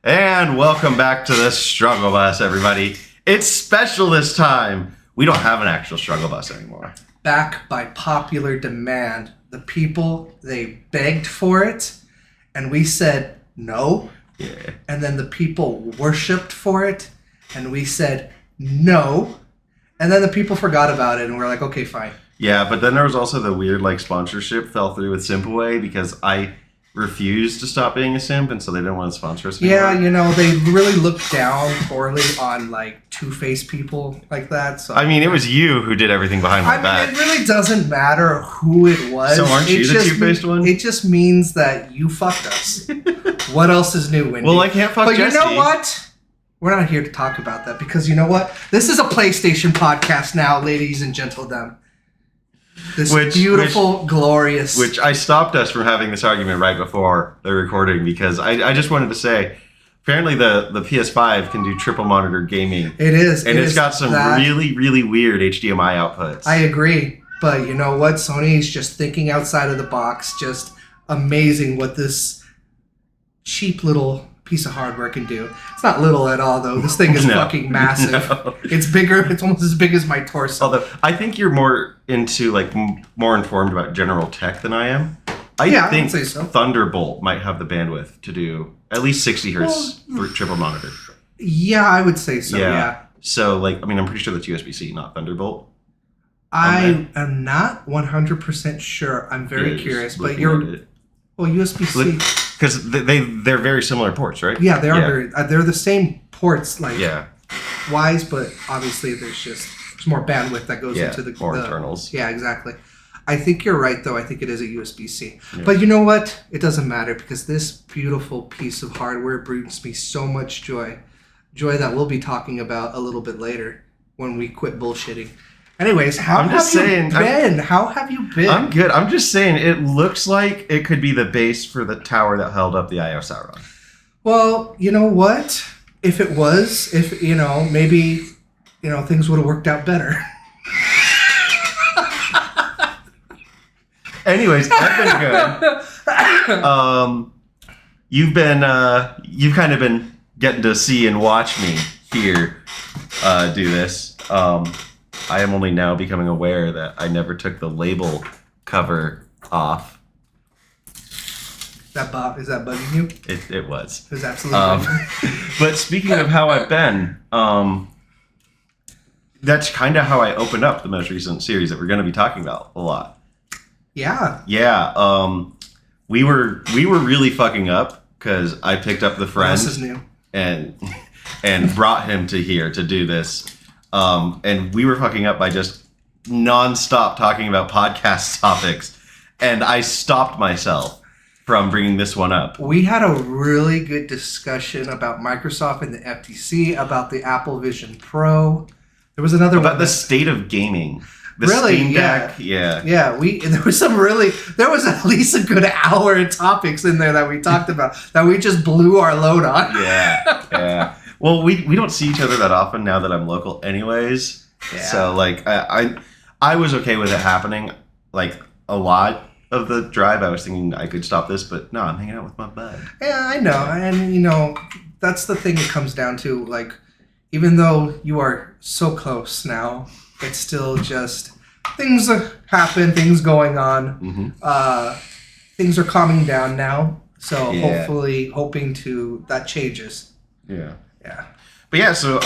And welcome back to the Struggle Bus, everybody. It's special this time. We don't have an actual Struggle Bus anymore. Back by popular demand. The people, they begged for it, and we said no. Yeah. And then the people worshipped for it, and we said no. And then the people forgot about it, and we're like, okay, fine. Yeah, but then there was also the weird sponsorship fell through with Simpaway because I refused to stop being a simp, and so they didn't want to sponsor us anymore. Yeah, they really looked down poorly on two-faced people like that. So I mean, it was you who did everything behind my back. It really doesn't matter who it was. So aren't you the two-faced one? It just means that you fucked us. What else is new, Wendy? Well, I can't fuck Jesse. But you know what? We're not here to talk about that because you know what? This is a PlayStation podcast now, ladies and gentlemen. This beautiful, glorious... Which I stopped us from having this argument right before the recording because I just wanted to say, apparently the PS5 can do triple monitor gaming. It is. And it's got some really, really weird HDMI outputs. I agree. But you know what? Sony's just thinking outside of the box. Just amazing what this cheap little piece of hardware can do. It's not little at all, though. This thing is fucking massive. No. It's bigger. It's almost as big as my torso. Although I think you're more into more informed about general tech than I am. I think say so. Thunderbolt might have the bandwidth to do at least 60 hertz for triple monitor. Yeah, I would say so. Yeah. So I'm pretty sure that's USB-C, not Thunderbolt. I am not 100% sure. I'm very curious, but USB-C. Because they're very similar ports, right? Yeah, they are they're the same ports, wise, but obviously there's more bandwidth that goes into the more internals. Yeah, exactly. I think you're right, though. I think it is a USB-C. Yeah. But you know what? It doesn't matter because this beautiful piece of hardware brings me so much joy. Joy that we'll be talking about a little bit later when we quit bullshitting. Anyways, how have you been? I'm good. I'm just saying it looks like it could be the base for the tower that held up the Eye of Sauron. Well, you know what? If it was, maybe, things would have worked out better. Anyways, I've been good. You've kind of been getting to see and watch me here do this. I am only now becoming aware that I never took the label cover off. Is that bugging you? It was. It was absolutely But speaking of how I've been, that's kind of how I opened up the most recent series that we're going to be talking about a lot. Yeah. Yeah. We were really fucking up because I picked up the friend this is new. and brought him to here to do this. And we were fucking up by just nonstop talking about podcast topics. And I stopped myself from bringing this one up. We had a really good discussion about Microsoft and the FTC, about the Apple Vision Pro. There was another about the state of gaming. The really? Steam Deck. Yeah. There was at least a good hour of topics in there that we talked about that we just blew our load on. Yeah. Well, we don't see each other that often now that I'm local anyways. Yeah. So I was okay with it happening a lot of the drive. I was thinking I could stop this, but no, I'm hanging out with my bud. Yeah, I know. And that's the thing it comes down to. Even though you are so close now, it's still just things happen, things going on. Mm-hmm. Things are calming down now. So hopefully hoping that changes. Yeah. Yeah. But yeah, so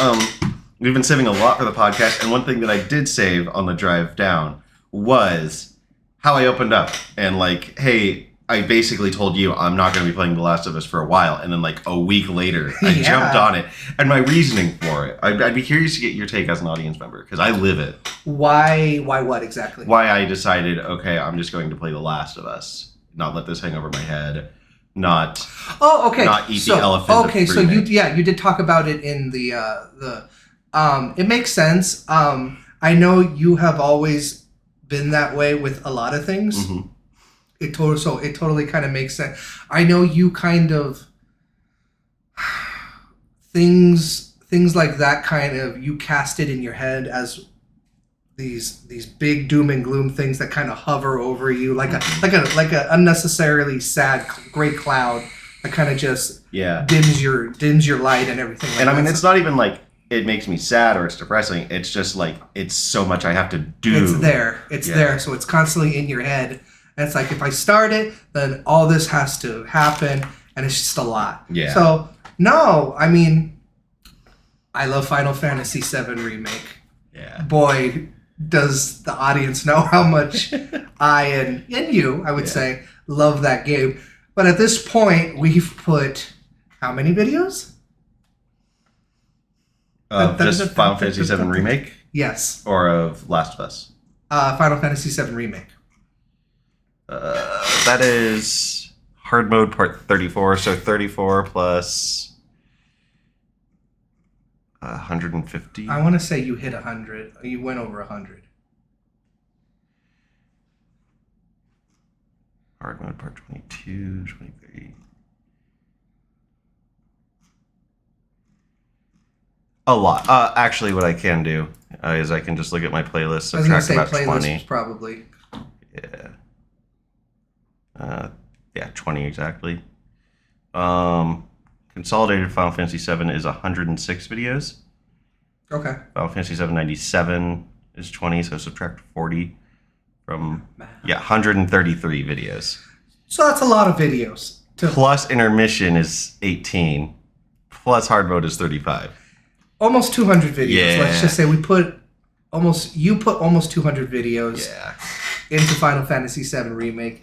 we've been saving a lot for the podcast, and one thing that I did save on the drive down was how I opened up. And hey, I basically told you I'm not going to be playing The Last of Us for a while, and then a week later I jumped on it. And my reasoning for it, I'd be curious to get your take as an audience member, because I live it. Why what exactly? Why I decided, okay, I'm just going to play The Last of Us, not let this hang over my head. Not eat the elephant. Okay, so you did talk about it in the it makes sense. I know you have always been that way with a lot of things. Mm-hmm. It totally kind of makes sense. I know you kind of things like that kind of you cast it in your head as these big doom and gloom things that kind of hover over you like a unnecessarily sad gray cloud That kind of just Yeah. dims your light and everything. Like And I mean, that. it's not even like it makes me sad or it's depressing. It's just like it's so much I have to do. It's there. It's Yeah. there. So it's constantly in your head. And it's like if I start it, then all this has to happen, and it's just a lot. Yeah. So no, I mean, I love Final Fantasy VII Remake. Yeah. Boy, does the audience know how much I and you, I would say, love that game. But at this point, we've put how many videos? Of just Final Fantasy VII Remake Yes. or of Last of Us? Final Fantasy VII Remake. That is hard mode part 34. So 34 plus 150. I want to say you hit 100. You went over 100. Hard mode part 22, 23. A lot. Actually, what I can do is I can just look at my playlist, I was going to subtract say about playlist 20. probably. Yeah. Yeah, 20 exactly. Consolidated Final Fantasy VII is 106 videos. Okay. Final Fantasy VII 97 is 20, so subtract 40 from 133 videos. So that's a lot of videos. Plus intermission is 18. Plus hard mode is 35. Almost 200 videos. Yeah. Let's just say you put almost 200 videos Yeah. into Final Fantasy VII Remake.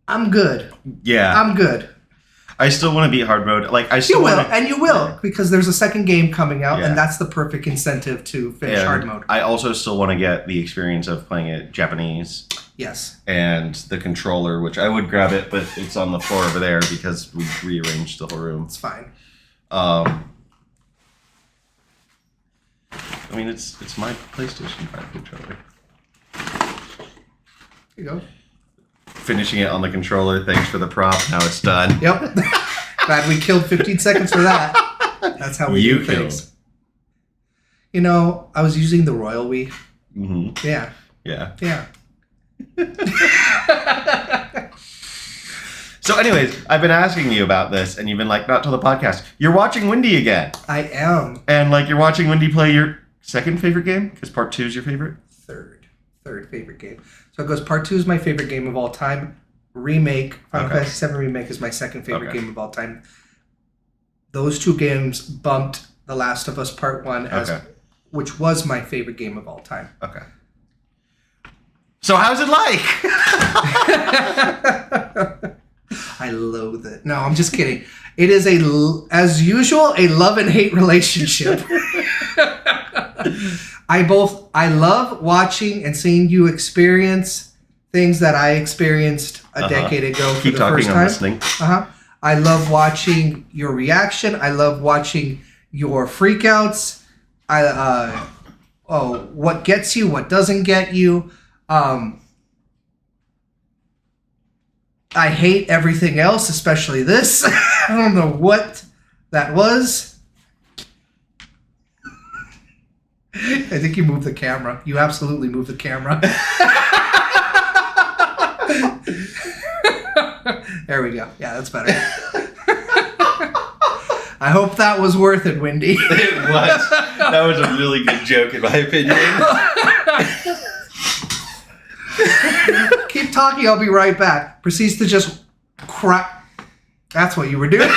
I'm good. Yeah. I'm good. I still want to beat hard mode. Like I still You will, want to, and you will, because there's a second game coming out, Yeah. and that's the perfect incentive to finish hard mode. I also still want to get the experience of playing it Japanese Yes. and the controller, which I would grab it, but it's on the floor over there because we rearranged the whole room. It's fine. I mean, it's my PlayStation 5 controller. Here you go. Finishing it on the controller. Thanks for the prop. Now it's done. Yep. Glad we killed 15 seconds for that. That's how we You do things. You know, I was using the Royal Wii. Mm-hmm. Yeah. Yeah. Yeah. So, anyways, I've been asking you about this, and you've been like, not till the podcast. You're watching Wendy again, I am. and like you're watching Wendy play your second favorite game because part 2 is your favorite. Third favorite game. So it goes part 2 is my favorite game of all time. Remake, Final Okay. Fantasy VII Remake is my second favorite Okay. game of all time. Those two games bumped The Last of Us Part 1 as Okay. which was my favorite game of all time. Okay. So, how's it like? I loathe it. No, I'm just kidding. It is as usual, a love and hate relationship. I love watching and seeing you experience things that I experienced a decade ago for Keep the talking, first I'm time. listening. I love watching your reaction. I love watching your freakouts. What gets you, what doesn't get you. I hate everything else, especially this. I don't know what that was. I think you moved the camera. You absolutely moved the camera. There we go. Yeah, that's better. I hope that was worth it, Wendy. It was. That was a really good joke, in my opinion. Keep talking, I'll be right back. Proceeds to just crap. That's what you were doing.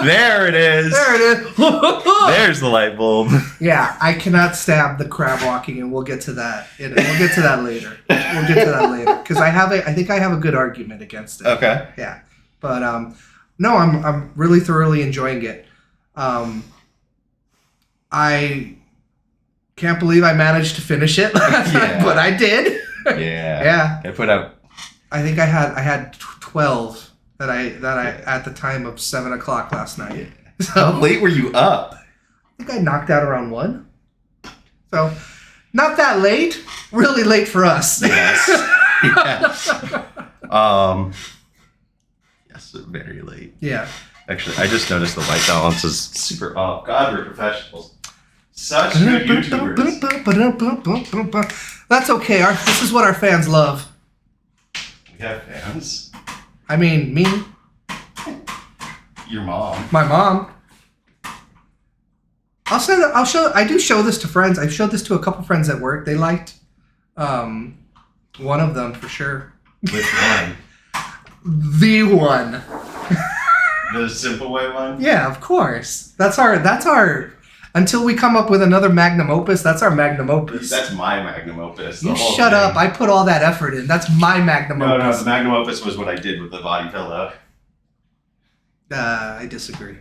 There it is. There it is. There's the light bulb. Yeah, I cannot stab the crab walking, and we'll get to that. We'll get to that later. Because I think I have a good argument against it. Okay. Yeah, but no, I'm really thoroughly enjoying it. I can't believe I managed to finish it, Yeah. but I did. Yeah. Yeah. I put out. I think I had 12 that I at the time of 7 o'clock last night. How So late were you up? I think I knocked out around 1. So not that late. Really late for us. Yes. Yes, very late. Yeah. Actually, I just noticed the white balance is super off. God, we're professionals. Such good YouTubers. That's okay. This is what our fans love. We have fans. I mean, me. Your mom. My mom. I do show this to friends. I've showed this to a couple friends at work. They liked one of them for sure. Which one? The one. The Simple Way one? Yeah, of course. That's our until we come up with another magnum opus, that's our magnum opus. That's my magnum opus. You shut up. I put all that effort in. That's my magnum opus. No, the magnum opus was what I did with the body pillow. I disagree.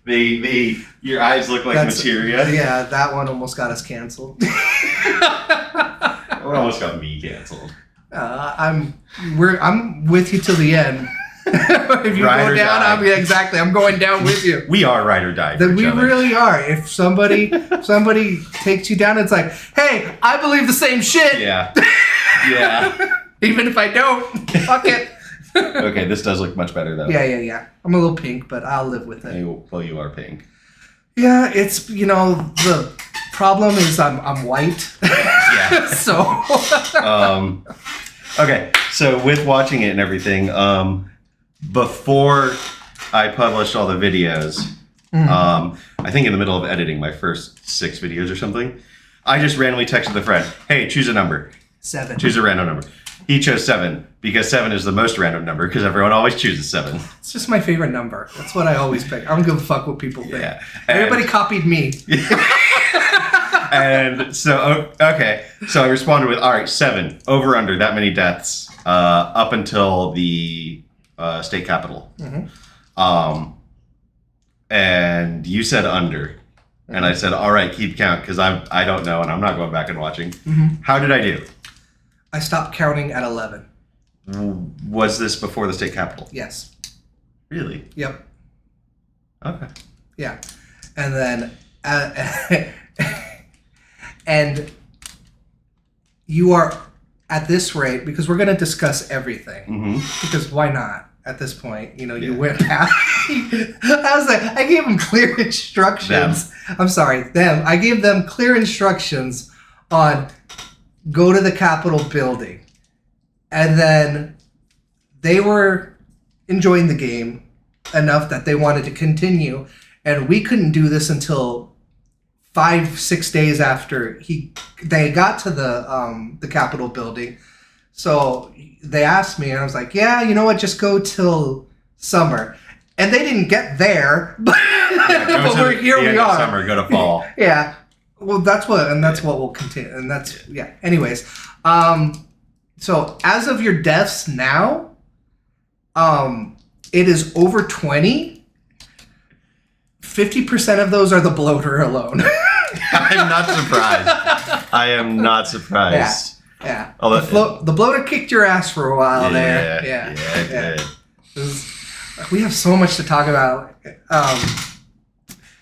Your eyes look like materia. Yeah, that one almost got us canceled. It almost got me canceled. I'm with you till the end. If you Ride go or down, die. I'm going down with you. We are ride or die. Then we really are. If somebody takes you down, it's like, hey, I believe the same shit. Yeah. Yeah. Even if I don't, fuck it. Okay, this does look much better though. Yeah. I'm a little pink, but I'll live with it. Well, you are pink. Yeah, it's the problem is I'm white. Yeah. So. Okay, so with watching it and everything, before I published all the videos, I think in the middle of editing my first 6 videos or something, I just randomly texted the friend, "Hey, choose a number." 7. Choose a random number. He chose 7 because 7 is the most random number because everyone always chooses 7. It's just my favorite number. That's what I always pick. I don't give a fuck what people think. Yeah. Everybody copied me. And so, okay. So I responded with, all right, 7, over, under, that many deaths, up until the state capitol. Mm-hmm. And you said under. And I said, all right, keep count, because I don't know, and I'm not going back and watching. Mm-hmm. How did I do? I stopped counting at 11. Was this before the state capitol? Yes. Really? Yep. Okay. Yeah. And then... and you are at this rate, because we're going to discuss everything. Mm-hmm. Because why not? At this point, you Yeah. went past. I gave them clear instructions. I'm sorry, them. I gave them clear instructions on go to the Capitol building. And then they were enjoying the game enough that they wanted to continue. And we couldn't do this until 5-6 days after they got to the Capitol building. So they asked me, and I was like, "Yeah, you know what? Just go till summer." And they didn't get there, but, but we are. Summer, go to fall. Yeah. Well, that's what we'll continue, and that's yeah. Anyways, so as of your deaths now, it is over 20. 50% of those are the bloater alone. I'm not surprised. I am not surprised. Yeah. Oh, the bloater kicked your ass for a while there. Yeah, it did. We have so much to talk about.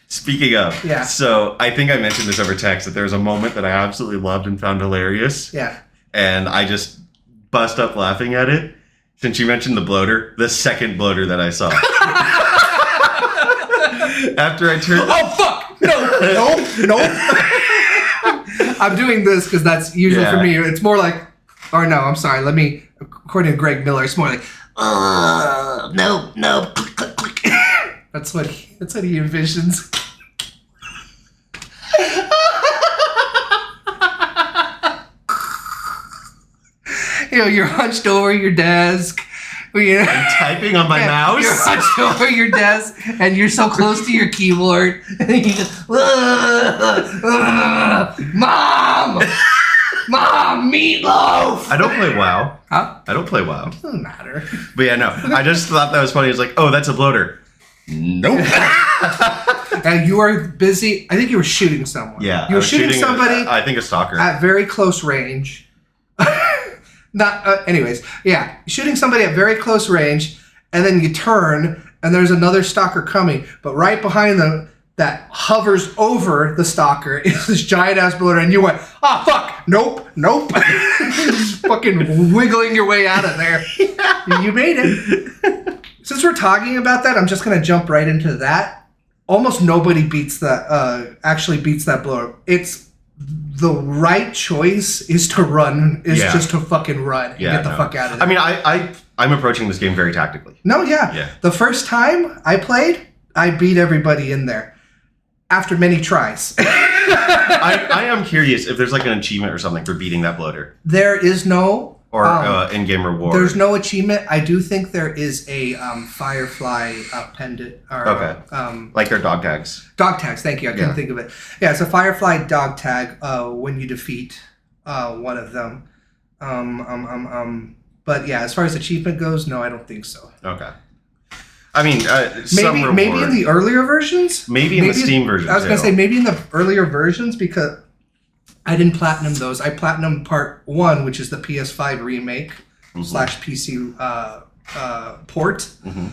Speaking of, Yeah. So I think I mentioned this over text that there was a moment that I absolutely loved and found hilarious. Yeah. And I just bust up laughing at it. Since you mentioned the bloater, the second bloater that I saw. After I turned... Oh, fuck! No! I'm doing this because that's usually for me. It's more like... Or no, I'm sorry. Let me... According to Greg Miller, it's more like... No. Click, click, click. That's what he envisions. You're hunched over your desk. I'm typing on my mouse. You're hunched over your desk, and you're so close to your keyboard. And you just, Mom, meatloaf. I don't play WoW. Huh? I don't play WoW. Doesn't matter. But yeah, no. I just thought that was funny. It's like, oh, that's a bloater. Nope. And you are busy. I think you were shooting someone. Yeah. You were shooting somebody. I think a stalker. At very close range. Anyways, yeah, shooting somebody at very close range, and then you turn, and there's another stalker coming, but right behind them, that hovers over the stalker is this giant ass bloater, and you went, "Ah, fuck, nope," just fucking wiggling your way out of there. You made it. Since we're talking about that, I'm just gonna jump right into that. Almost nobody actually beats that bloater. It's the right choice is to run, just to fucking run and get the fuck out of there. I mean, I'm approaching this game very tactically. No, yeah. Yeah. The first time I played, I beat everybody in there after many tries. I am curious if there's like an achievement or something for beating that bloater. There is no... Or in-game reward. There's no achievement. I do think there is a Firefly pendant. Or, okay. Like their dog tags. Dog tags, thank you. I couldn't think of it. Yeah, it's a Firefly dog tag when you defeat one of them. But yeah, as far as achievement goes, no, I don't think so. Okay. I mean, maybe in the earlier versions? Maybe in the Steam version, I was going to say maybe in the earlier versions because... I didn't platinum those. I platinum part 1, which is the PS5 remake / PC port. Mm-hmm.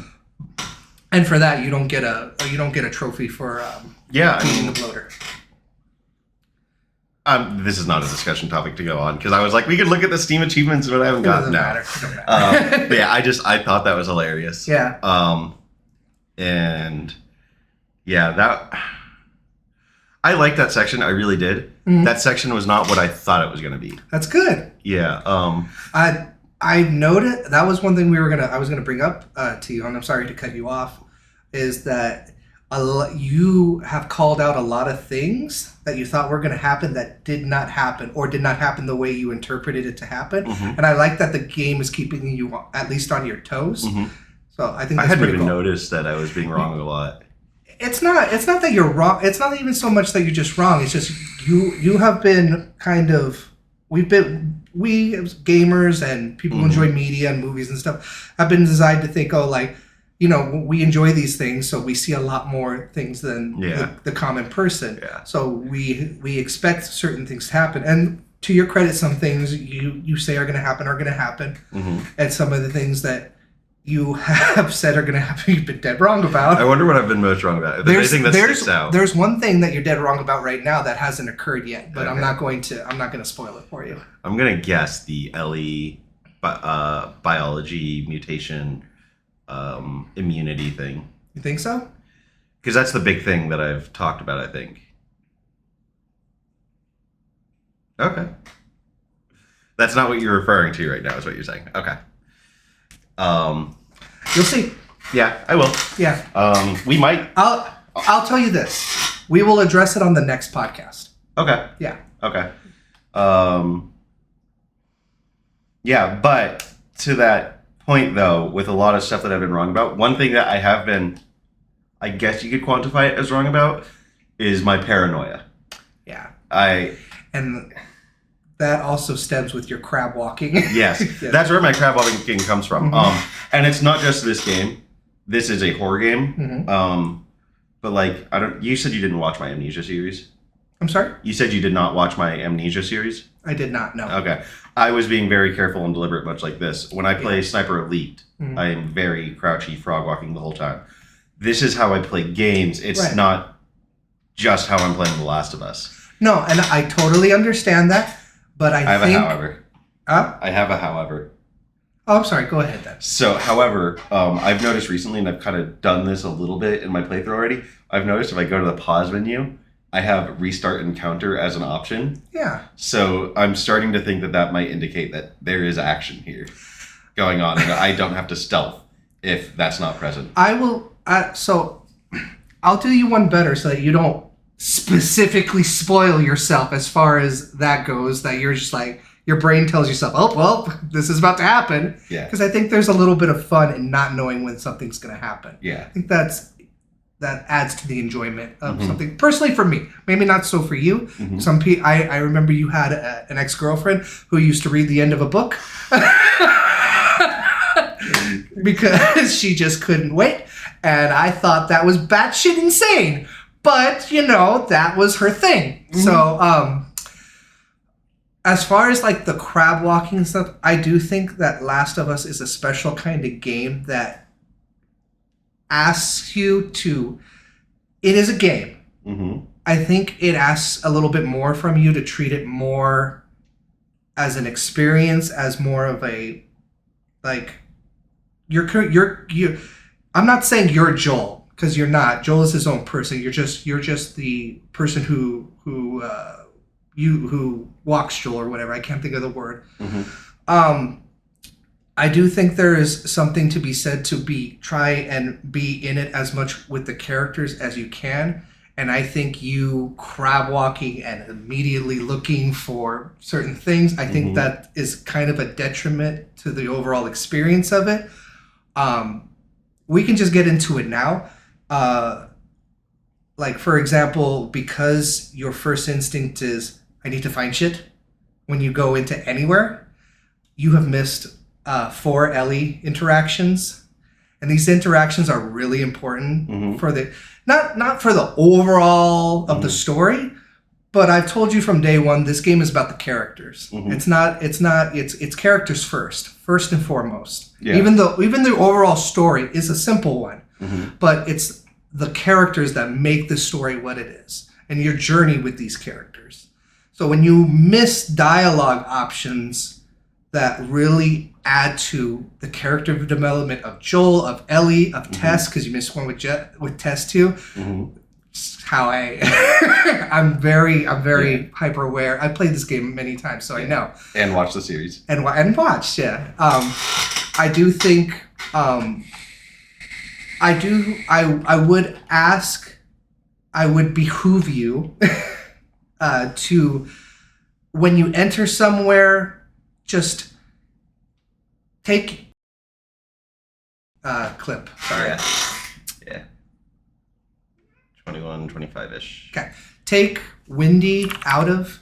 And for that, you don't get a trophy for beating the bloater. This is not a discussion topic to go on because I was like, we could look at the Steam achievements, but I haven't gotten now. It doesn't matter. But yeah, I thought that was hilarious. Yeah. And yeah, that. I liked that section. I really did. Mm-hmm. That section was not what I thought it was going to be. That's good. Yeah. I noted that was one thing I was gonna bring up to you, and I'm sorry to cut you off. Is that you have called out a lot of things that you thought were going to happen that did not happen or did not happen the way you interpreted it to happen. Mm-hmm. And I like that the game is keeping you at least on your toes. Mm-hmm. So I think that's I hadn't even cool. noticed that I was being wrong a lot. It's not that you're wrong. It's not even so much that you're just wrong. It's just you have been kind of we as gamers and people who enjoy media and movies and stuff have been designed to think, we enjoy these things, so we see a lot more things than the common person. Yeah. So we expect certain things to happen. And to your credit, some things you say are going to happen. Mm-hmm. And some of the things that you have said are going to happen, you've been dead wrong about. I wonder what I've been most wrong about. If there's anything that sticks out. There's one thing that you're dead wrong about right now that hasn't occurred yet, but I'm not going to spoil it for you. I'm going to guess the Ellie biology mutation immunity thing. You think so? Because that's the big thing that I've talked about, I think. Okay. That's not what you're referring to right now, is what you're saying. Okay. You'll see. Yeah, I will. Yeah. We might. I'll tell you this. We will address it on the next podcast. Okay. Yeah. Okay. Yeah, but to that point, though, with a lot of stuff that I've been wrong about, one thing that I have been, I guess you could quantify it as wrong about, is my paranoia. Yeah. And that also stems with your crab walking. Yes. That's where my crab walking comes from. Mm-hmm. And it's not just this game. This is a horror game. Mm-hmm. But you said you didn't watch my Amnesia series. I'm sorry? You said you did not watch my Amnesia series? I did not, no. Okay. I was being very careful and deliberate, much like this. When I play Sniper Elite, I am very crouchy, frog walking the whole time. This is how I play games. It's not just how I'm playing The Last of Us. No, and I totally understand that, but I have think... a however. Huh? I have a however. Oh, I'm sorry. Go ahead then. So, however, I've noticed recently, and I've kind of done this a little bit in my playthrough already, I've noticed if I go to the pause menu, I have restart encounter as an option. Yeah. So I'm starting to think that might indicate that there is action here going on, and I don't have to stealth if that's not present. I will. So I'll do you one better so that you don't specifically spoil yourself as far as that goes. That you're just like your brain tells yourself, oh well, this is about to happen. Yeah. Because I think there's a little bit of fun in not knowing when something's going to happen. Yeah. I think that adds to the enjoyment of something. Personally, for me, maybe not so for you. Mm-hmm. Some people, I remember you had an ex-girlfriend who used to read the end of a book because she just couldn't wait, and I thought that was batshit insane. But that was her thing. Mm-hmm. So, as far as like the crab walking and stuff, I do think that Last of Us is a special kind of game that asks you to. It is a game. Mm-hmm. I think it asks a little bit more from you to treat it more as an experience, as more of a you're. I'm not saying you're Joel, because you're not. Joel is his own person. You're just the person who walks Joel or whatever. I can't think of the word. Mm-hmm. I do think there is something to be said to try and be in it as much with the characters as you can. And I think you crab walking and immediately looking for certain things, I think that is kind of a detriment to the overall experience of it. We can just get into it now. Like, for example, because your first instinct is, I need to find shit when you go into anywhere, you have missed 4 Ellie interactions. And these interactions are really important for the, not for the overall of the story, but I've told you from day one, this game is about the characters. It's characters first and foremost. Yeah. Even the overall story is a simple one, but it's the characters that make the story what it is and your journey with these characters. So when you miss dialogue options that really add to the character development of Joel, of Ellie, of Tess, because you missed one with Tess too. How I'm very hyper aware. I've played this game many times, so I know. And watched the series. And watched, yeah. I do think I would behoove you to, when you enter somewhere, just take clip. Sorry. Yeah. 21, 25-ish. Okay. Take Wendy out of...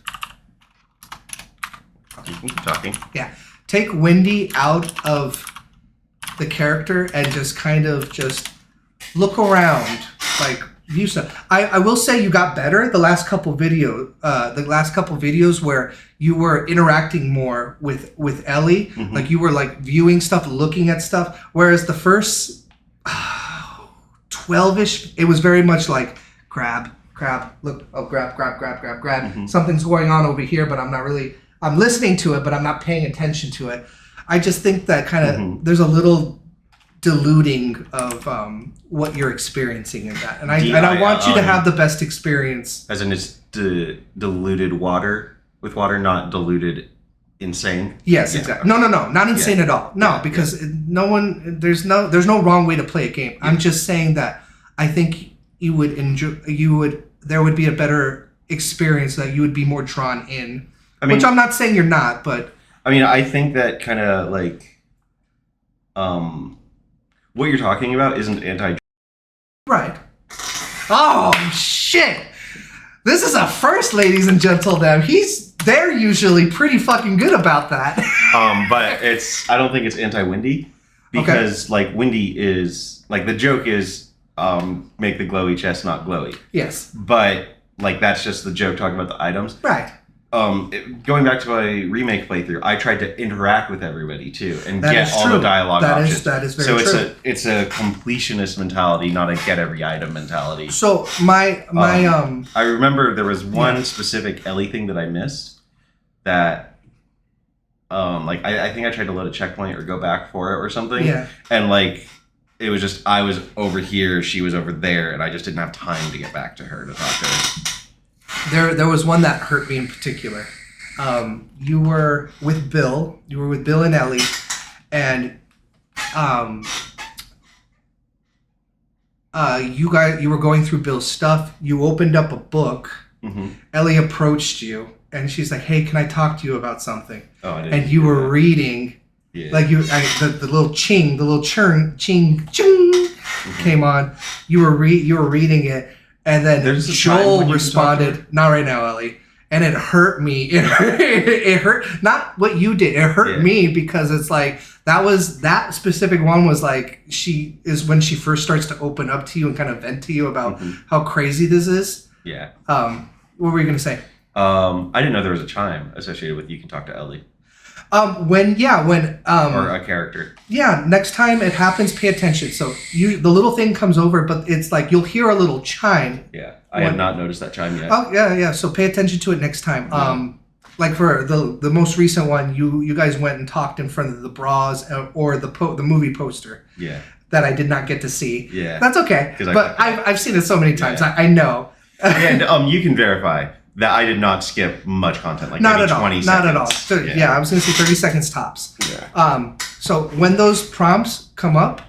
You can keep talking. Yeah. Take Wendy out of the character and just kind of just look around, like view stuff. I will say you got better the last couple videos where you were interacting more with Ellie, like you were like viewing stuff, looking at stuff, whereas the first 12ish it was very much like grab, look, oh grab. Something's going on over here, but I'm listening to it, but I'm not paying attention to it. I just think that kind of there's a little diluting of what you're experiencing in that, and I want you to have the best experience. As in, it's diluted water with water, not diluted insane. Yes, exactly. No, not insane at all. No, because there's no wrong way to play a game. I'm just saying that I think you would enjoy. There would be a better experience that you would be more drawn in. Which I'm not saying you're not, but I mean, I think that kind of like, what you're talking about isn't anti. Right. Oh shit! This is a first, ladies and gentlemen. They're usually pretty fucking good about that. But I don't think it's anti-Wendy because like Wendy is like the joke is make the glowy chest not glowy. Yes. But like that's just the joke talking about the items. Right. Going back to my remake playthrough, I tried to interact with everybody too and get all the dialogue options. That is very true. So it's a completionist mentality, not a get every item mentality. So my I remember there was one specific Ellie thing that I missed that like I think I tried to load a checkpoint or go back for it or something. Yeah. And like it was just I was over here, she was over there, and I just didn't have time to get back to her to talk to her. There was one that hurt me in particular. You were with Bill and Ellie, and you were going through Bill's stuff. You opened up a book. Ellie approached you, and she's like, "Hey, can I talk to you about something?" Oh, I didn't. And you were reading, like the little ching, the little ching came on. You were reading it. And then Joel responded, "Not right now, Ellie." And it hurt me. It hurt, not what you did. It hurt me because it's like, that specific one was like, when she first starts to open up to you and kind of vent to you about how crazy this is. Yeah. What were you going to say? I didn't know there was a chime associated with you can talk to Ellie. When or a character. Yeah, next time it happens, pay attention. So the little thing comes over, but it's like you'll hear a little chime. Yeah, I have not noticed that chime yet. Oh yeah. So pay attention to it next time. Yeah. Like for the most recent one, you guys went and talked in front of the bras or the movie poster. Yeah. That I did not get to see. Yeah. That's okay. But I've seen it so many times. Yeah. I know. And you can verify that I did not skip much content, like not maybe at 20 all. seconds. Not at all. So, yeah, I was going to say 30 seconds tops. Yeah. So when those prompts come up,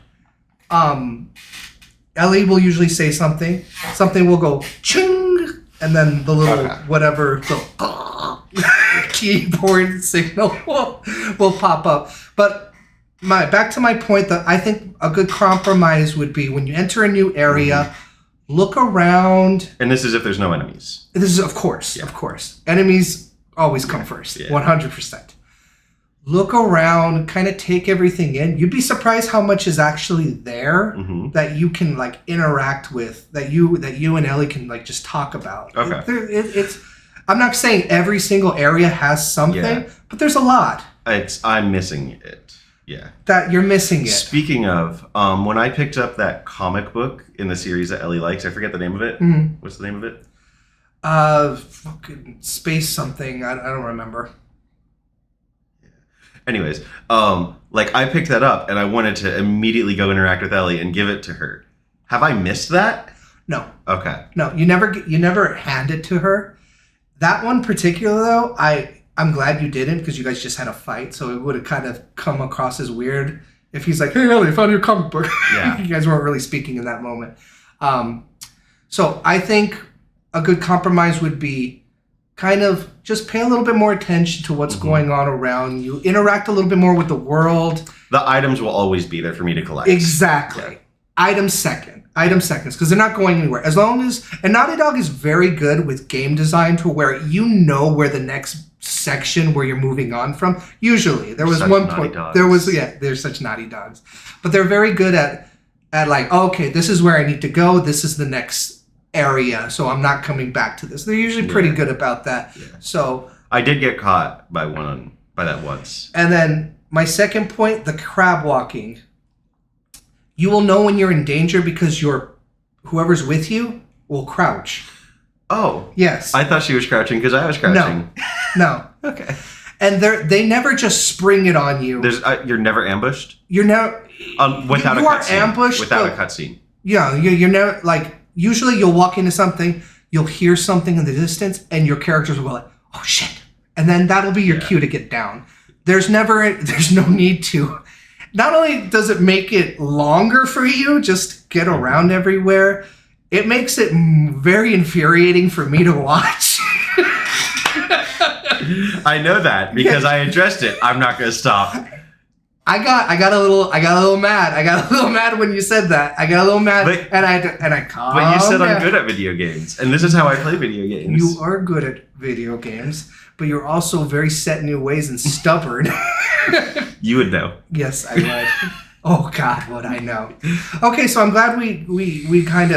Ellie will usually say something. Something will go ching, and then the little whatever the keyboard signal will pop up. But back to my point that I think a good compromise would be when you enter a new area, look around. And this is if there's no enemies. This is of course. Enemies always come first, 100%. Look around, kind of take everything in. You'd be surprised how much is actually there that you can like interact with, that you and Ellie can like just talk about. Okay. It's I'm not saying every single area has something, but there's a lot. I'm missing it. Yeah. That you're missing it. Speaking of, when I picked up that comic book in the series that Ellie likes, I forget the name of it. What's the name of it? Fucking space something. I don't remember. Anyways, like I picked that up and I wanted to immediately go interact with Ellie and give it to her. Have I missed that? No. Okay. No, you never hand it to her. That one particular though, I'm glad you didn't because you guys just had a fight, so it would have kind of come across as weird if he's like, "Hey Ellie, I found your comic book." Yeah. You guys weren't really speaking in that moment. So I think a good compromise would be kind of just pay a little bit more attention to what's going on around you. Interact a little bit more with the world. The items will always be there for me to collect. Exactly. Yeah. Items seconds, because they're not going anywhere. As long as... And Naughty Dog is very good with game design to where you know where the next section where you're moving on from. Usually. There was such one naughty point... Dogs. There was... Yeah, they're such naughty dogs. But they're very good at like, okay, this is where I need to go. This is the next area, so I'm not coming back to this. They're usually pretty good about that. Yeah. So I did get caught by that once. And then my second point, the crab walking. You will know when you're in danger because whoever's with you will crouch. Oh. Yes. I thought she was crouching because I was crouching. No. Okay. And they never just spring it on you. You're never ambushed? You're never... without you a are cutscene. ambushed. Without a cutscene. Yeah, you're never... Like, usually you'll walk into something, you'll hear something in the distance, and your characters will go like, "Oh shit." And then that'll be your cue to get down. There's no need to. Not only does it make it longer for you, just get around everywhere, it makes it very infuriating for me to watch. I know that because I addressed it. I'm not going to stop. I got a little mad. I got a little mad when you said that. I got a little mad, and I calmed But you said down. I'm good at video games, and this is how I play video games. You are good at video games, but you're also very set in your ways and stubborn. You would know. Yes, I would. Oh God, what I know. Okay, so I'm glad we got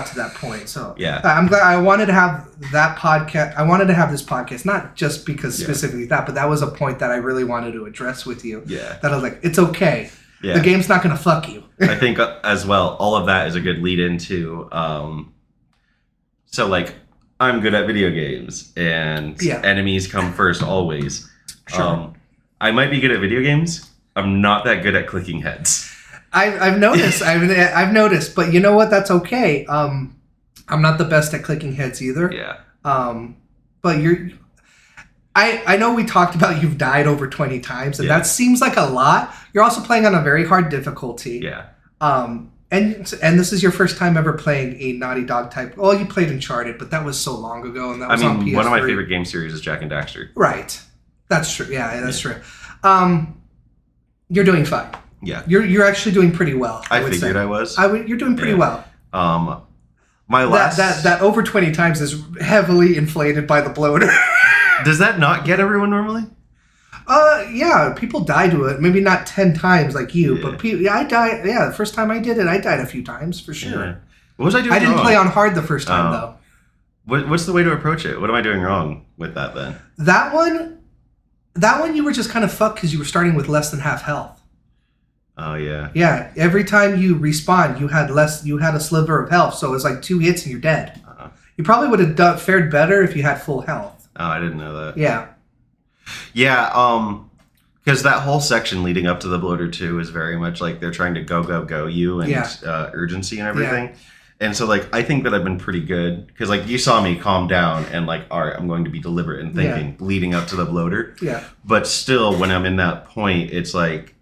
to that point. So yeah, I'm glad. I wanted to have that podcast. I wanted to have this podcast, not just because specifically that, but that was a point that I really wanted to address with you. Yeah, that I was like, it's okay. Yeah. The game's not gonna fuck you. I think as well, all of that is a good lead into. So like, I'm good at video games, and enemies come first always. Sure. I might be good at video games. I'm not that good at clicking heads. I've noticed. I've noticed, but you know what? That's okay. I'm not the best at clicking heads either. Yeah. But I know we talked about you've died over 20 times, and that seems like a lot. You're also playing on a very hard difficulty. Yeah. And this is your first time ever playing a Naughty Dog type. Well, you played Uncharted, but that was so long ago, and that was on PS3. One of my favorite game series is Jak and Daxter. Right. That's true. Yeah, that's true. You're doing fine. Yeah. You're actually doing pretty well. I figured I was. You're doing pretty well. My last that over 20 times is heavily inflated by the bloater. Does that not get everyone normally? Yeah, people die to it. Maybe not 10 times like you, but I died. Yeah, the first time I did it, I died a few times for sure. Yeah. What was I doing? I didn't wrong? play on hard the first time though. What's the way to approach it? What am I doing wrong with that then? That one you were just kind of fucked because you were starting with less than half health. Oh yeah. Yeah, every time you respawn, you had a sliver of health, so it was like 2 hits and you're dead. Uh-huh. You probably would have fared better if you had full health. Oh, I didn't know that. Yeah. Yeah, because that whole section leading up to the bloater 2 is very much like they're trying to go you and urgency and everything. Yeah. And so, like, I think that I've been pretty good because, like, you saw me calm down and, like, all right, I'm going to be deliberate in thinking leading up to the bloater. Yeah. But still, when I'm in that point, it's like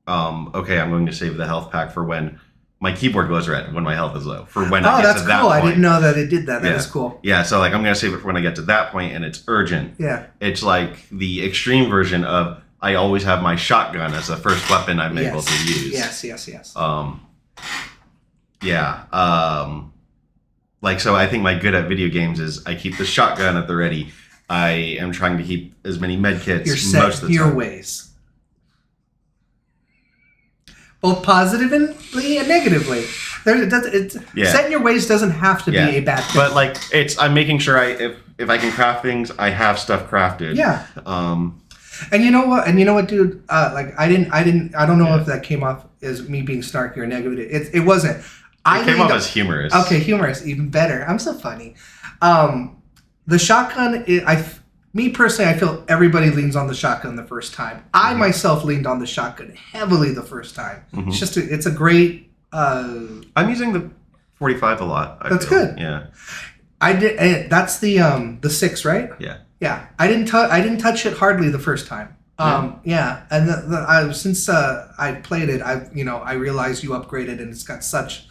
okay, I'm going to save the health pack for when my keyboard glows red, when my health is low, for when I Oh, get that's to that cool. point. I didn't know that it did that. That Yeah. is cool. Yeah, so like I'm going to save it for when I get to that point, and it's urgent. Yeah. It's like the extreme version of I always have my shotgun as the first weapon I'm able to use. Yes. Like, so I think my good at video games is I keep the shotgun at the ready. I am trying to keep as many med kits You're set most of the your time. ways. Both positively and negatively. Set in your ways doesn't have to be a bad thing. But like, I'm making sure if I can craft things, I have stuff crafted. Yeah. And you know what, dude? Like, I don't know if that came off as me being snarky or negative. It wasn't. It came off as humorous. Okay, humorous, even better. I'm so funny. The shotgun, me personally, I feel everybody leans on the shotgun the first time. I myself leaned on the shotgun heavily the first time. Mm-hmm. It's just, it's a great. I'm using the 45 a lot. I That's feel. good. Yeah. I did. That's the 6, right? Yeah. Yeah. I didn't touch it hardly the first time. Yeah. And since I played it, I realized you upgraded and it's got such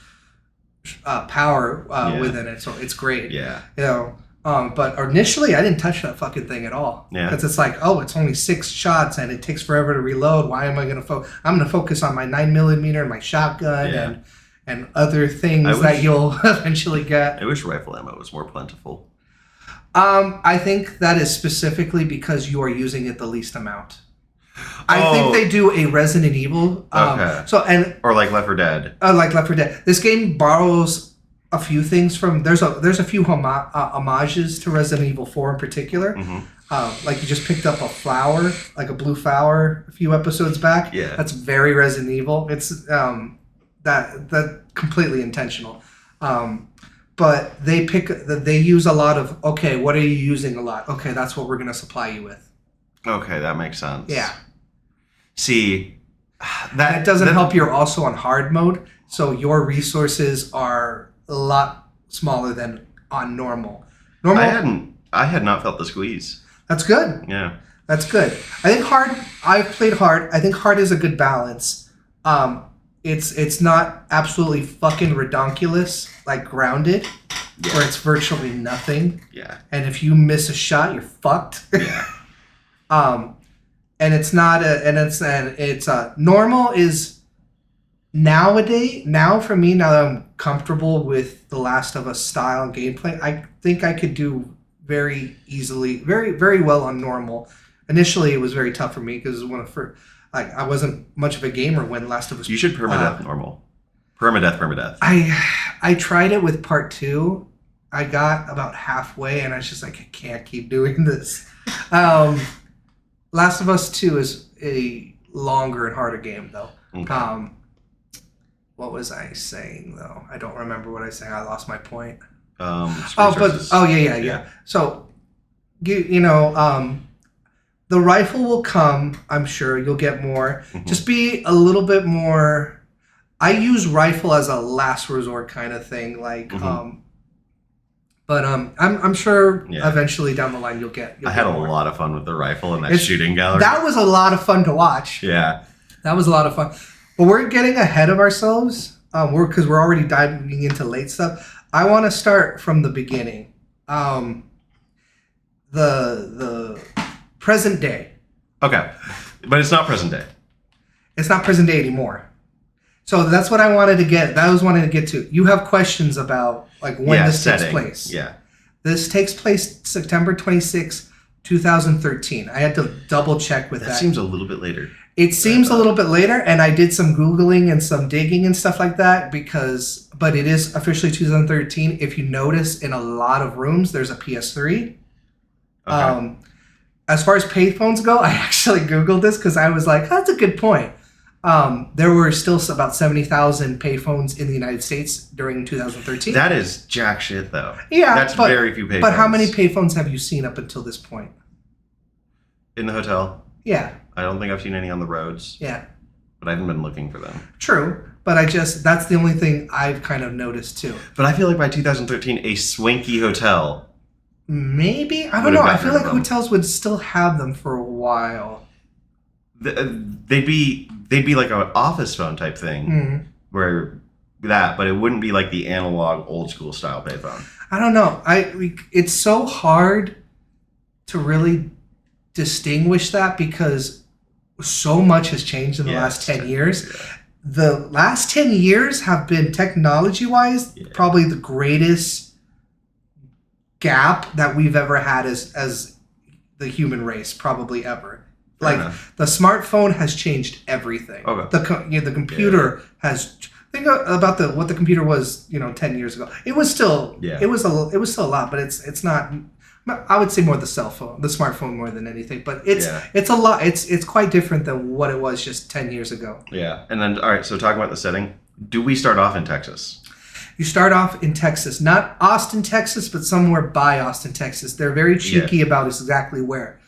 power within it, so it's great. Yeah. You know. But initially, I didn't touch that fucking thing at all. Yeah. Because it's like, oh, it's only 6 shots and it takes forever to reload. Why am I going to I'm going to focus on my 9mm and my shotgun and other things that you'll eventually get. I wish rifle ammo was more plentiful. I think that is specifically because you are using it the least amount. I think they do a Resident Evil. Okay. Or like Left 4 Dead. Like Left 4 Dead. This game borrows a few things from there's a few homages to Resident Evil 4 in particular. Mm-hmm. Like you just picked up a flower, like a blue flower, a few episodes back. Yeah, that's very Resident Evil. It's that completely intentional. But they use a lot of what are you using a lot? Okay, that's what we're gonna supply you with. Okay, that makes sense. Yeah. See, that doesn't help. You're also on hard mode, so your resources are a lot smaller than on normal. I had not felt the squeeze. That's good. Yeah. That's good. I think hard. I've played hard. I think hard is a good balance. It's not absolutely fucking redonkulous like grounded, where it's virtually nothing. Yeah. And if you miss a shot, you're fucked. Yeah. And it's not normal is. Now for me, now that I'm comfortable with the Last of Us style and gameplay, I think I could do very easily, very, very well on normal. Initially, it was very tough for me because I wasn't much of a gamer when Last of Us. You should permadeath normal. Permadeath. I tried it with part 2. I got about halfway and I was just like, I can't keep doing this. Last of Us 2 is a longer and harder game though. Okay. What was I saying though? I don't remember what I was saying. I lost my point. Yeah. So, the rifle will come. I'm sure you'll get more. Mm-hmm. Just be a little bit more. I use rifle as a last resort kind of thing, like. Mm-hmm. But I'm sure eventually down the line you'll get. I had a lot of fun with the rifle in that shooting gallery. That was a lot of fun to watch. Yeah. That was a lot of fun. But we're getting ahead of ourselves. Because we're already diving into late stuff. I want to start from the beginning. The present day. Okay, but it's not present day. It's not present day anymore. So that's what I wanted to get. That was wanting to get to. You have questions about like when this takes place. Yeah. This takes place September 26, 2013. I had to double check with that. That seems a little bit later. It seems a little bit later, and I did some Googling and some digging and stuff like that but it is officially 2013. If you notice, in a lot of rooms, there's a PS3. Okay. As far as payphones go, I actually Googled this because I was like, that's a good point. There were still about 70,000 payphones in the United States during 2013. That is jack shit, though. Yeah, that's very few payphones. But how many payphones have you seen up until this point? In the hotel? Yeah. I don't think I've seen any on the roads. Yeah. But I haven't been looking for them. True. But that's the only thing I've kind of noticed too. But I feel like by 2013, a swanky hotel. Maybe? I don't know. I feel like hotels would still have them for a while. They'd be they'd be like an office phone type thing Mm. where but it wouldn't be like the analog old school style payphone. I don't know. It's so hard to really distinguish that because so much has changed in the last 10 years. Yeah. The last 10 years have been technology-wise probably the greatest gap that we've ever had as the human race, probably ever. Like the smartphone has changed everything. Okay. The computer has. Think about what the computer was, 10 years ago. It was still, it was still a lot, but it's not. I would say more the cell phone, the smartphone more than anything. But it's a lot. It's quite different than what it was just 10 years ago. Yeah, and then all right. So talking about the setting, do we start off in Texas? You start off in Texas, not Austin, Texas, but somewhere by Austin, Texas. They're very cheeky about exactly where.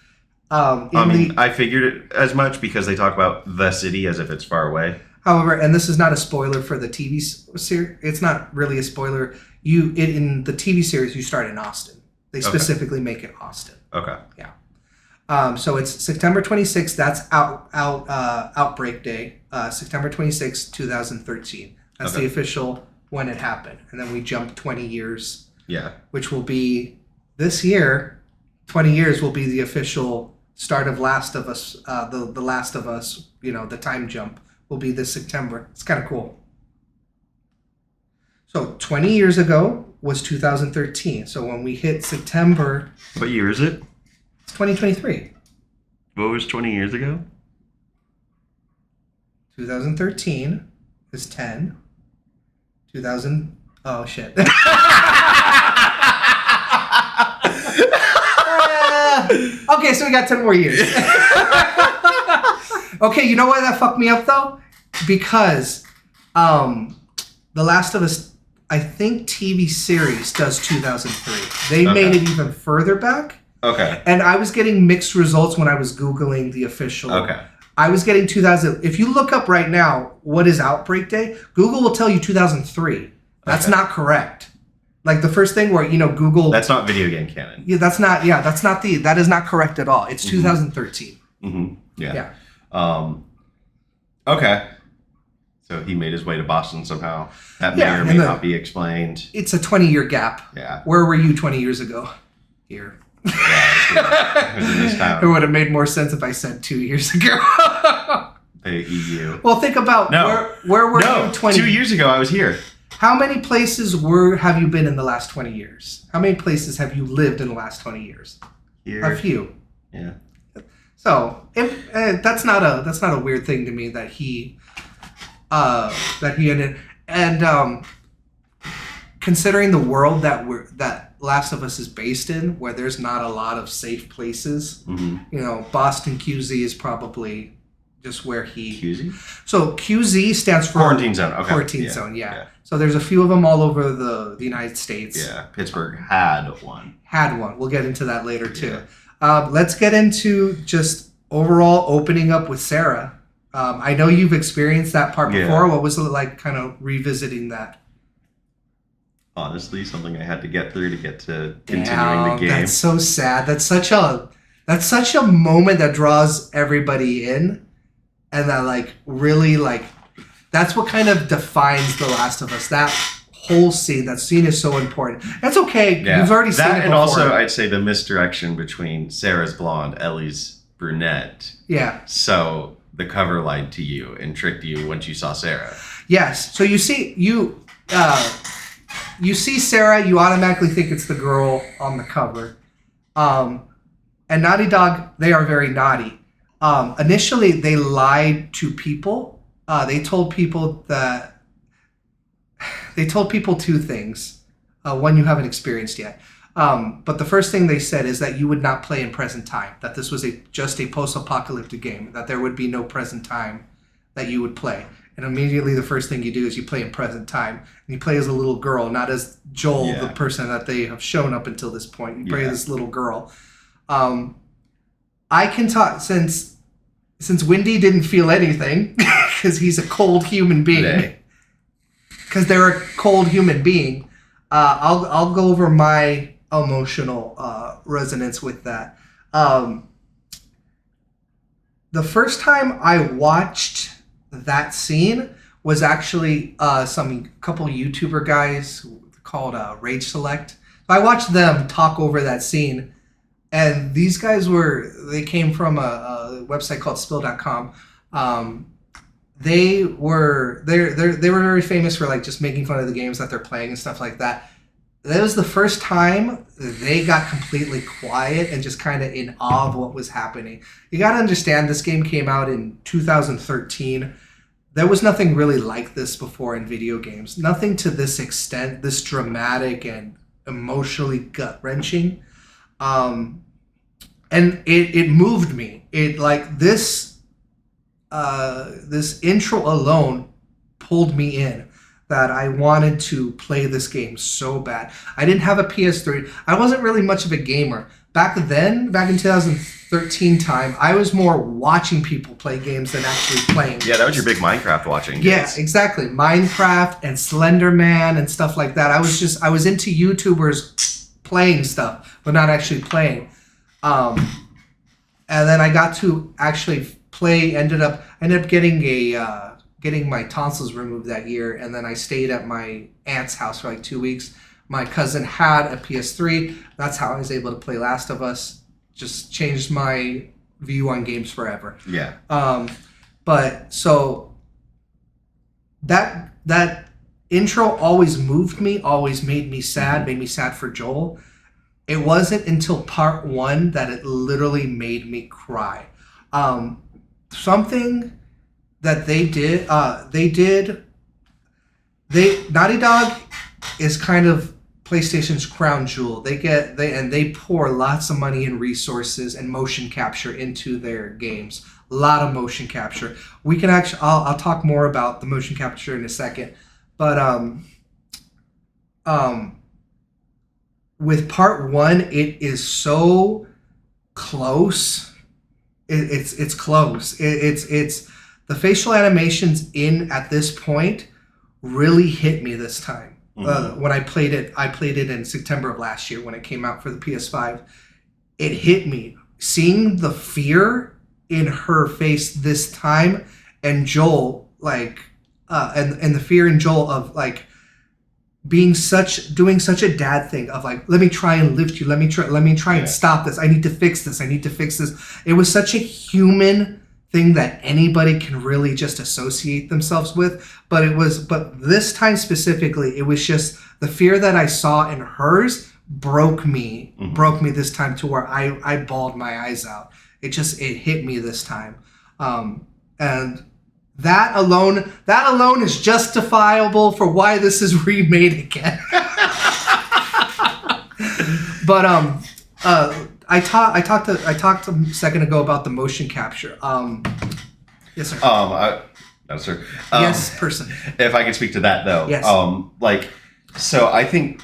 I figured it as much because they talk about the city as if it's far away. However, and this is not a spoiler for the TV series. It's not really a spoiler. In the TV series, you start in Austin. They specifically make it Austin. Okay. Yeah. So it's September 26th. That's Outbreak Day. September 26th, 2013. That's the official when it happened. And then we jump 20 years. Yeah. Which will be this year. 20 years will be the official start of Last of Us. The Last of Us. The time jump will be this September. It's kind of cool. So 20 years ago was 2013. So when we hit September... What year is it? It's 2023. What was 20 years ago? 2013 is 10. 2000... Oh, shit. Okay, so we got 10 more years. Okay, you know why that fucked me up, though? Because The Last of Us, I think TV series does 2003. They made it even further back. Okay. And I was getting mixed results when I was Googling the official. Okay. I was getting 2000. If you look up right now, what is Outbreak Day? Google will tell you 2003. That's not correct. Like the first thing where, Google. That's not video game canon. Yeah, that is not correct at all. It's 2013. Mm-hmm. Yeah. Okay. So he made his way to Boston somehow. That may or may not be explained. It's a 20-year gap. Yeah. Where were you 20 years ago? Here. Yeah, it was in this town. It would have made more sense if I said 2 years ago. The EU. Well, think about where were you 20 2 years ago I was here. How many places have you been in the last 20 years? How many places have you lived in the last 20 years? Here. A few. Yeah. So that's not a weird thing to me that he ended. And considering the world that Last of Us is based in, where there's not a lot of safe places, Boston QZ is probably just where he... QZ? So QZ stands for... Quarantine Zone. Okay. Quarantine Zone, yeah. So there's a few of them all over the United States. Yeah, Pittsburgh had one. We'll get into that later, too. Yeah. Let's get into just overall opening up with Sarah. I know you've experienced that part before. Yeah. What was it like kind of revisiting that? Honestly, something I had to get through to get to continuing the game. That's so sad. That's such a moment that draws everybody in. And that really that's what kind of defines The Last of Us. That whole scene, that scene is so important. That's okay. Yeah. You've already seen it before. And also, I'd say the misdirection between Sarah's blonde, Ellie's brunette. Yeah. So the cover lied to you and tricked you once you saw Sarah. Yes. So you see Sarah, you automatically think it's the girl on the cover. And Naughty Dog, they are very naughty. Initially, they lied to people. They told people two things. One you haven't experienced yet. But the first thing they said is that you would not play in present time. That this was just a post-apocalyptic game. That there would be no present time that you would play. And immediately the first thing you do is you play in present time. And you play as a little girl, not as Joel, the person that they have shown up until this point. You play as this little girl. I can talk since Wendy didn't feel anything because he's a cold human being. Because they're a cold human being. I'll go over my emotional resonance with that. The first time I watched that scene was actually some couple YouTuber guys called Rage Select. I watched them talk over that scene, and these guys they came from a website called Spill.com. They were very famous for like just making fun of the games that they're playing and stuff like that. That was the first time they got completely quiet and just kind of in awe of what was happening. You got to understand, this game came out in 2013. There was nothing really like this before in video games. Nothing to this extent, this dramatic and emotionally gut-wrenching. And it moved me. It like this intro alone pulled me in, that I wanted to play this game so bad. I didn't have a PS3. I wasn't really much of a gamer. Back then, back in 2013 time, I was more watching people play games than actually playing. Yeah, that was your big Minecraft watching. Yeah, days. exactly. Minecraft and Slender Man and stuff like that. I was into YouTubers playing stuff, but not actually playing. And then I got to actually play. Ended up getting my tonsils removed that year, and then I stayed at my aunt's house for like 2 weeks. My cousin had a PS3. That's how I was able to play Last of Us. Just changed my view on games forever. Yeah. But so that intro always moved me, always made me sad, made me sad for Joel. It wasn't until part 1 that it literally made me cry. Something that they did, Naughty Dog is kind of PlayStation's crown jewel. They pour lots of money and resources and motion capture into their games. A lot of motion capture. We can actually, I'll talk more about the motion capture in a second, but with part 1, it is so close. It's close. It's the facial animations at this point really hit me this time. When I played it in September of last year when it came out for the PS5. It hit me. Seeing the fear in her face this time, and Joel, like, and the fear in Joel of like doing such a dad thing of like, let me try and lift you, let me try and stop this. I need to fix this. It was such a human thing that anybody can really just associate themselves with, but this time specifically, it was just the fear that I saw in hers broke me this time to where I bawled my eyes out. It hit me this time. And that alone is justifiable for why this is remade again. But I talked a second ago about the motion capture. Yes, sir. No, sir. Yes, person. If I could speak to that, though. Yes. So I think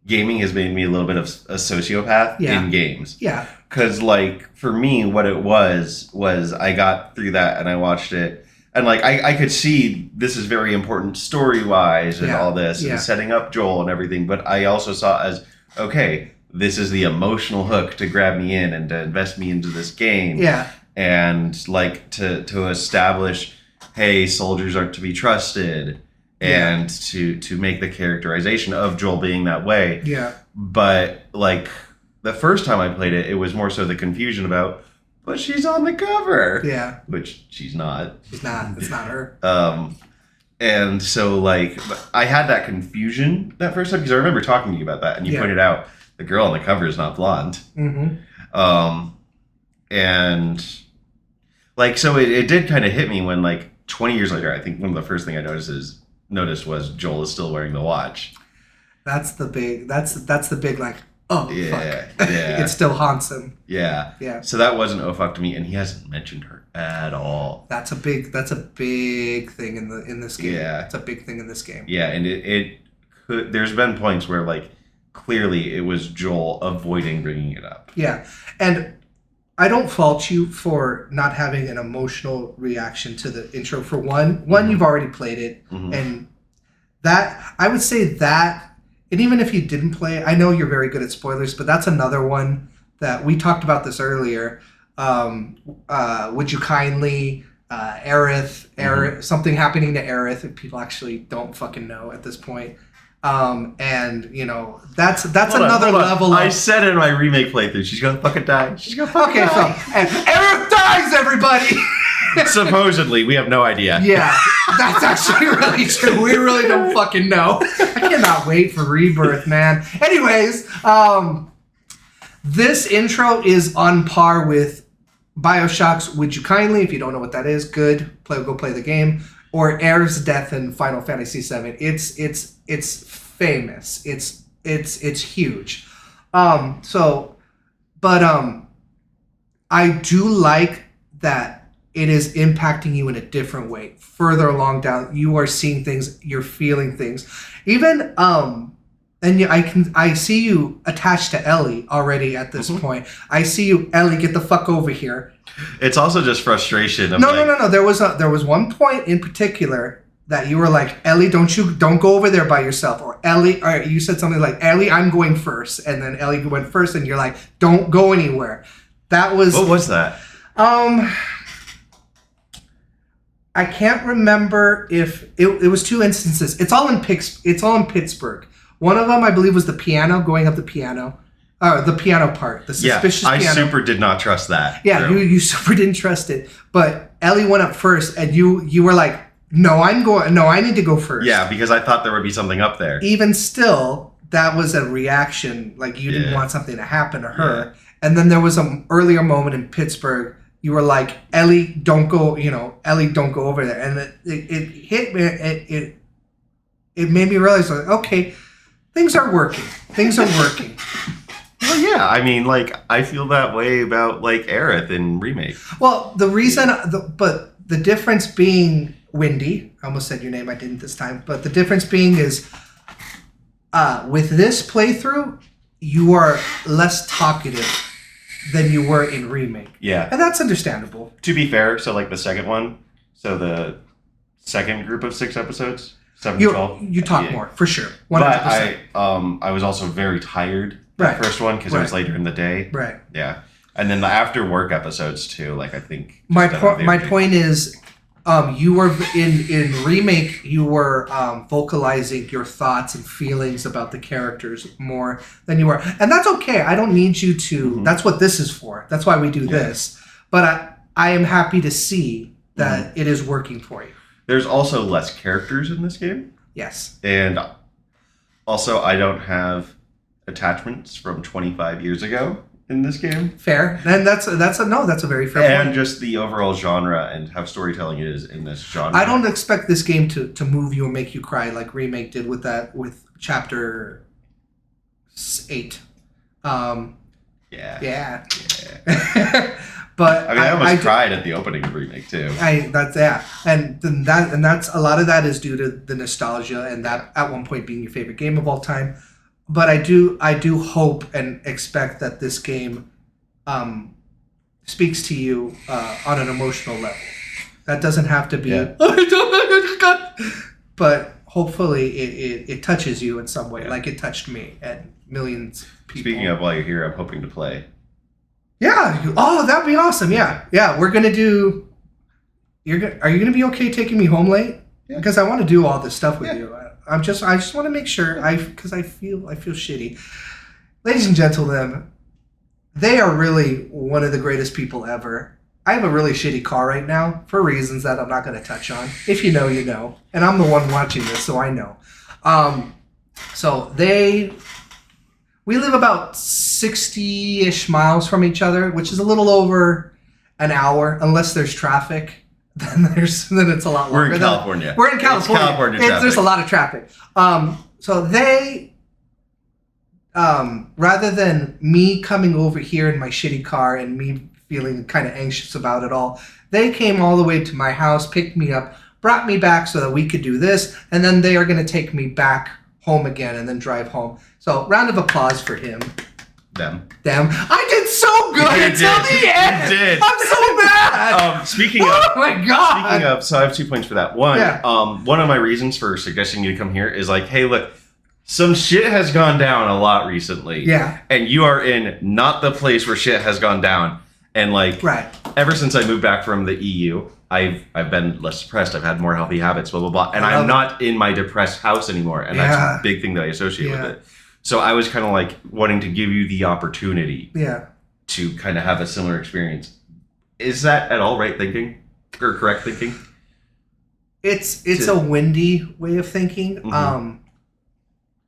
gaming has made me a little bit of a sociopath in games. Yeah. Because, like, for me, what it was I got through that and I watched it. And, like, I could see this is very important story-wise and all this and setting up Joel and everything. But I also saw as, okay, this is the emotional hook to grab me in and to invest me into this game. Yeah. And, like, to establish, hey, soldiers are to be trusted. And to make the characterization of Joel being that way. Yeah. But, like, the first time I played it, it was more so the confusion about, but she's on the cover. Yeah. Which she's not. She's not. It's not her. And so, like, I had that confusion that first time because I remember talking to you about that. And you pointed out the girl on the cover is not blonde. Mm-hmm. And, like, so it did kind of hit me when, like, 20 years later, I think one of the first thing I noticed was Joel is still wearing the watch. That's the big like, oh, fuck. Yeah. It still haunts him. Yeah. Yeah. So that wasn't oh fuck to me, and he hasn't mentioned her at all. That's a big thing in this game. Yeah. It's a big thing in this game. Yeah, and it could, there's been points where, like, clearly it was Joel avoiding bringing it up. Yeah. And I don't fault you for not having an emotional reaction to the intro. For one, you've already played it, and that, I would say that, and even if you didn't play it, I know you're very good at spoilers, but that's another one that we talked about this earlier. Would you kindly Aerith, something happening to Aerith that people actually don't fucking know at this point. And you know that's Hold on, another hold on. level. I said in my remake playthrough, she's gonna fucking die. She's gonna fucking Okay, so die. and Aerith dies, everybody. Supposedly, we have no idea. Yeah, that's actually really true. We really don't fucking know. I cannot wait for Rebirth, man. Anyways, this intro is on par with BioShock's Would You Kindly. If you don't know what that is, go play the game. Or Aerith's death in Final Fantasy VII. It's famous. It's huge. I do like that it is impacting you in a different way. Further along down, you are seeing things, you're feeling things. Even I see you attached to Ellie already at this point. I see you, Ellie, get the fuck over here. It's also just frustration. No. There was one point in particular that you were like, Ellie, don't go over there by yourself. Or Ellie, or you said something like, Ellie, I'm going first. And then Ellie went first and you're like, don't go anywhere. That was... What was that? I can't remember if it was two instances. It's all in Pittsburgh. One of them, I believe, was the piano, going up the piano. The piano part, the suspicious piano. I super did not trust that. Yeah, you super didn't trust it. But Ellie went up first, and you were like, no, I need to go first. Yeah, because I thought there would be something up there. Even still, that was a reaction. Like, you didn't want something to happen to her. Yeah. And then there was an earlier moment in Pittsburgh. You were like, Ellie, don't go over there. And it hit me. It made me realize, like, okay, things are working. Well, yeah. I mean, like, I feel that way about, like, Aerith in Remake. Well, but the difference being, Wendy, I almost said your name, I didn't this time, but the difference being is, with this playthrough, you are less talkative than you were in Remake. Yeah. And that's understandable. To be fair, so, like, the second one, so the second group of 6 episodes, 7 to 12. You talk more, for sure. 100%. But I was also very tired the first one because it was later in the day. Right. Yeah. And then the after work episodes too, like I think my point is you were in Remake, you were vocalizing your thoughts and feelings about the characters more than you were. And that's okay. I don't need you to that's what this is for. That's why we do this. But I am happy to see that it is working for you. There's also less characters in this game. Yes. And also I don't have attachments from 25 years ago in this game. Fair. And that's a very fair point. And just the overall genre and how storytelling is in this genre. I don't expect this game to move you and make you cry like Remake did with Chapter 8. Yeah. But I mean, I almost cried at the opening of Remake too. And that's a lot of that is due to the nostalgia and that at one point being your favorite game of all time. But I do hope and expect that this game speaks to you on an emotional level. That doesn't have to be. Yeah. But hopefully it touches you in some way, like it touched me and millions of people. Speaking of, while you're here, I'm hoping to play. Yeah. Oh, that'd be awesome. Yeah. We're gonna do. Are you gonna be okay taking me home late? Yeah. Because I want to do all this stuff with you. I just want to make sure because I feel shitty. Ladies and gentlemen, they are really one of the greatest people ever. I have a really shitty car right now for reasons that I'm not going to touch on. If you know, you know. And I'm the one watching this, so I know. We live about 60-ish miles from each other, which is a little over an hour, unless there's traffic. Then it's a lot longer. We're in California. We're in California. There's a lot of traffic. So they, rather than me coming over here in my shitty car and me feeling kind of anxious about it all, they came all the way to my house, picked me up, brought me back so that we could do this, and then they are going to take me back home again and then drive home. So round of applause for him. Them. I did so good until the end. You did. I'm so bad. Speaking of, oh my god. Speaking of, so I have 2 points for that. One, one of my reasons for suggesting you to come here is like, hey, look, some shit has gone down a lot recently. Yeah. And you are in not the place where shit has gone down. And like, ever since I moved back from the EU, I've been less depressed. I've had more healthy habits. Blah blah blah. And I I'm love not in my depressed house anymore. And that's a big thing that I associate with it. So I was kind of like wanting to give you the opportunity to kind of have a similar experience. Is that at all right thinking or correct thinking? It's a windy way of thinking. Mhm.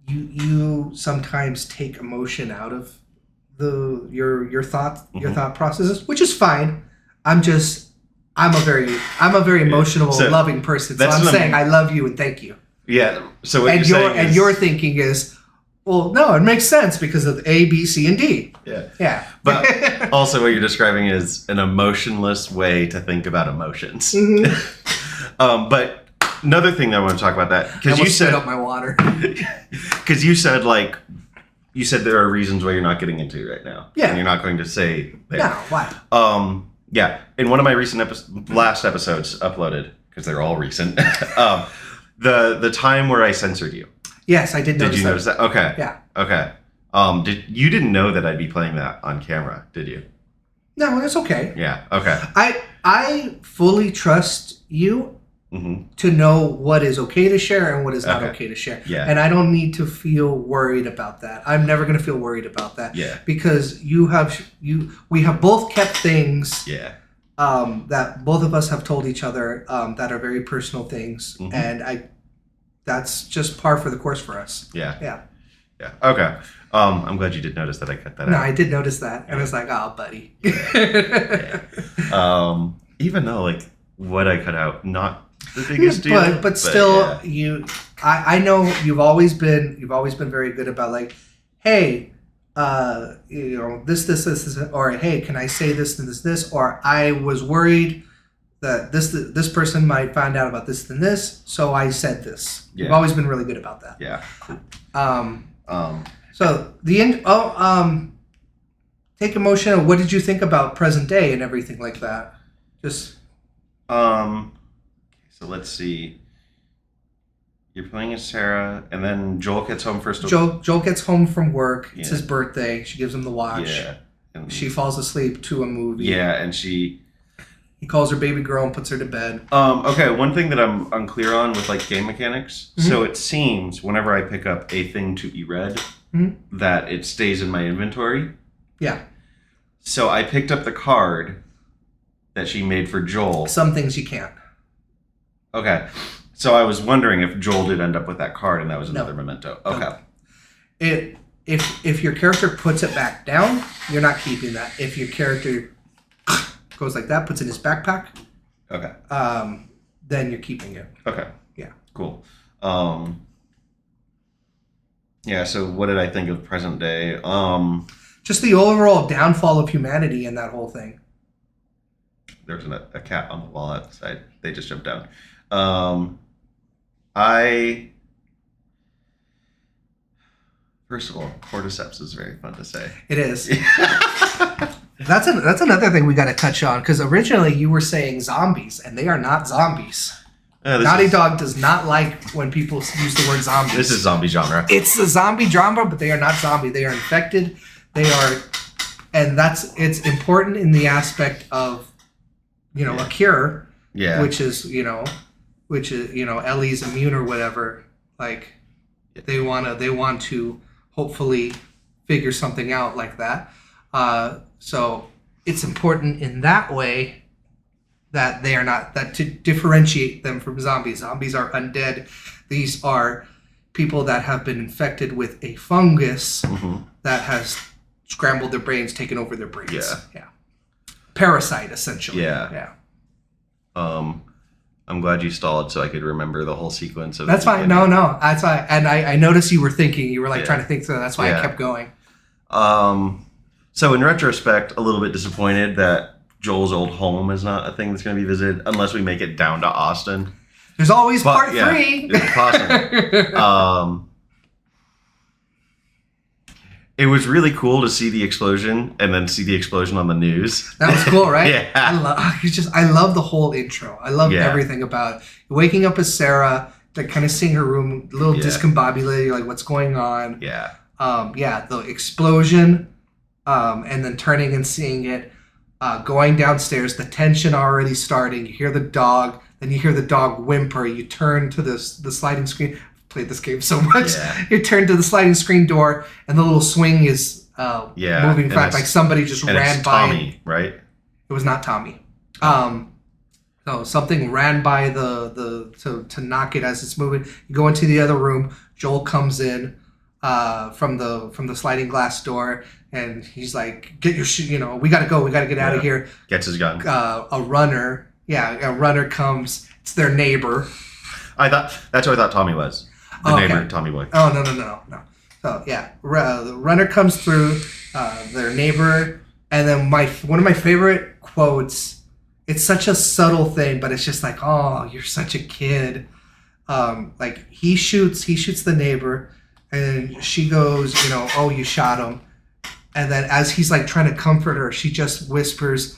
You sometimes take emotion out of your thought processes, which is fine. I'm a very emotional, So, loving person. So that's I'm what saying I love you and thank you. Yeah. So what And you're saying is, your thinking is, well, no, it makes sense because of A, B, C, and D. yeah. Yeah. But also what you're describing is an emotionless way to think about emotions. Mhm. But another thing that I want to talk about that, I because you almost spit said out my water. because you said there are reasons why you're not getting into it right now. Yeah. And you're not going to say there. No, why? Yeah. In one of my recent last episodes uploaded, because they're all recent, the time where I censored you. Yes, I did notice Did you notice that? Okay. Yeah. Okay. You didn't know that I'd be playing that on camera, did you? No, it's okay. Yeah. Okay. I fully trust you Mm-hmm. to know what is okay to share and what is not Okay. okay to share. Yeah. And I don't need to feel worried about that. I'm never going to feel worried about that. Yeah. Because we have both kept things Yeah. that both of us have told each other that are very personal things, Mhm. and that's just par for the course for us. Yeah. Yeah. Yeah. Okay. I'm glad you did notice that I cut that No, out. I did notice that, and I was like, "Oh, buddy." Even though what I cut out, not the biggest deal. But still, yeah. I know you've always been very good about hey, this, or hey, can I say this and this, or I was worried that this person might find out about this and this, so I said this. Yeah. You've always been really good about that. Yeah. Cool. So the end. Take emotion. What did you think about present day and everything like that? Just. So let's see. You're playing as Sarah, and then Joel gets home first. Joel gets home from work. It's Yeah. his birthday. She gives him the watch. Yeah. And She falls asleep to a movie. Yeah, and she. He calls her baby girl and puts her to bed. Okay, one thing that I'm unclear on with game mechanics. Mhm. So it seems whenever I pick up a thing to be read, Mhm. that it stays in my inventory. Yeah. So I picked up the card that she made for Joel. Some things you can't. Okay. So I was wondering if Joel did end up with that card and that was No. another memento. Okay. If your character puts it back down, you're not keeping that. If your character goes like that, puts it in his backpack, Okay. then you're keeping it. Okay. Yeah. Cool. Yeah, so what did I think of present day? Just the overall downfall of humanity in that whole thing. There's a cat on the wall outside. They just jumped down. First of all, cordyceps is very fun to say. It is. That's another thing we got to touch on, because originally you were saying zombies, and they are not zombies. Naughty Dog does not like when people use the word zombies. This is zombie genre. It's a zombie genre, but they are not zombie. They are infected. They are, and it's important in the aspect of, a cure, Yeah. which is Ellie's immune or whatever. They want to hopefully figure something out like that. So it's important in that way that they are not, that to differentiate them from zombies. Zombies are undead. These are people that have been infected with a fungus Mhm. that has scrambled their brains, taken over their brains. Yeah. Parasite, essentially. Yeah. I'm glad you stalled so I could remember the whole sequence of. That's the fine. beginning. No. That's fine. And I noticed you were thinking. You were Yeah. trying to think through. That's why Yeah. I kept going. So in retrospect, a little bit disappointed that Joel's old home is not a thing that's going to be visited unless we make it down to Austin. There's always But, part yeah, 3. it's possible. It was really cool to see the explosion and then see the explosion on the news. That was cool, right? Yeah. I love the whole intro. I love Yeah. everything about it. Waking up as Sarah, kind of seeing her room, a little Yeah. discombobulated, you're like, what's going on? Yeah. The explosion, and then turning and seeing it. going downstairs, the tension already starting. You hear the dog, then you hear the dog whimper. You turn to the sliding screen. I've played this game so much. Yeah. You turn to the sliding screen door, and the little swing is moving fast. Like somebody just ran by. Tommy, right? It was not Tommy. No, something ran by to knock it as it's moving. You go into the other room. Joel comes in from the sliding glass door, and he's like, "Get your shit. We gotta go. We gotta get out of here." Gets his gun. A runner comes. It's their neighbor. That's what I thought Tommy was. The neighbor, Tommy Boy. Oh no. So yeah, the runner comes through. Their neighbor, and then one of my favorite quotes. It's such a subtle thing, but it's just like, oh, you're such a kid. Like he shoots the neighbor, and she goes, oh, you shot him. And then as he's like trying to comfort her, she just whispers,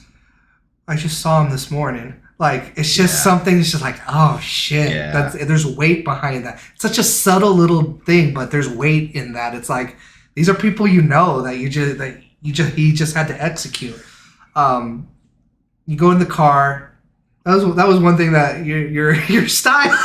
I just saw him this morning. Like it's just something. It's just like, oh shit. Yeah. There's weight behind that. It's such a subtle little thing, but there's weight in that. It's like these are people that he just had to execute. You go in the car. That was one thing that your style.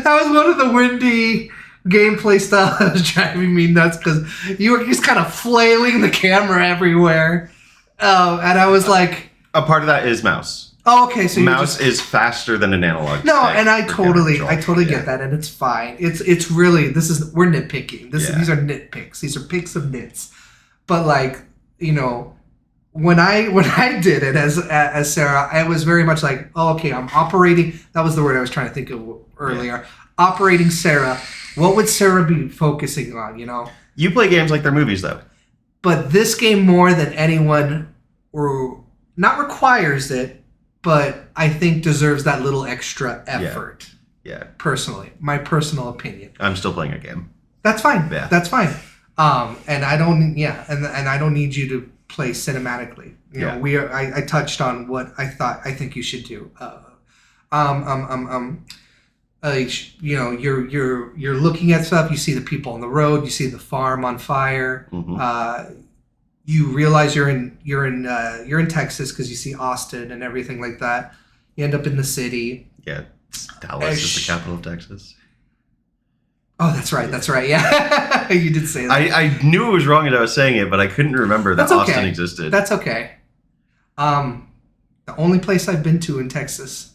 That was one of the windy gameplay style that was driving me nuts because you were just kind of flailing the camera everywhere, and I was like, a part of that is mouse. oh, okay, so Mouse is faster than an analog. no, stick and I for camera totally control. get that, and it's fine. It's really we're nitpicking. These are nitpicks. These are picks of nits, but like when I did it as Sarah, I was very much like, oh, okay, I'm operating. That was the word I was trying to think of earlier. Yeah. Operating Sarah. What would Sarah be focusing on? You play games like they're movies, though. But this game more than anyone, or not requires it, but I think deserves that little extra effort. Yeah. Personally, my personal opinion. I'm still playing a game. That's fine. Yeah. That's fine. And I don't. Yeah. And I don't need you to play cinematically. I touched on what I think you should do. You're looking at stuff. You see the people on the road. You see the farm on fire. Mm-hmm. You realize you're in Texas because you see Austin and everything like that. You end up in the city. Yeah, Dallas is the capital of Texas. Oh, that's right. That's right. Yeah, you did say that. I knew it was wrong as I was saying it, but I couldn't remember that Austin existed. That's okay. The only place I've been to in Texas,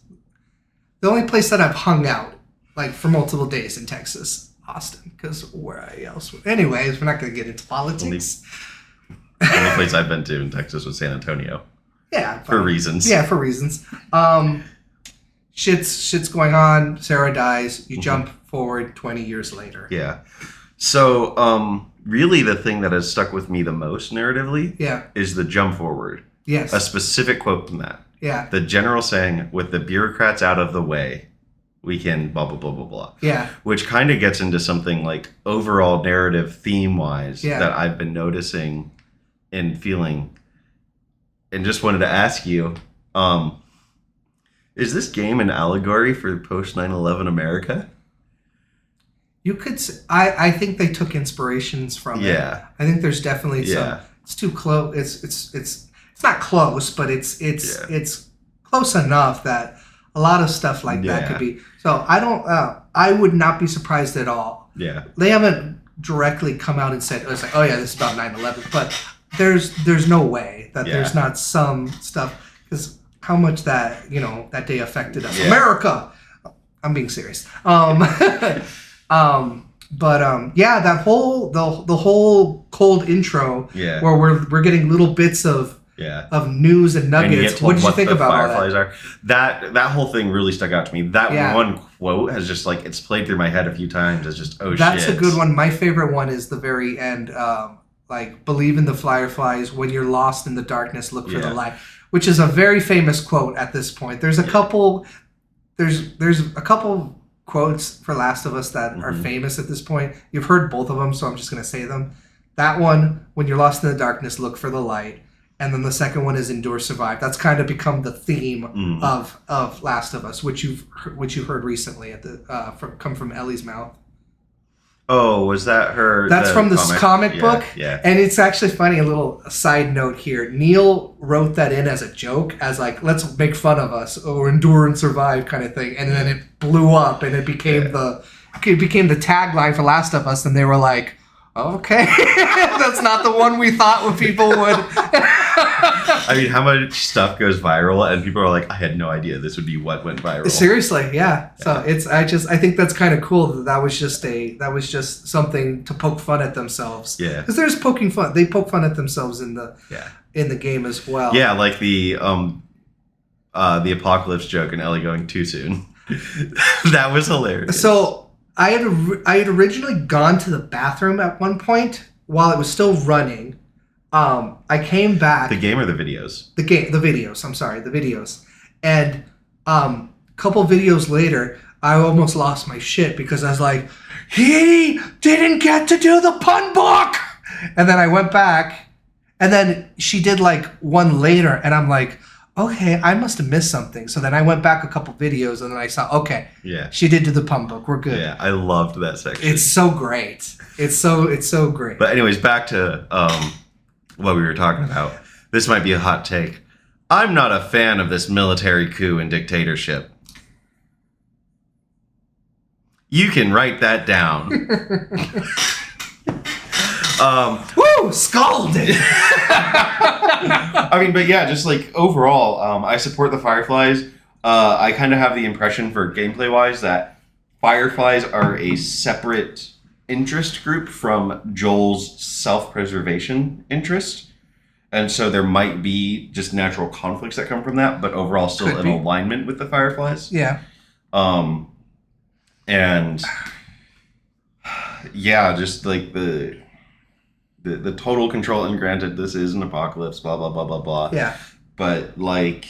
the only place that I've hung out, like for multiple days in Texas, Austin, because where else? Anyways, we're not going to get into politics. The only place I've been to in Texas was San Antonio. Yeah. For reasons. Yeah, for reasons. Shit's going on. Sarah dies. You jump forward 20 years later. Yeah. So, really the thing that has stuck with me the most narratively is the jump forward. Yes. A specific quote from that. Yeah. The general saying, with the bureaucrats out of the way, we can blah, blah, blah, blah, blah. Yeah. Which kind of gets into something like overall narrative theme-wise that I've been noticing and feeling. And just wanted to ask you, is this game an allegory for post 9/11 America? You could. I think they took inspirations from it. Yeah. I think there's definitely some. It's too close. It's not close, but it's close enough that a lot of stuff like that could be. So I don't. I would not be surprised at all. Yeah. They haven't directly come out and said it's like, oh yeah, this is about 9/11, but there's no way that there's not some stuff, because how much that that day affected us. America. I'm being serious. That whole the whole cold intro where we're getting little bits of news and nuggets. What did you think about Fireflies all that? That whole thing really stuck out to me. That one quote has just it's played through my head a few times. It's just that's a good one. My favorite one is the very end. Believe in the fireflies. When you're lost in the darkness, look for the light. Which is a very famous quote at this point. There's a couple. There's a couple quotes for Last of Us that are famous at this point. You've heard both of them, so I'm just gonna say them. That one, when you're lost in the darkness, look for the light. And then the second one is endure, survive. That's kind of become the theme of Last of Us, which you've heard recently come from Ellie's mouth. Oh, was that her? That's from this comic book. Yeah. And it's actually funny, a little side note here. Neil wrote that in as a joke, as like, let's make fun of us or endure and survive kind of thing. And then it blew up and it became the tagline for Last of Us. And they were like, okay, that's not the one we thought people would. I mean, how much stuff goes viral and people are like, I had no idea this would be what went viral. Seriously, yeah. So I think that's kind of cool that was just something to poke fun at themselves. Yeah. Because they poke fun at themselves in the game as well. Yeah, like the apocalypse joke and Ellie going too soon. That was hilarious. So I had originally gone to the bathroom at one point while it was still running. I came back. The game or the videos? The videos. I'm sorry, the videos. And a couple videos later, I almost lost my shit because I was like, he didn't get to do the pun book. And then I went back, and then she did like one later, and I'm like, okay, I must have missed something. So then I went back a couple videos, and then I saw, okay, yeah, she did do the pun book. We're good. Yeah, I loved that section. It's so great. It's so great. But anyways, back to what we were talking about. This might be a hot take. I'm not a fan of this military coup and dictatorship. You can write that down. Woo! Scalded! I mean, but yeah, just like overall, I support the Fireflies. I kind of have the impression for gameplay-wise that Fireflies are a separate interest group from Joel's self-preservation interest. And so there might be just natural conflicts that come from that, but overall still in alignment with the Fireflies. Yeah. And yeah, just like the total control, and granted this is an apocalypse, blah blah blah blah blah. Yeah. But like,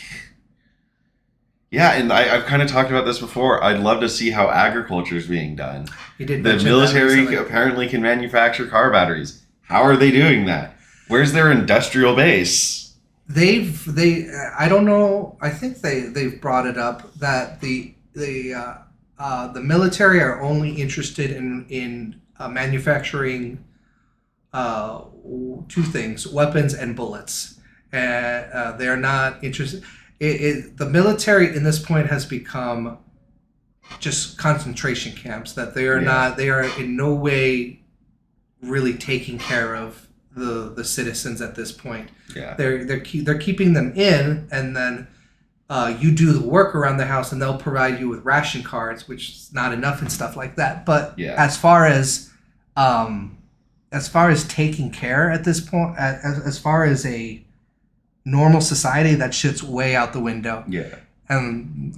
yeah, and I've kind of talked about this before. I'd love to see how agriculture is being done. You did. The military apparently can manufacture car batteries. How are they doing that? Where's their industrial base? I don't know. I think they've brought it up that the military are only interested in manufacturing two things: weapons and bullets. They're not interested. The military in this point has become just concentration camps. That they are not. They are in no way really taking care of the citizens at this point. Yeah. They're keeping them in, and then you do the work around the house, and they'll provide you with ration cards, which is not enough and stuff like that. But as far as taking care at this point, as far as a normal society, that shit's way out the window. Yeah. And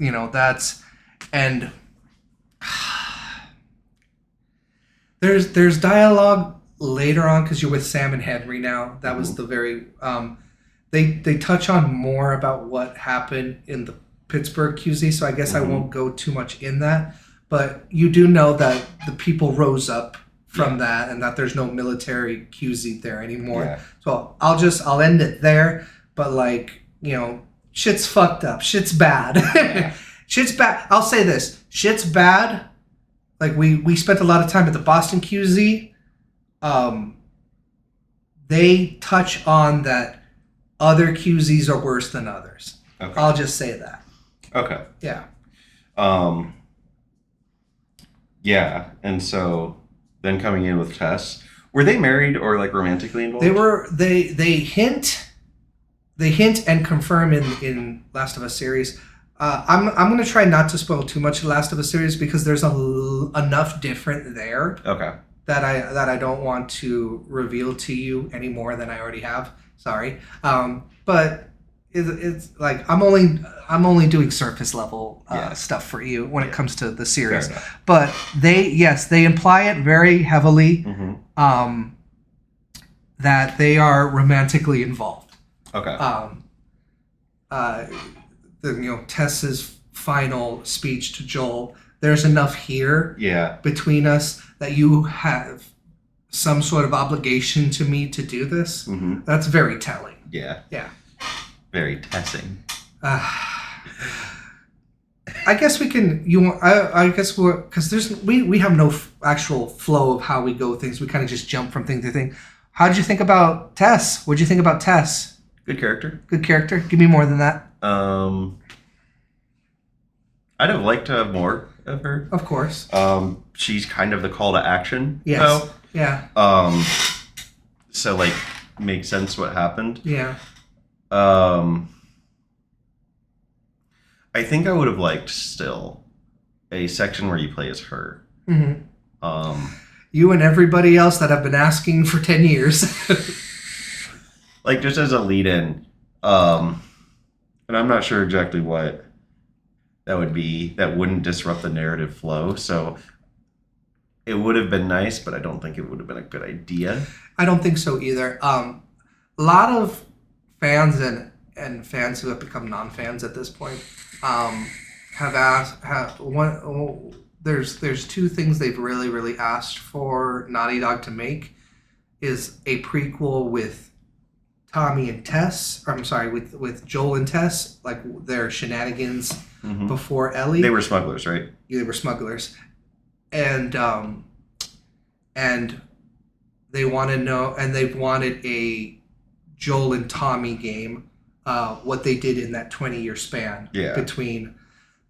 there's dialogue later on because you're with Sam and Henry now. That was the very they touch on more about what happened in the Pittsburgh QZ, so I guess I won't go too much in that. But you do know that the people rose up from that, and that there's no military QZ there anymore. Yeah. So I'll end it there. But like, shit's fucked up. Shit's bad. Yeah. Shit's bad. I'll say this. Shit's bad. Like we spent a lot of time at the Boston QZ. They touch on that other QZs are worse than others. Okay. I'll just say that. Okay. Yeah. Yeah, and so then coming in with Tess, were they married or like romantically involved? They were. They hint and confirm in Last of Us series. I'm going to try not to spoil too much of the Last of Us series because there's enough different there. Okay. That I don't want to reveal to you any more than I already have. Sorry. But it's like I'm only doing surface level stuff for you when it comes to the series. But they imply it very heavily that they are romantically involved. Okay. Tess's final speech to Joel. There's enough here between us that you have some sort of obligation to me to do this. Mm-hmm. That's very telling. Yeah. Yeah. Very tessing. I guess we can. You want? I guess we're because we have no actual flow of how we go things. We kind of just jump from thing to thing. How did you think about Tess? What did you think about Tess? Good character. Good character. Give me more than that. I'd have liked to have more of her. Of course. She's kind of the call to action. Yes. Though. Yeah. So like makes sense what happened. Yeah. I think I would have liked still a section where you play as her. Mm-hmm. You and everybody else that have been asking for 10 years. Like just as a lead in. And I'm not sure exactly what that would be that wouldn't disrupt the narrative flow. So it would have been nice, but I don't think it would have been a good idea. I don't think so either. A lot of fans and fans who have become non-fans at this point have asked there's two things they've really asked for Naughty Dog to make is a prequel with Tommy and Tess, or I'm sorry, with Joel and Tess, like their shenanigans before Ellie. They were smugglers, right? Yeah, they were smugglers. And they want to know, and they've wanted a Joel and Tommy game, what they did in that 20-year span between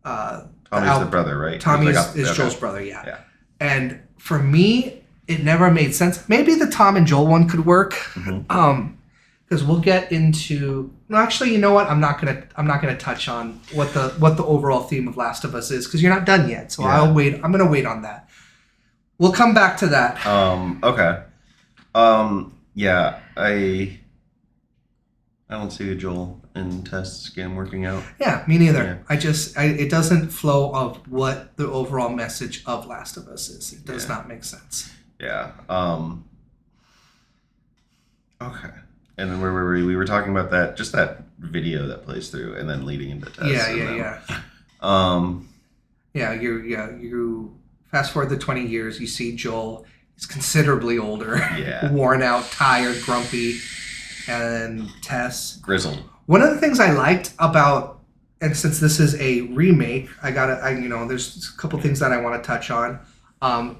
Tommy's the brother, right? Tommy is Joel's brother, yeah. And for me, it never made sense. Maybe the Tom and Joel one could work, because we'll get into. No, actually, you know what? I'm not gonna touch on what the overall theme of Last of Us is because you're not done yet. So I'll wait. I'm gonna wait on that. We'll come back to that. Okay. Yeah, I don't see a Joel and Tess game working out. Yeah, me neither. Yeah. It doesn't flow of what the overall message of Last of Us is. It does not make sense. Yeah. Okay. And then where were we? We were talking about that video that plays through and then leading into Tess. Yeah. You fast forward the 20 years, you see Joel. He's considerably older, worn out, tired, grumpy, and then Tess. Grizzled. One of the things I liked about, and since this is a remake, there's a couple things that I want to touch on.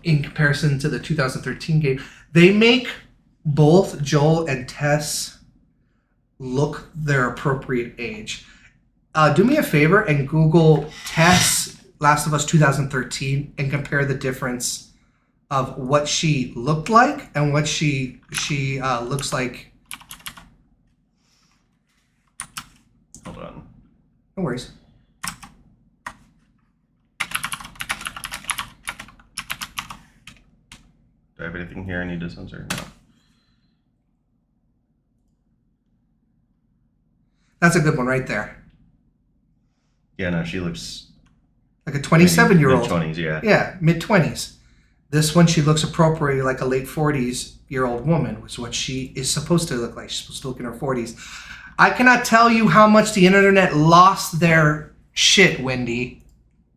In comparison to the 2013 game, they make both Joel and Tess look their appropriate age. Do me a favor and Google Tess Last of Us 2013 and compare the difference of what she looked like and what she looks like. Hold on. No worries. Do I have anything here I need to censor? No. That's a good one right there. Yeah, no, she looks like a 27-year-old. Mid-20s, yeah. Yeah, mid-20s. This one, she looks appropriately like a late 40s-year-old woman, which is what she is supposed to look like. She's supposed to look in her 40s. I cannot tell you how much the internet lost their shit, Wendy,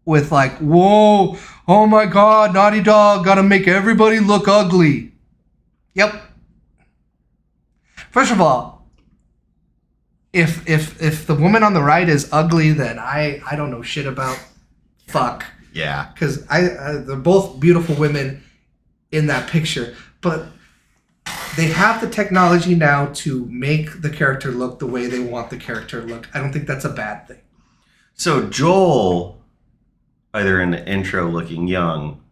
with like, whoa, oh my God, Naughty Dog gotta make everybody look ugly. Yep. First of all, if the woman on the right is ugly, then I don't know shit about fuck. Yeah. Because they're both beautiful women in that picture. But they have the technology now to make the character look the way they want the character to look. I don't think that's a bad thing. So Joel, either in the intro looking young,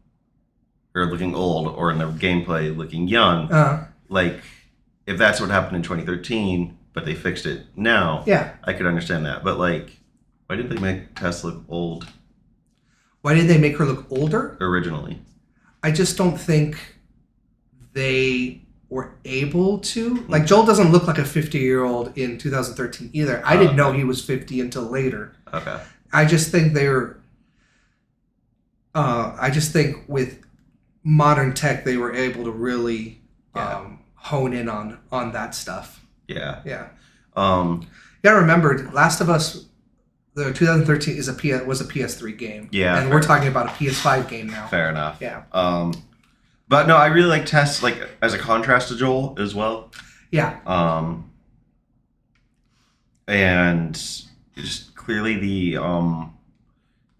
or looking old, or in the gameplay looking young, like, if that's what happened in 2013, but they fixed it now, I could understand that. But, like, why didn't they make Tess look old? Why did they make her look older? Originally. I just don't think they were able to. Like, Joel doesn't look like a 50-year-old in 2013 either. I didn't know he was 50 until later. Okay. I just think they were... I just think with modern tech, they were able to really hone in on that stuff. Yeah. Yeah. You gotta remember, Last of Us... The 2013 was a PS3 game. Yeah. And we're talking about a PS5 game now. Fair enough. Yeah. But no, I really like Tess, like, as a contrast to Joel as well. Yeah. And just clearly the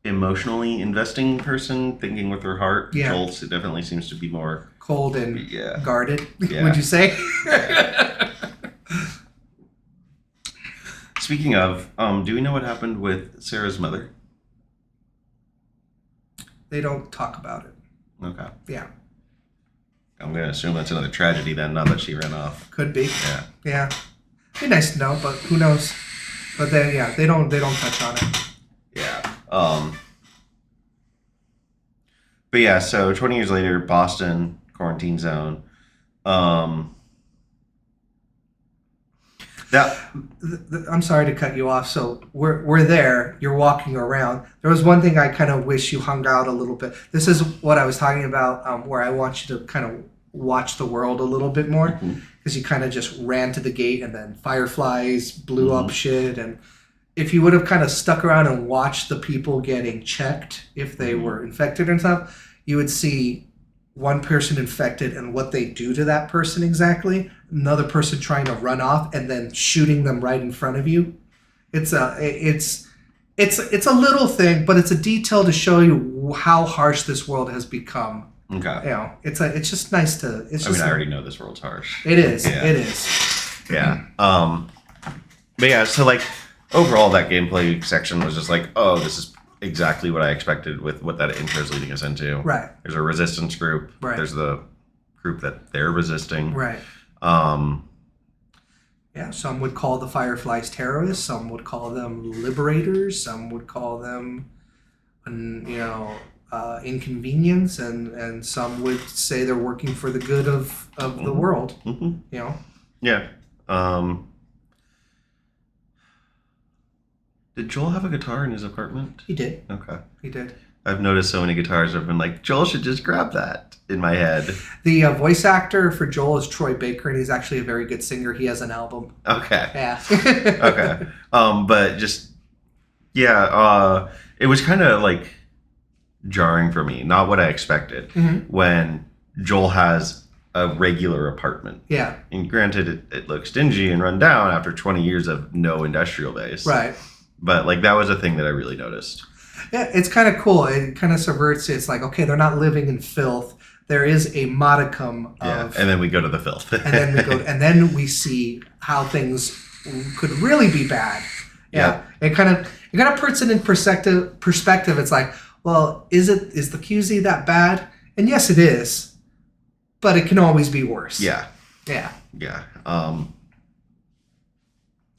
emotionally investing person, thinking with her heart. Yeah. Joel definitely seems to be more Cold and Yeah. guarded, Yeah. would you say? Speaking of, do we know what happened with Sarah's mother? They don't talk about it. Okay. Yeah. I'm gonna assume that's another tragedy then, now that she ran off. Could be. Yeah. Yeah. Be nice to know, but who knows? But then, yeah, they don't touch on it. Yeah. But yeah, so 20 years later, Boston, quarantine zone. That I'm sorry to cut you off. So we're there. You're walking around. There was one thing I kind of wish you hung out a little bit. This is what I was talking about, where I want you to kind of watch the world a little bit more, because you kind of just ran to the gate and then fireflies blew up shit. And if you would have kind of stuck around and watched the people getting checked if they were infected and stuff, you would see one person infected and what they do to that person exactly, another person trying to run off and then shooting them right in front of you. It's a little thing, but it's a detail to show you how harsh this world has become. okay. You know, it's just nice to. It's I just. mean, I already know this world's harsh. It is. Yeah. It is. Yeah. But yeah, so like overall, that gameplay section was just like, oh, this is exactly what I expected with what that intro is leading us into. Right. There's a resistance group. Right. There's the group that they're resisting. Right. Yeah. Some would call the Fireflies terrorists. Some would call them liberators. Some would call them, inconvenience, and some would say they're working for the good of the world. Mm-hmm. You know. Yeah. Did Joel have a guitar in his apartment? He did. Okay. He did. I've noticed so many guitars. I've been like, Joel should just grab that in my head. The voice actor for Joel is Troy Baker, and he's actually a very good singer. He has an album. Okay. Yeah. Okay. But just, yeah, it was kind of like jarring for me. Not what I expected when Joel has a regular apartment. Yeah. And granted, it looks dingy and run down after 20 years of no industrial base. Right. But like that was a thing that I really noticed. Yeah, it's kind of cool. It kind of subverts. It's like, okay, they're not living in filth. There is a modicum of, and then we go to the filth. and then we see how things could really be bad. Yeah, it kind of puts it in perspective. It's like, well, is the QZ that bad? And yes, it is, but it can always be worse. Yeah. Yeah. Yeah.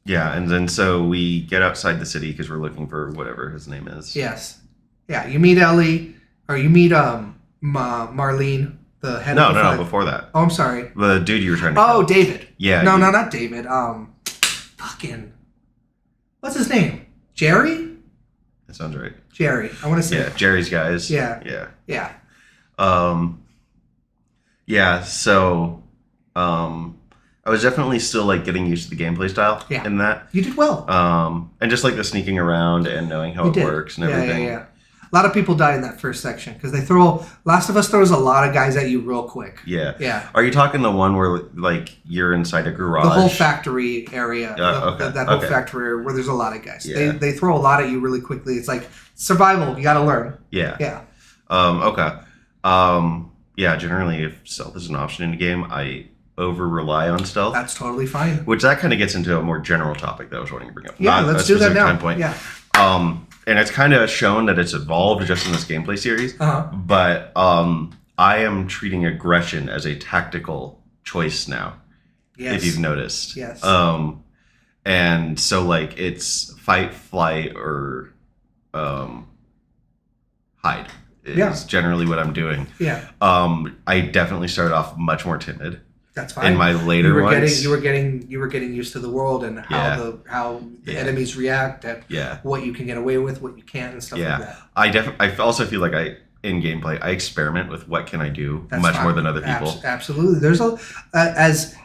Yeah, and then so we get outside the city because we're looking for whatever his name is. Yes. Yeah, you meet Ellie, or you meet Marlene, the head of the No, before that. Oh, I'm sorry. The dude you were trying to Oh, kill. David. Yeah. No, not David. Fucking. What's his name? Jerry? That sounds right. Jerry. I want to say. Yeah, Jerry's guys. Yeah. Yeah. Yeah. Yeah, so I was definitely still like getting used to the gameplay style in that. You did well. And just like the sneaking around and knowing how it works and everything. Yeah. A lot of people die in that first section because Last of Us throws a lot of guys at you real quick. Yeah. Yeah. Are you talking the one where like you're inside a garage? The whole factory area. Okay. That whole factory area where there's a lot of guys. Yeah. They throw a lot at you really quickly. It's like survival. You got to learn. Yeah. Yeah. Okay. Yeah, generally if stealth is an option in a game, I over rely on stealth. That's totally fine. Which that kind of gets into a more general topic that I was wanting to bring up. Yeah, let's do that now. Point. Yeah. And it's kind of shown that it's evolved just in this gameplay series. Uh-huh. But I am treating aggression as a tactical choice now. Yes. If you've noticed. Yes. And so like it's fight, flight, or hide is generally what I'm doing. Yeah. I definitely started off much more timid. That's fine. In my later ones, you were getting used to the world and how the enemies react and what you can get away with, what you can't, and stuff like that. I also feel like in gameplay I experiment with what can I do more than other people. Absolutely. There's as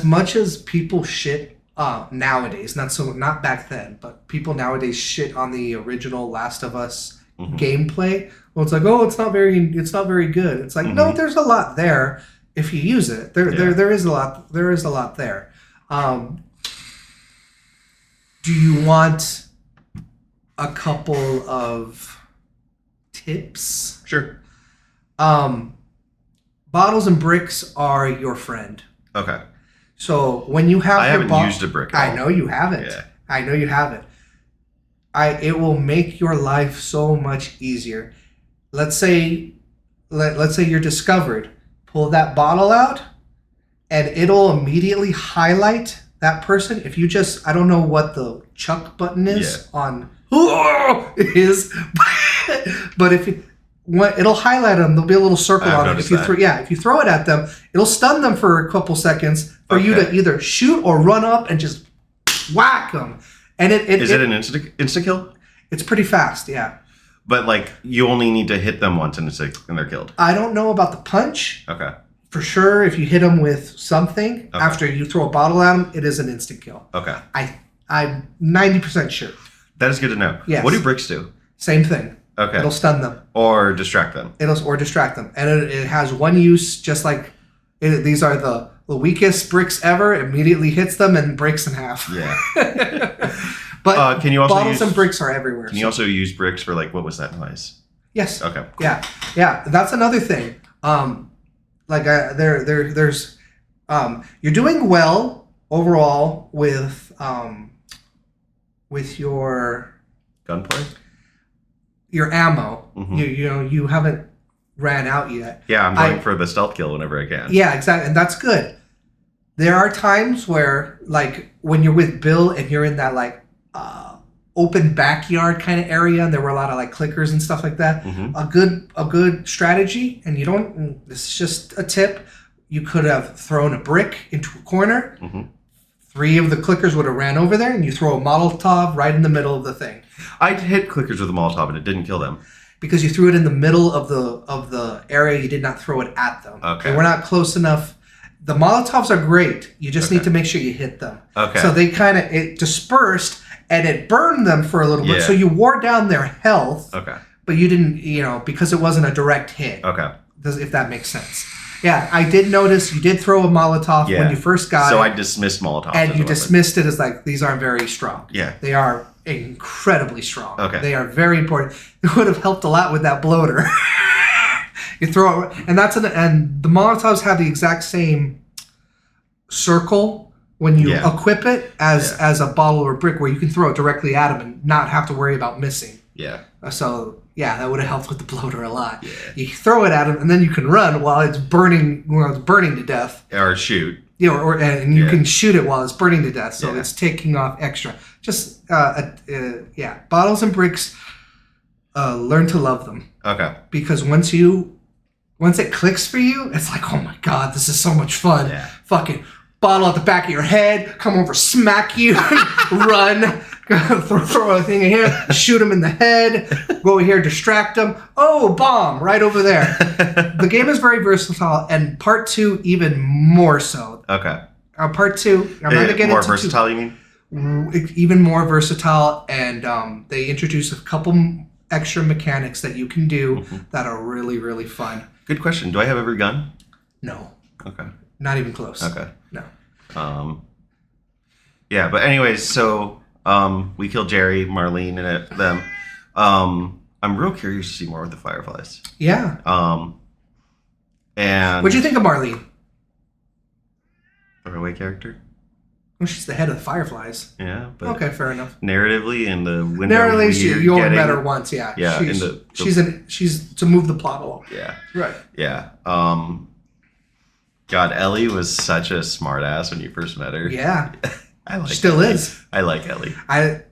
much as people shit nowadays, not back then, but people nowadays shit on the original Last of Us gameplay. Well, it's like, oh, it's not very good. It's like, no, there's a lot there. If you use it, there is a lot. There is a lot there. Do you want a couple of tips. Sure. Bottles and bricks are your friend. Okay. So when you have I haven't used a brick at all. I know you haven't. Yeah. I know you haven't. It will make your life so much easier. Let's say you're discovered. Pull that bottle out, and it'll immediately highlight that person. If you just, I don't know what the chuck button is on it is, but if you, it'll highlight them. There'll be a little circle on it. If you throw it at them, it'll stun them for a couple seconds for you to either shoot or run up and just whack them. And is it an insta kill? It's pretty fast, yeah. But like you only need to hit them once and they're killed. I don't know about the punch. Okay. For sure, if you hit them with something after you throw a bottle at them, it is an instant kill. Okay. I'm 90% sure. That is good to know. Yes. What do bricks do? Same thing. Okay. It'll stun them. Or distract them. Or distract them. And it has one use, just like these are the weakest bricks ever. Immediately hits them and breaks in half. Yeah. But can you also bottles and bricks are everywhere. Can you also use bricks for like, what was that noise? Yes. Okay. Yeah. Yeah. That's another thing. There's you're doing well overall with your gunplay. Your ammo. Mm-hmm. You haven't ran out yet. Yeah, I'm going for the stealth kill whenever I can. Yeah, exactly, and that's good. There are times where, like, when you're with Bill and you're in that like open backyard kind of area, and there were a lot of like clickers and stuff like that. Mm-hmm. A good strategy, and you don't. This is just a tip. You could have thrown a brick into a corner. Mm-hmm. 3 of the clickers would have ran over there, and you throw a Molotov right in the middle of the thing. I hit clickers with a Molotov, and it didn't kill them. Because you threw it in the middle of the area, you did not throw it at them. Okay. They were not close enough. The Molotovs are great. You just need to make sure you hit them. Okay. So they it dispersed and it burned them for a little bit. Yeah. So you wore down their health. Okay. But you didn't, because it wasn't a direct hit. Okay. If that makes sense. Yeah, I did notice you did throw a Molotov when you first got it. So I dismissed Molotovs. And you dismissed it as like, these aren't very strong. Yeah. They are incredibly strong. Okay. They are very important. It would have helped a lot with that bloater. You throw it, and and the Molotovs have the exact same circle when you equip it as a bottle or brick, where you can throw it directly at them and not have to worry about missing. Yeah. So yeah, that would have helped with the bloater a lot. Yeah. You throw it at them, and then you can run while it's burning to death. Or shoot. And you can shoot it while it's burning to death, so it's taking off extra. Just bottles and bricks. Learn to love them. Okay. Because once it clicks for you, it's like, oh my god, this is so much fun. Yeah. Fucking bottle at the back of your head, come over, smack you, run, throw a thing in here, shoot him in the head, go over here, distract him. Oh, bomb, right over there. The game is very versatile, and part 2 even more so. Okay. Part 2, I'm not going to get more into versatile, you mean? even more versatile, and they introduce a couple extra mechanics that you can do that are really, really fun. Good question. Do I have every gun? No. Okay. Not even close. Okay. No. Yeah, but anyways, so we killed Jerry, Marlene, and them. I'm real curious to see more with the Fireflies. Yeah. And what'd you think of Marlene? Throwaway character. Well, she's the head of the Fireflies. Yeah. But okay, fair enough. Narratively, in the window. Narratively, you only met her once. Yeah. Yeah. She's to move the plot along. Yeah. Right. Yeah. God, Ellie was such a smartass when you first met her. Yeah. I like. Still Ellie. is. I like Ellie.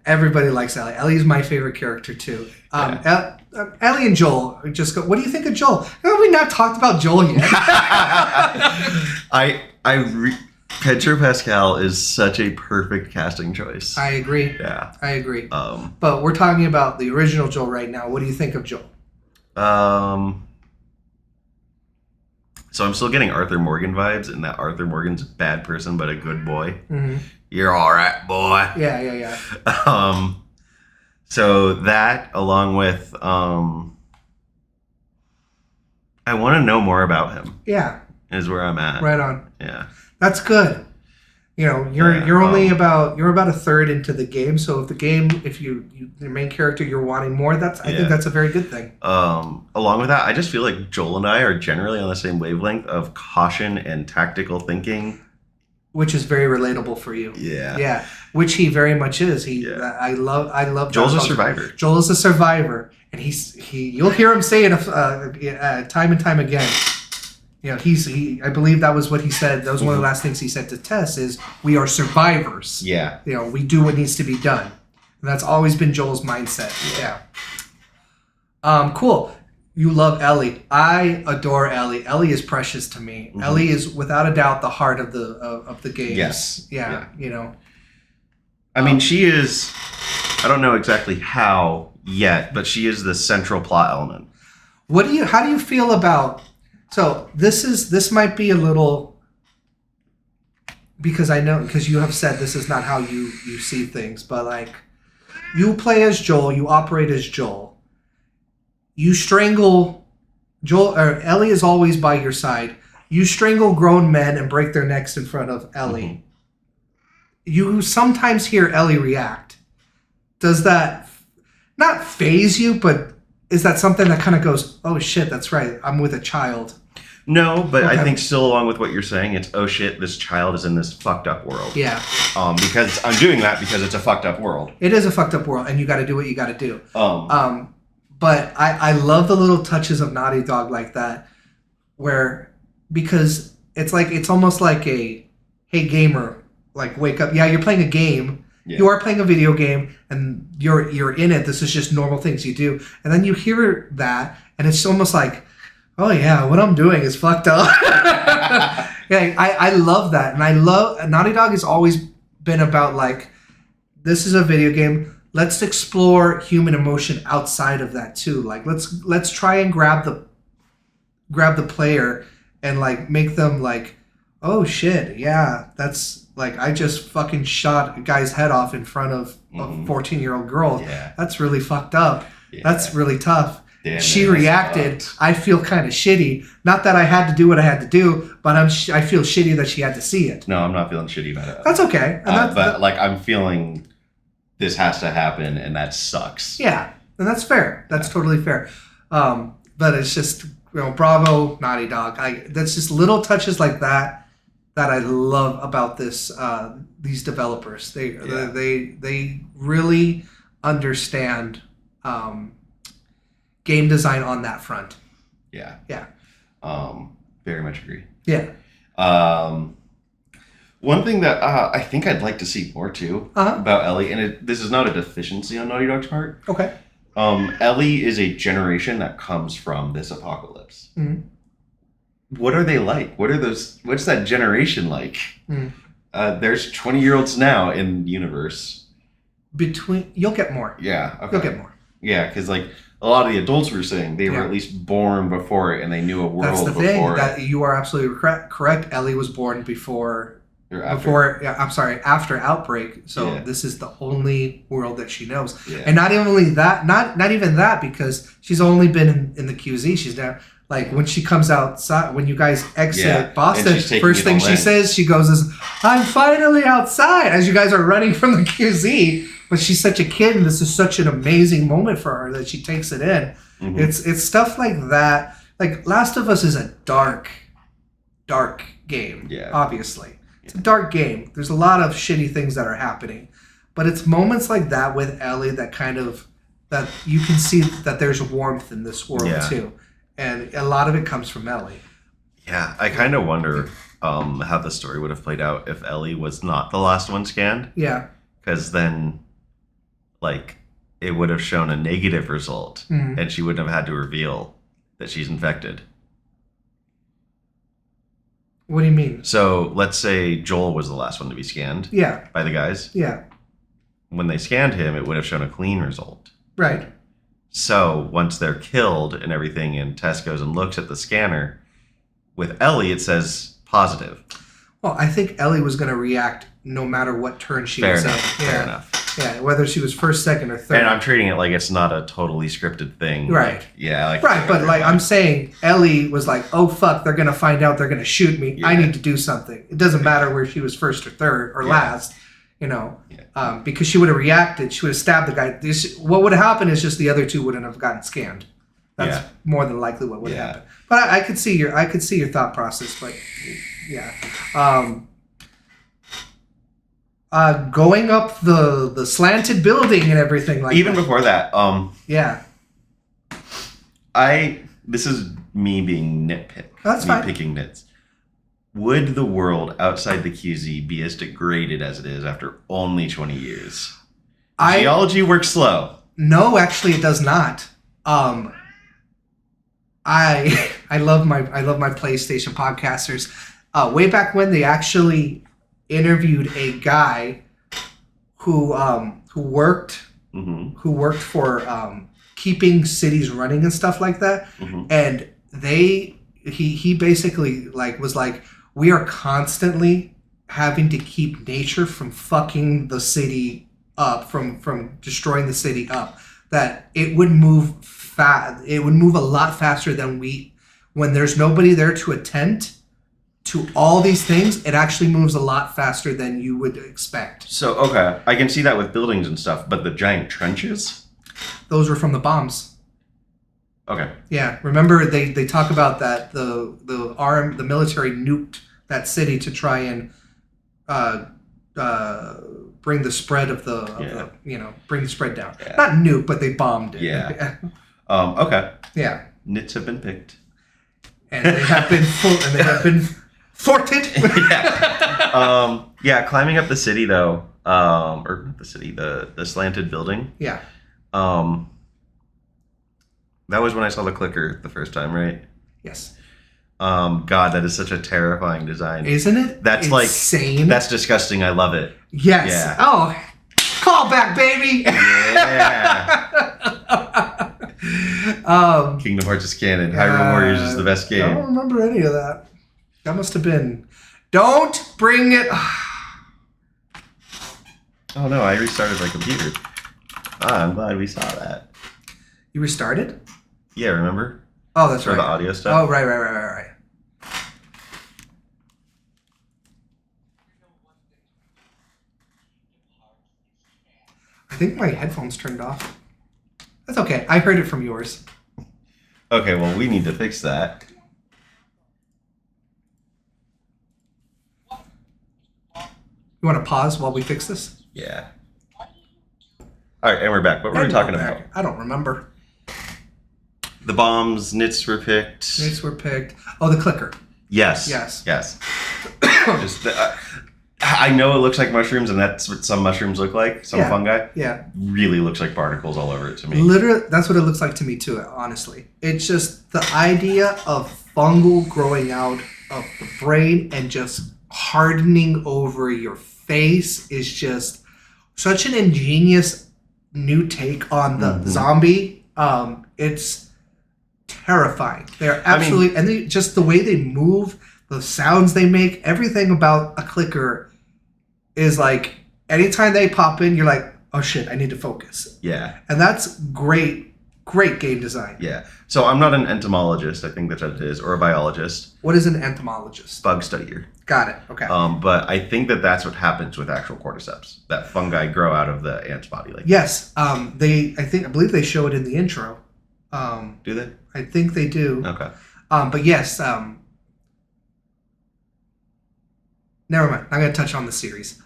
Everybody likes Ellie. Ellie's my favorite character too. Ellie and Joel just go. What do you think of Joel? Have we not talked about Joel yet? Pedro Pascal is such a perfect casting choice. I agree. Yeah. I agree. But we're talking about the original Joel right now. What do you think of Joel? So I'm still getting Arthur Morgan vibes, and that Arthur Morgan's a bad person but a good boy. Mm-hmm. You're all right, boy. Yeah. So that, along with, I want to know more about him. Yeah. Is where I'm at. Right on. Yeah. That's good. You know, you're Yeah, you're only about a third into the game. So if the game, if you the main character, you're wanting more, I think that's a very good thing. Along with that, I just feel like Joel and I are generally on the same wavelength of caution and tactical thinking. Which is very relatable for you. Yeah. Yeah, which he very much is. I love. Joel's a survivor. Joel is a survivor, and you'll hear him say it time and time again. You know, I believe that was what he said. That was one of the last things he said to Tess is, "We are survivors." Yeah. You know, we do what needs to be done, and that's always been Joel's mindset. Yeah. Cool. You love Ellie. I adore Ellie. Ellie is precious to me. Mm-hmm. Ellie is without a doubt the heart of the game. Yes. Yeah. You know. I mean, she is. I don't know exactly how yet, but she is the central plot element. How do you feel about? So this might be a little, because you have said this is not how you see things, but like, you play as Joel, you operate as Joel. You strangle Joel, or Ellie is always by your side. You strangle grown men and break their necks in front of Ellie. Mm-hmm. You sometimes hear Ellie react. Does that not faze you, but is that something that kind of goes, oh shit, that's right, I'm with a child? No, but okay. I think still along with what you're saying, it's, oh shit, this child is in this fucked up world. Yeah. Because I'm doing that because it's a fucked up world. It is a fucked up world, and you got to do what you got to do. But I love the little touches of Naughty Dog like that, because it's almost like a, hey gamer, like wake up. Yeah, you're playing a game. Yeah. You are playing a video game, and you're in it. This is just normal things you do, and then you hear that, and it's almost like, oh yeah, what I'm doing is fucked up. Yeah, I love that, and I love Naughty Dog has always been about like, this is a video game. Let's explore human emotion outside of that too. Like let's try and grab the player and like make them like, oh shit, yeah, that's like, I just fucking shot a guy's head off in front of a 14-year-old girl. Yeah. That's really fucked up. Yeah. That's really tough. Damn, she reacted. I feel kind of shitty. Not that I had to do what I had to do, but I feel shitty that she had to see it. No, I'm not feeling shitty about it. That's okay. But I'm feeling this has to happen, and that sucks. Yeah, and that's fair. That's totally fair. But it's just, bravo, Naughty Dog. That's just little touches like that I love about these developers. They really understand game design on that front. Yeah. Yeah. Very much agree. Yeah. One thing that I think I'd like to see more too about Ellie, and this is not a deficiency on Naughty Dog's part. Okay. Ellie is a generation that comes from this apocalypse. Mm-hmm. What are they like? What's that generation like? Mm-hmm. There's 20-year-olds now in the universe. You'll get more. Yeah. Okay. You'll get more. Yeah, because like a lot of the adults were saying they were at least born before it, and they knew a world before. That's the thing. That you are absolutely correct. Ellie was born after Outbreak. So this is the only world that she knows. Yeah. And not only that, not even that, because she's only been in the QZ. She's now, like, when she comes outside, when you guys exit Boston, first thing she says, she goes is, I'm finally outside, as you guys are running from the QZ. But she's such a kid, and this is such an amazing moment for her that she takes it in. Mm-hmm. It's stuff like that. Like, Last of Us is a dark game, obviously. It's a dark game. There's a lot of shitty things that are happening. But it's moments like that with Ellie that you can see that there's warmth in this world too. And a lot of it comes from Ellie. Yeah, I kind of wonder how the story would have played out if Ellie was not the last one scanned. Yeah. Because then, like, it would have shown a negative result, and she wouldn't have had to reveal that she's infected. What do you mean? So let's say Joel was the last one to be scanned. Yeah. By the guys. Yeah. When they scanned him, it would have shown a clean result. Right. So once they're killed and everything, and Tess goes and looks at the scanner, with Ellie it says positive. Well, I think Ellie was going to react no matter what turn she was in. Fair enough. Yeah, whether she was first, second, or third. And I'm treating it like it's not a totally scripted thing. Right. Like, yeah. Like, Right, but like I'm saying, Ellie was like, "Oh fuck, they're gonna find out. They're gonna shoot me. I Yeah. need to do something." It doesn't matter where she was first or third or Yeah. last, because she would have reacted. She would have stabbed the guy. What would have happened is just the other two wouldn't have gotten scanned. That's Yeah. more than likely what would Yeah. happen. But I could see your thought process. But yeah, going up the slanted building and everything like even that. before that, Yeah, this is me being That's fine. picking nits. Would the world outside the QZ be as degraded as it is after only 20 years? Geology works slow. No, actually, it does not. I love my PlayStation podcasters. Way back when they actually interviewed a guy who worked for keeping cities running and stuff like that, and he basically was like, we are constantly having to keep nature from fucking the city up, from destroying the city up. That it would move it would move a lot faster than when there's nobody there to attend to all these things. It actually moves a lot faster than you would expect. So, okay, I can see that with buildings and stuff, but the giant trenches? Those were from the bombs. Okay. Yeah, remember they talk about that the military nuked that city to try and bring the spread bring the spread down. Yeah. Not nuke, but they bombed it. Yeah. Okay. Yeah. Nits have been picked. And they have been thwarted. Yeah, climbing up the city though, or not the city, the slanted building. Yeah. That was when I saw the clicker the first time, right? Yes. God, that is such a terrifying design. Isn't it? That's insane. That's disgusting. I love it. Yes. Yeah. Oh, call back, baby. Yeah. Kingdom Hearts is canon. Hyrule Warriors is the best I game. don't remember any of that. That must have been. Don't bring it. Oh no, I restarted my computer. I'm glad we saw that. You restarted? Yeah, remember? Oh, that's For right. the audio stuff? Oh, right. I think my headphones turned off. That's okay. I heard it from yours. Okay, well, we need to fix that. You want to pause while we fix this? Yeah. All right, and we're back. What were we talking about? I don't remember. The bombs, nits were picked. Nits were picked. Oh, the clicker. Yes. Yes. Just I know it looks like mushrooms, and that's what some mushrooms look like. Some fungi. Yeah. Really looks like particles all over it to me. Literally, that's what it looks like to me too, honestly. It's just the idea of fungal growing out of the brain and just hardening over your face is just such an ingenious new take on the zombie. It's terrifying. They're absolutely, and just the way they move, the sounds they make, everything about a clicker is like, anytime they pop in, you're like, oh shit, I need to focus. Yeah. And that's great game design. Yeah. So I'm not an entomologist, I think that's what it is, or a biologist. What is an entomologist? Bug studier. Got it. Okay. But I think that's what happens with actual cordyceps. That fungi grow out of the ant's body. Like Yes. I believe they show it in the intro. Do they? I think they do. Okay. But yes. Never mind. I'm going to touch on the series.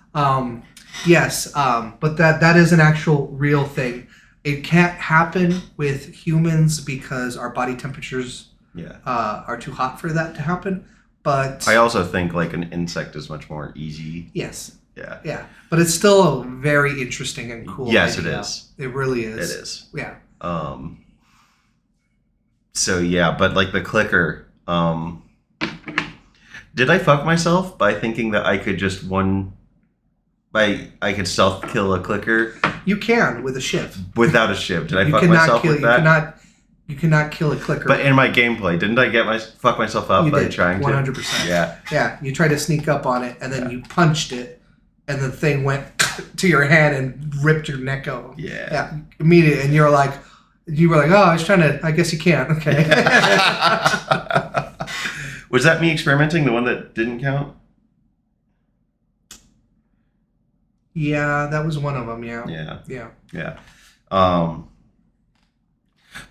Yes. But that is an actual real thing. It can't happen with humans because our body temperatures are too hot for that to happen. But I also think like an insect is much more easy. yes. Yeah. Yeah. But it's still very interesting and cool. Yes, idea. it is. It really is. It is. Yeah. So yeah, but like the clicker, did I fuck myself by thinking that I could just I could stealth kill a clicker You can with a shiv. without a shiv? Did I You fuck cannot myself kill. with You that? cannot kill a clicker. But in my gameplay, didn't I fuck myself up you by did, trying to? 100%. Yeah. Yeah. You tried to sneak up on it, and then you punched it, and the thing went to your hand and ripped your neck out. Yeah. Immediately, and you were like, oh, I was trying to. I guess you can't. Okay. Was that me experimenting? The one that didn't count? Yeah, that was one of them. Yeah. Yeah. Yeah.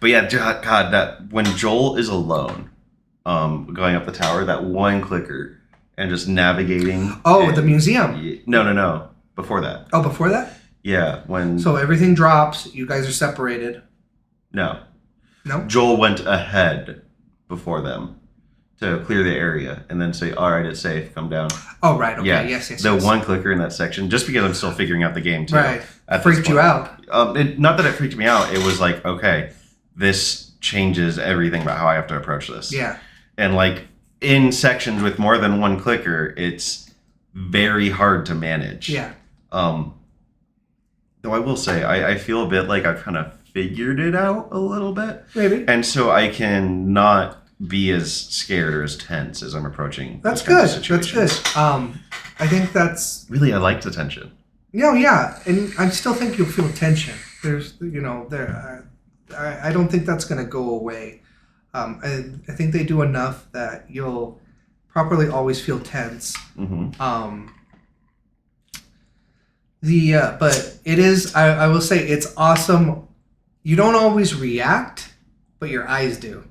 But yeah, God, that when Joel is alone, going up the tower, that one clicker and just navigating. Oh, and, the museum. No. Before that. Oh, before that. Yeah, when. So everything drops. You guys are separated. No. Joel went ahead before them to clear the area and then say, "All right, it's safe. Come down." Oh, right. Okay. Yeah. Yes. The one clicker in that section, just because I'm still figuring out the game too. Right. At Freaked you out. Not that it freaked me out. It was like, okay, this changes everything about how I have to approach this. Yeah. And like in sections with more than one clicker, it's very hard to manage. Yeah. Though I will say, I feel a bit like I've kind of figured it out a little bit. Maybe. And so I can not be as scared or as tense as I'm approaching. That's those kinds good. of That's good. situations. I think that's. Really, I like the tension. Yeah, and I still think you'll feel tension. There's, I don't think that's going to go away. I think they do enough that you'll properly always feel tense. Mm-hmm. But it is. I will say it's awesome. You don't always react, but your eyes do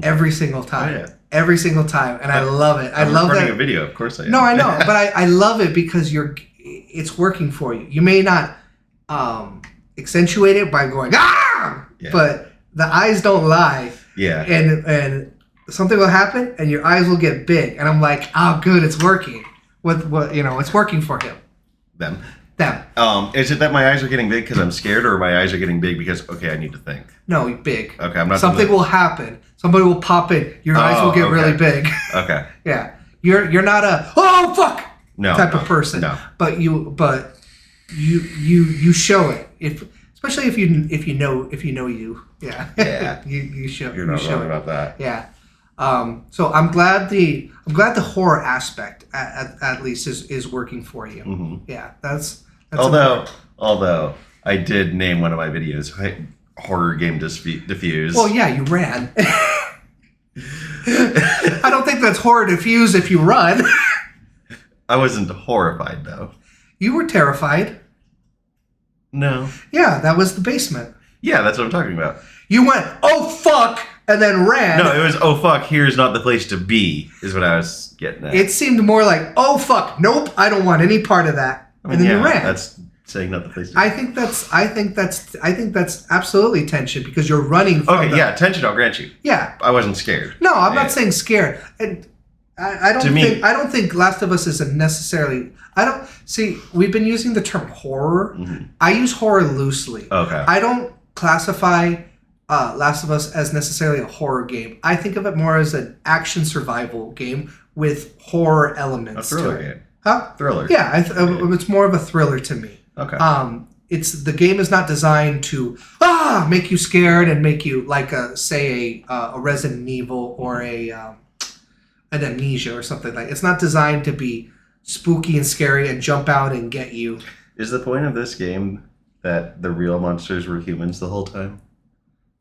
every single time. Oh, yeah. Every single time, and I love it. I love that. Recording a video, of course I am. No, I know, but I love it because it's working for you. You may not accentuate it by going but the eyes don't lie. Yeah. And something will happen, and your eyes will get big, and I'm like, oh, good, it's working. It's working for him. Them. Them. Is it that my eyes are getting big because I'm scared, or my eyes are getting big because I need to think? No, big. Okay, I'm not. Something will happen. Somebody will pop in. Your eyes will get really big. Okay. Yeah. You're not a oh fuck type of person. No. But you show it especially if you know you. Yeah. Yeah. you show. You're not you show wrong it. about that. Yeah. So I'm glad the horror aspect at least is working for you. Mm-hmm. Yeah. That's although I did name one of my videos horror game diffuse. Well, yeah, you ran. I don't think that's horror diffuse if you run. I wasn't horrified though. You were terrified. No. Yeah, that was the basement. Yeah, that's what I'm talking about. You went, oh fuck, and then ran. No, it was, oh fuck, here's not the place to be, is what I was getting at. It seemed more like, oh fuck, nope, I don't want any part of that. I mean, and then yeah, you ran. That's saying not the place to be. I think that's absolutely tension because you're running from okay, yeah, tension, I'll grant you. Yeah. I wasn't scared. No, I'm not saying scared. And I don't think Last of Us is we've been using the term horror. Mm-hmm. I use horror loosely. Okay. I don't classify Last of Us as necessarily a horror game. I think of it more as an action survival game with horror elements. A thriller to it. game. Huh? Thriller. Yeah, it's more of a thriller to me. Okay. The game is not designed to make you scared and make you like a Resident Evil or an Amnesia or something like. It's not designed to be spooky and scary and jump out and get you. Is the point of this game that the real monsters were humans the whole time?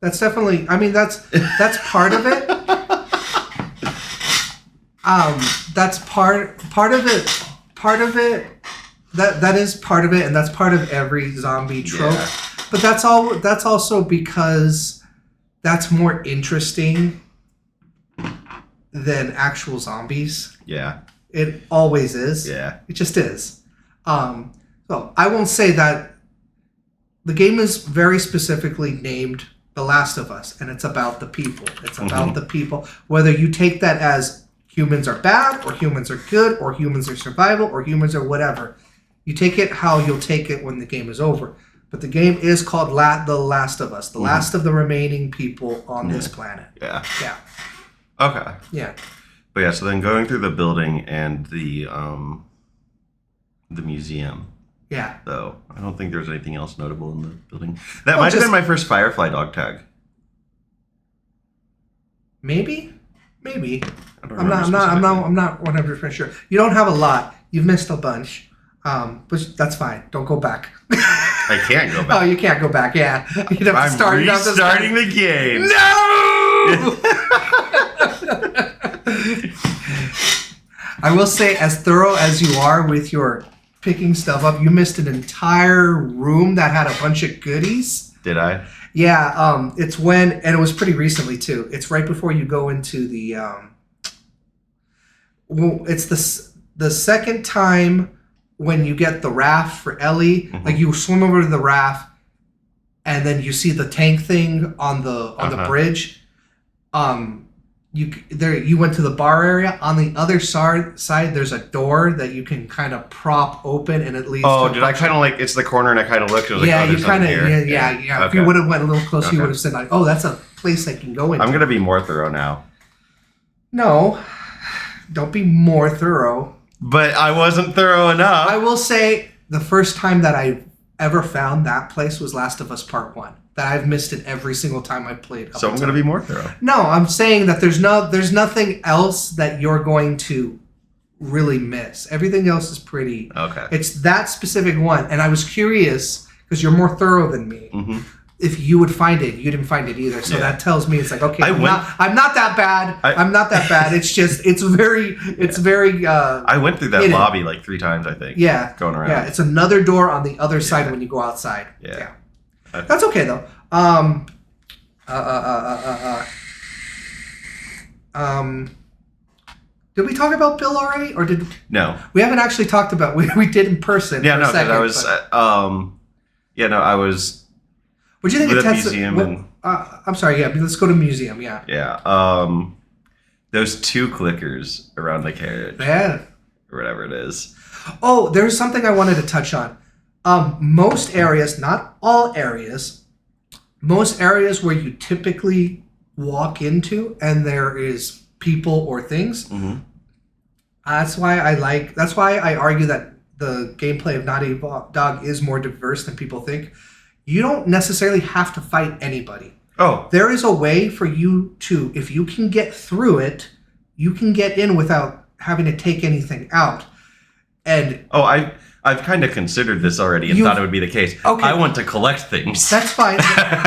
That's definitely. I mean, that's part of it. That's part of it. Part of it. That is part of it, and that's part of every zombie trope. Yeah. But that's also because that's more interesting than actual zombies. Yeah. It always is. Yeah. It just is. So I won't say that the game is very specifically named The Last of Us, and it's about the people. It's about the people. Whether you take that as humans are bad, or humans are good, or humans are survival, or humans are whatever. You take it how you'll take it when the game is over. But the game is called The Last of Us, the last of the remaining people on this planet. Yeah. Yeah. Okay. Yeah. But yeah, so then going through the building and the museum. Yeah. Though I don't think there's anything else notable in the building. That might have been my first Firefly dog tag. Maybe. I don't I'm not 100% sure. You don't have a lot. You've missed a bunch. But that's fine. Don't go back. I can't go Oh, back. you can't go back. Yeah, you'd have to I'm start. You'd have to restarting the game. No! I will say, as thorough as you are with your picking stuff up, you missed an entire room that had a bunch of goodies. Did I? Yeah, it's when, and it was pretty recently too. It's right before you go into the. Well, it's the second time when you get the raft for Ellie. Mhm. Like you swim over to the raft, and then you see the tank thing on the bridge. You went to the bar area. On the other side, there's a door that you can kind of prop open, and it leads. Oh, to did I kind of like? It's the corner, and I kind of looked. I was yeah, like, oh, you kind of yeah. If Okay. you would have went a little closer, Okay. you would have said like, "Oh, that's a place I can go into." I'm gonna be more thorough now. No, don't be more thorough. But I wasn't thorough enough. I will say the first time that I ever found that place was Last of Us Part 1. That I've missed it every single time I played. So I'm gonna be more thorough. No, I'm saying that there's nothing else that you're going to really miss. Everything else is pretty. Okay. It's that specific one, and I was curious because you're more thorough than me. Mm-hmm. If you would find it, you didn't find it either. So Yeah. that tells me it's like okay, I'm went- not that bad. I'm not that bad. It's just it's very. I went through that hidden. lobby like 3 times, I think. Yeah. Going around. Yeah, it's another door on the other side Yeah. when you go outside. Yeah. That's okay though. Did we talk about Bill already, or did No. we haven't actually talked about? We did in person. Yeah, for no, a second, I was. I was. What do you think with of a Tesla? museum and I'm sorry. Yeah, let's go to museum. Yeah. yeah. Those 2 clickers around the carriage Yeah. or whatever it is. Oh, there's something I wanted to touch on. Most areas, not all areas, most areas where you typically walk into and there is people or things. Mm-hmm. That's why I argue that the gameplay of Naughty Dog is more diverse than people think. You don't necessarily have to fight anybody. Oh, There is a way for you to, if you can get through it, you can get in without having to take anything out. And I've kind of considered this already and You- thought it would be the case. Okay. I want to collect things. that's fine.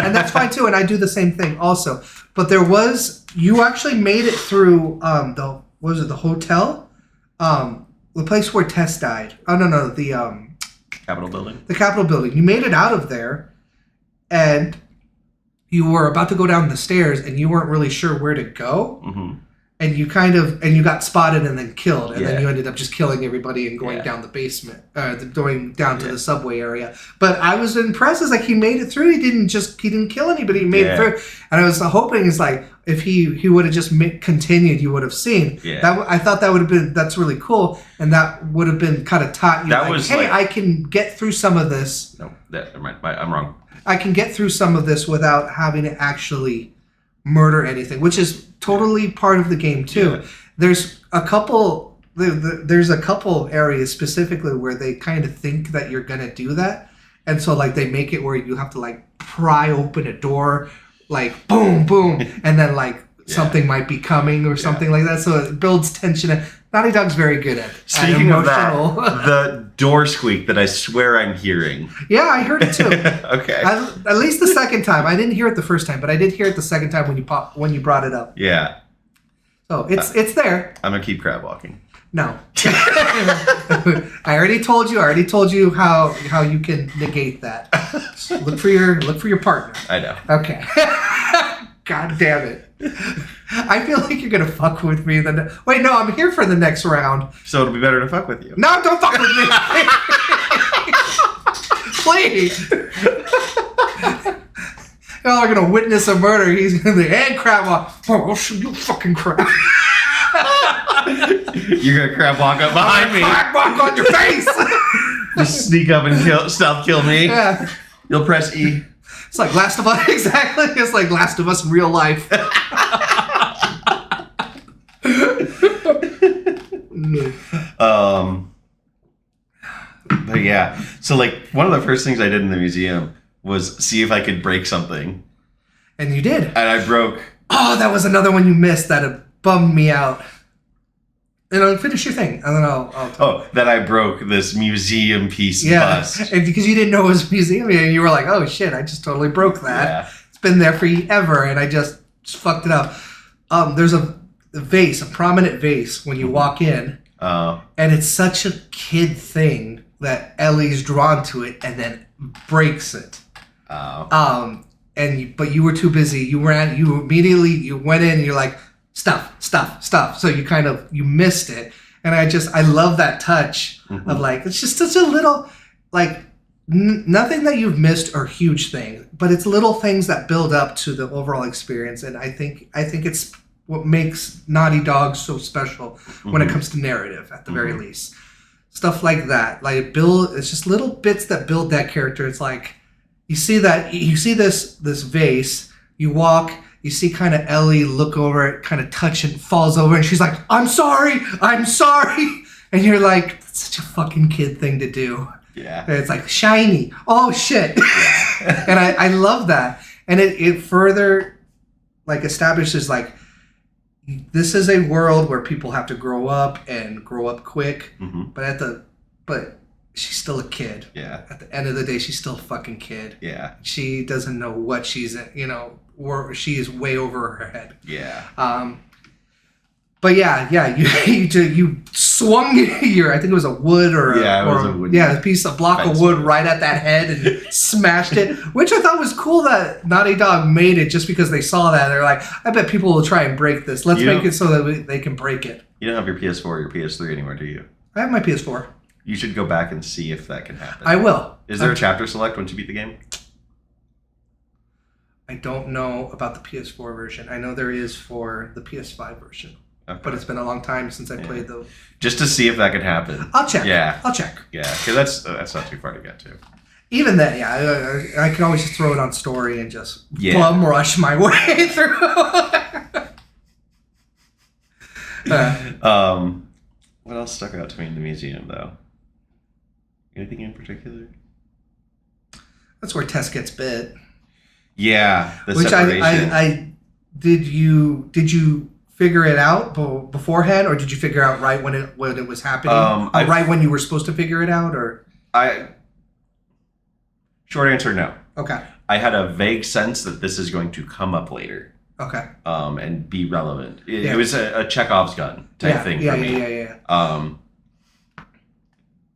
And that's fine too. And I do the same thing also. But you actually made it through the hotel? The place where Tess died. Oh, no, the Capitol building. the Capitol building. You made it out of there, and you were about to go down the stairs, and you weren't really sure where to go, Mm-hmm. and you got spotted and then killed, and then Yeah. you ended up just killing everybody and going Yeah. down the basement, going down to the subway area. But I was impressed. It's like he made it through. He didn't kill anybody. He made it Yeah. through, and I was hoping it's like if he would have just continued, you would have seen. Yeah. I thought that would have been that's really cool, and that would have been kind of taught you. That like, was hey, like- I can get through some of this. No, I'm wrong. I can get through some of this without having to actually murder anything, which is totally part of the game too. Yeah. There's a couple. There's a couple areas specifically where they kind of think that you're gonna do that, and so like they make it where you have to like pry open a door, like boom, boom, and then like something might be coming or something like that. So it builds tension. And Naughty Dog's very good at Speaking of emotional. that, the door squeak that I swear I'm hearing. Yeah, I heard it too. Okay. At least the second time. I didn't hear it the first time, but I did hear it the second time when you brought it up. Yeah. So it's there. I'm gonna keep crab walking. No. I already told you how you can negate that. Look for your partner. I know. Okay. God damn it. I feel like you're gonna fuck with me then. Wait, no, I'm here for the next round. So it'll be better to fuck with you. No, don't fuck with me. Please. Y'all are gonna witness a murder. He's gonna be and crab walk. Oh, I'll shoot you fucking crab. You're gonna crab walk up behind me. Crab walk on your face. Just sneak up and stealth kill me. Yeah. You'll press E. It's like Last of Us. Exactly. It's like Last of Us in real life. But yeah, so like one of the first things I did in the museum was see if I could break something, And you did. and I broke. Oh, that was another one you missed that bummed me out. finish your thing, and then I'll Oh, that I broke this museum piece bust. and because you didn't know it was a museum, and you were like, "Oh shit, I just totally broke that. Yeah. It's been there forever, and I just fucked it up." There's a vase, a prominent vase when you walk in, Oh. and it's such a kid thing that Ellie's drawn to it and then breaks it. Oh. But you were too busy. You went in and you're like, stuff. So you missed it. And I love that touch of like, it's just such a little, like, nothing that you've missed are huge things, but it's little things that build up to the overall experience. And I think it's what makes Naughty Dog so special when it comes to narrative, at the very least. Stuff like that. Like, it's just little bits that build that character. It's like, you see this vase, you walk, you see kind of Ellie look over it, kind of touch it, falls over, and she's like, I'm sorry. And you're like, that's such a fucking kid thing to do. Yeah. And it's like, shiny. Oh, shit. Yeah. And I love that. And it further, like, establishes, like, this is a world where people have to grow up quick, but she's still a kid. Yeah. At the end of the day, she's still a fucking kid. Yeah. She doesn't know what she's, she is way over her head. Yeah. But yeah, you swung I think it was a wood or a block of wood right at that head and smashed it, which I thought was cool that Naughty Dog made it just because they saw that. They're like, I bet people will try and break this. Let's make it so that they can break it. You don't have your PS4 or your PS3 anymore, do you? I have my PS4. You should go back and see if that can happen. I will. Is there a chapter select once you beat the game? I don't know about the PS4 version. I know there is for the PS5 version. Okay. But it's been a long time since I played those. Just to see if that could happen. I'll check. Yeah. I'll check. Yeah, because that's not too far to get to. Even then, I can always just throw it on story and just bum rush my way through. What else stuck out to me in the museum, though? Anything in particular? That's where Tess gets bit. Yeah, the which separation. Did you figure it out beforehand, or did you figure out right when it was happening? Right when you were supposed to figure it out, or? Short answer, no. Okay. I had a vague sense that this is going to come up later. Okay. And be relevant. It was a Chekhov's gun type thing for me.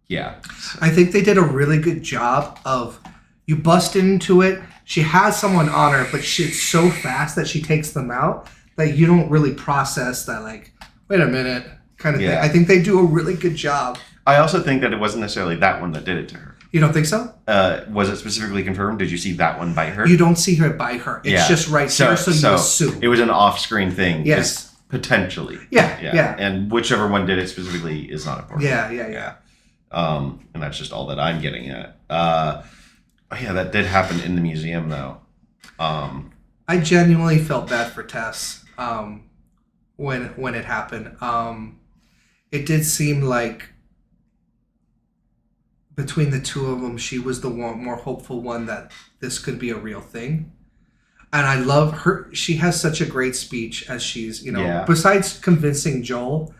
Yeah. I think they did a really good job of, you bust into it, she has someone on her, but it's so fast that she takes them out that you don't really process that, like, wait a minute kind of thing. I think they do a really good job. I also think that it wasn't necessarily that one that did it to her. You don't think so? Was it specifically confirmed? Did you see that one bite her? You don't see her bite her. It's just right there, so you assume. It was an off-screen thing. Yes. Potentially. Yeah. And whichever one did it specifically is not important. Yeah. And that's just all that I'm getting at. That did happen in the museum, though. I genuinely felt bad for Tess when it happened. It did seem like between the two of them, she was the more hopeful one that this could be a real thing. And I love her. She has such a great speech as she's, besides convincing Joel,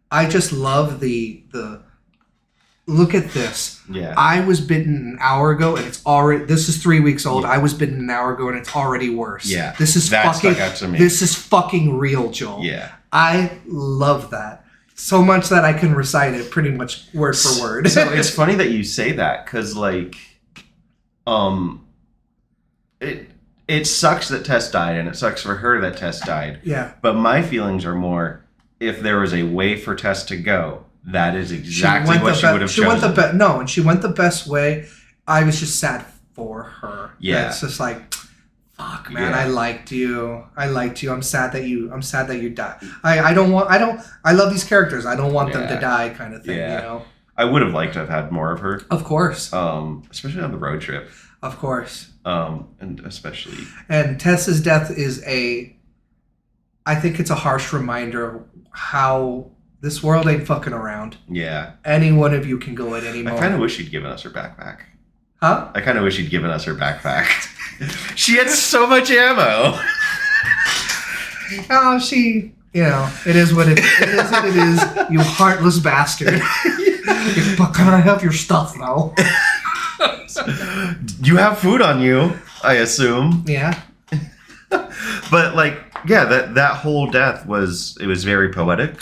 I just love the look at this. Yeah. I was bitten an hour ago and it's already, this is 3 weeks old. Yeah. I was bitten an hour ago and it's already worse. Yeah. This is fucking real, Joel. Yeah. I love that. So much that I can recite it pretty much word for word. So it's funny that you say that, because like, it sucks that Tess died, and it sucks for her that Tess died. Yeah. But my feelings are more, if there was a way for Tess to go, that is exactly what she would have chosen. She went the best way. I was just sad for her. Yeah. It's just like, fuck, man, I liked you. I'm sad that you died. I love these characters. I don't want them to die, kind of thing, I would have liked to have had more of her. Of course. Especially on the road trip. Of course. And especially. And Tess's death is I think it's a harsh reminder of how this world ain't fucking around. Yeah. Any one of you can go at any moment. I kind of wish she'd given us her backpack. Huh? I kind of wish she'd given us her backpack. She had so much ammo. She You know, it is what it is. What it is. You heartless bastard. But can I have your stuff now? You have food on you, I assume. Yeah. But like, yeah, that whole death was very poetic.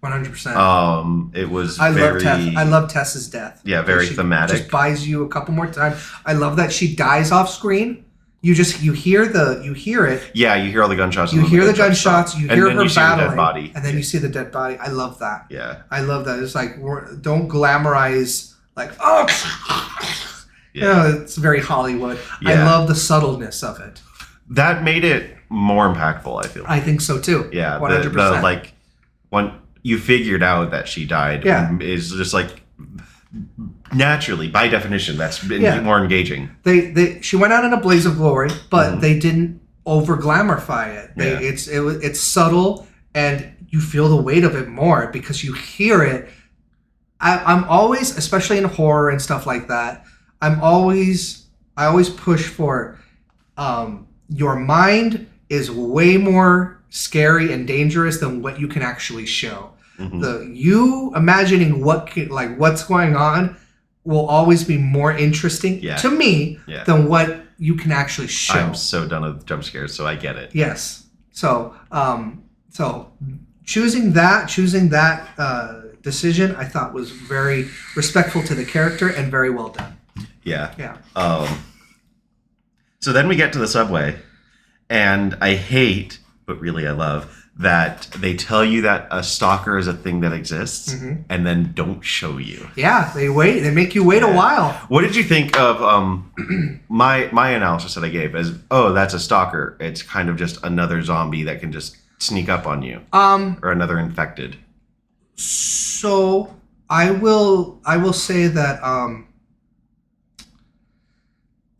100%. It was I very. love Tess's death. Yeah, very she thematic. Just buys you a couple more times. I love that she dies off screen. You hear it. Yeah, you hear all the gunshots. You and hear the gunshots gunshots. You and hear then her you see the battling, dead body. and then you see the dead body. I love that. Yeah. I love that. It's like don't glamorize like oh. Yeah. You know, it's very Hollywood. I Yeah. love the subtleness of it. That made it more impactful, I feel. I think so too. Yeah, 100%. the like when you figured out that she died, Yeah. is just like naturally, by definition, that's been Yeah. more engaging. She went out in a blaze of glory, but Mhm. they didn't over glamorify it. Yeah. It's subtle, and you feel the weight of it more because you hear it. I'm always, especially in horror and stuff like that, I always push for your mind is way more scary and dangerous than what you can actually show. Mhm. You imagining what's going on will always be more interesting Yeah. to me Yeah. than what you can actually show. I'm so done with jump scares, so I get it. Yes. So choosing that decision, I thought was very respectful to the character and very well done. Yeah. Yeah. So then we get to the subway, and I hate, but really I love, that they tell you that a stalker is a thing that exists, Mhm. and then don't show you. Yeah, they make you wait a while. What did you think of my analysis that I gave as, oh, that's a stalker. It's kind of just another zombie that can just sneak up on you, or another infected. So I will say that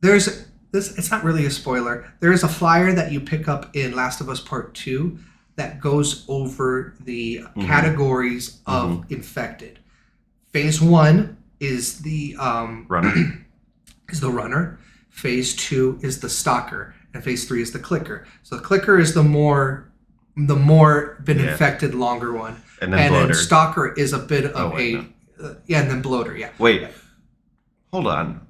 there's this. It's not really a spoiler. There is a flyer that you pick up in Last of Us Part 2 that goes over the categories of infected. Phase 1 is the Runner. is the runner. Phase 2 is the stalker, and phase 3 is the clicker. So the clicker is the more been Yeah. infected, longer one, And then bloater. stalker is a bit of Oh, wait, and then bloater. Yeah. Wait, hold on.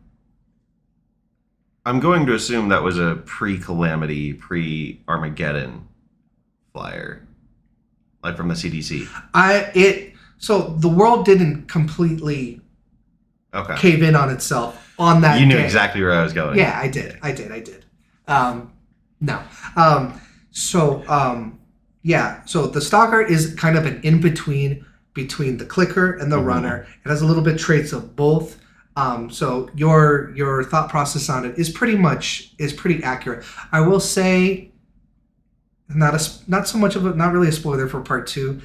I'm going to assume that was a pre-Calamity, pre-Armageddon flyer, like from the CDC. So the world didn't completely Okay. cave in on itself on that. You knew day. exactly where I was going. Yeah, I did. No. Yeah. So the stalker is kind of an in between the clicker and the runner. It has a little bit traits of both. So your thought process on it is pretty accurate. I will say, not so much of not really a spoiler for part 2.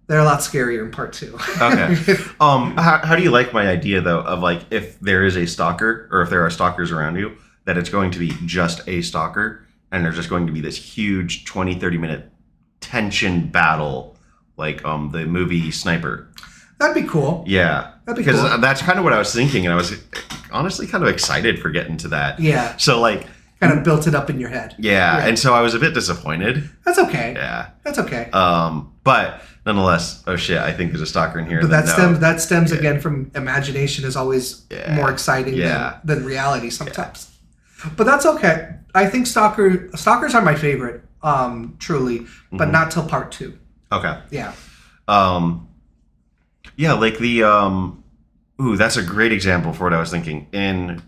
They're a lot scarier in part 2. Okay. How do you like my idea though of like if there is a stalker or if there are stalkers around you, that it's going to be just a stalker and there's just going to be this huge 20-30 minute tension battle like the movie Sniper. That'd be cool. Yeah. That'd be because cool. that's kind of what I was thinking, and I was honestly kind of excited for getting to that. Yeah. So like Kind of built it up in your head. yeah, and so I was a bit disappointed. That's okay. Yeah. That's okay. But nonetheless, oh shit, I think there's a stalker in here. But that stems Yeah. again from imagination is always Yeah. more exciting Yeah. than reality sometimes. But that's okay. I think stalkers are my favorite, truly, but Mhm. not till part 2. Okay. Yeah. Yeah, like the ooh, that's a great example for what I was thinking. In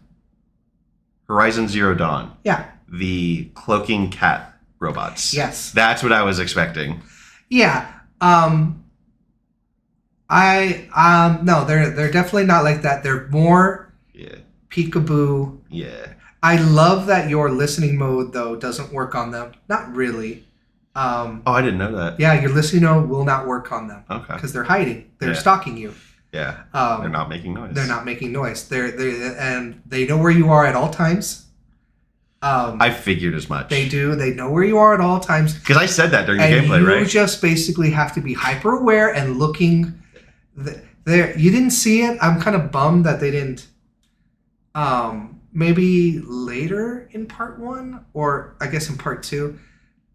Horizon Zero Dawn, Yeah. the cloaking cat robots. Yes. That's what I was expecting. Yeah. No, they're definitely not like that. They're more Yeah. peekaboo. Yeah. I love that your listening mode though doesn't work on them. Not really. Oh, I didn't know that. Yeah, your listening mode will not work on them Okay. because they're hiding. They're Yeah. stalking you. Yeah. They're not making noise. They're not making noise. And they know where you are at all times. I figured as much. They do. They know where you are at all times. Because I said that during the And gameplay, you right? just basically have to be hyper aware and looking. There, you didn't see it. I'm kind of bummed that they didn't. Maybe later in part 1, or I guess in part 2.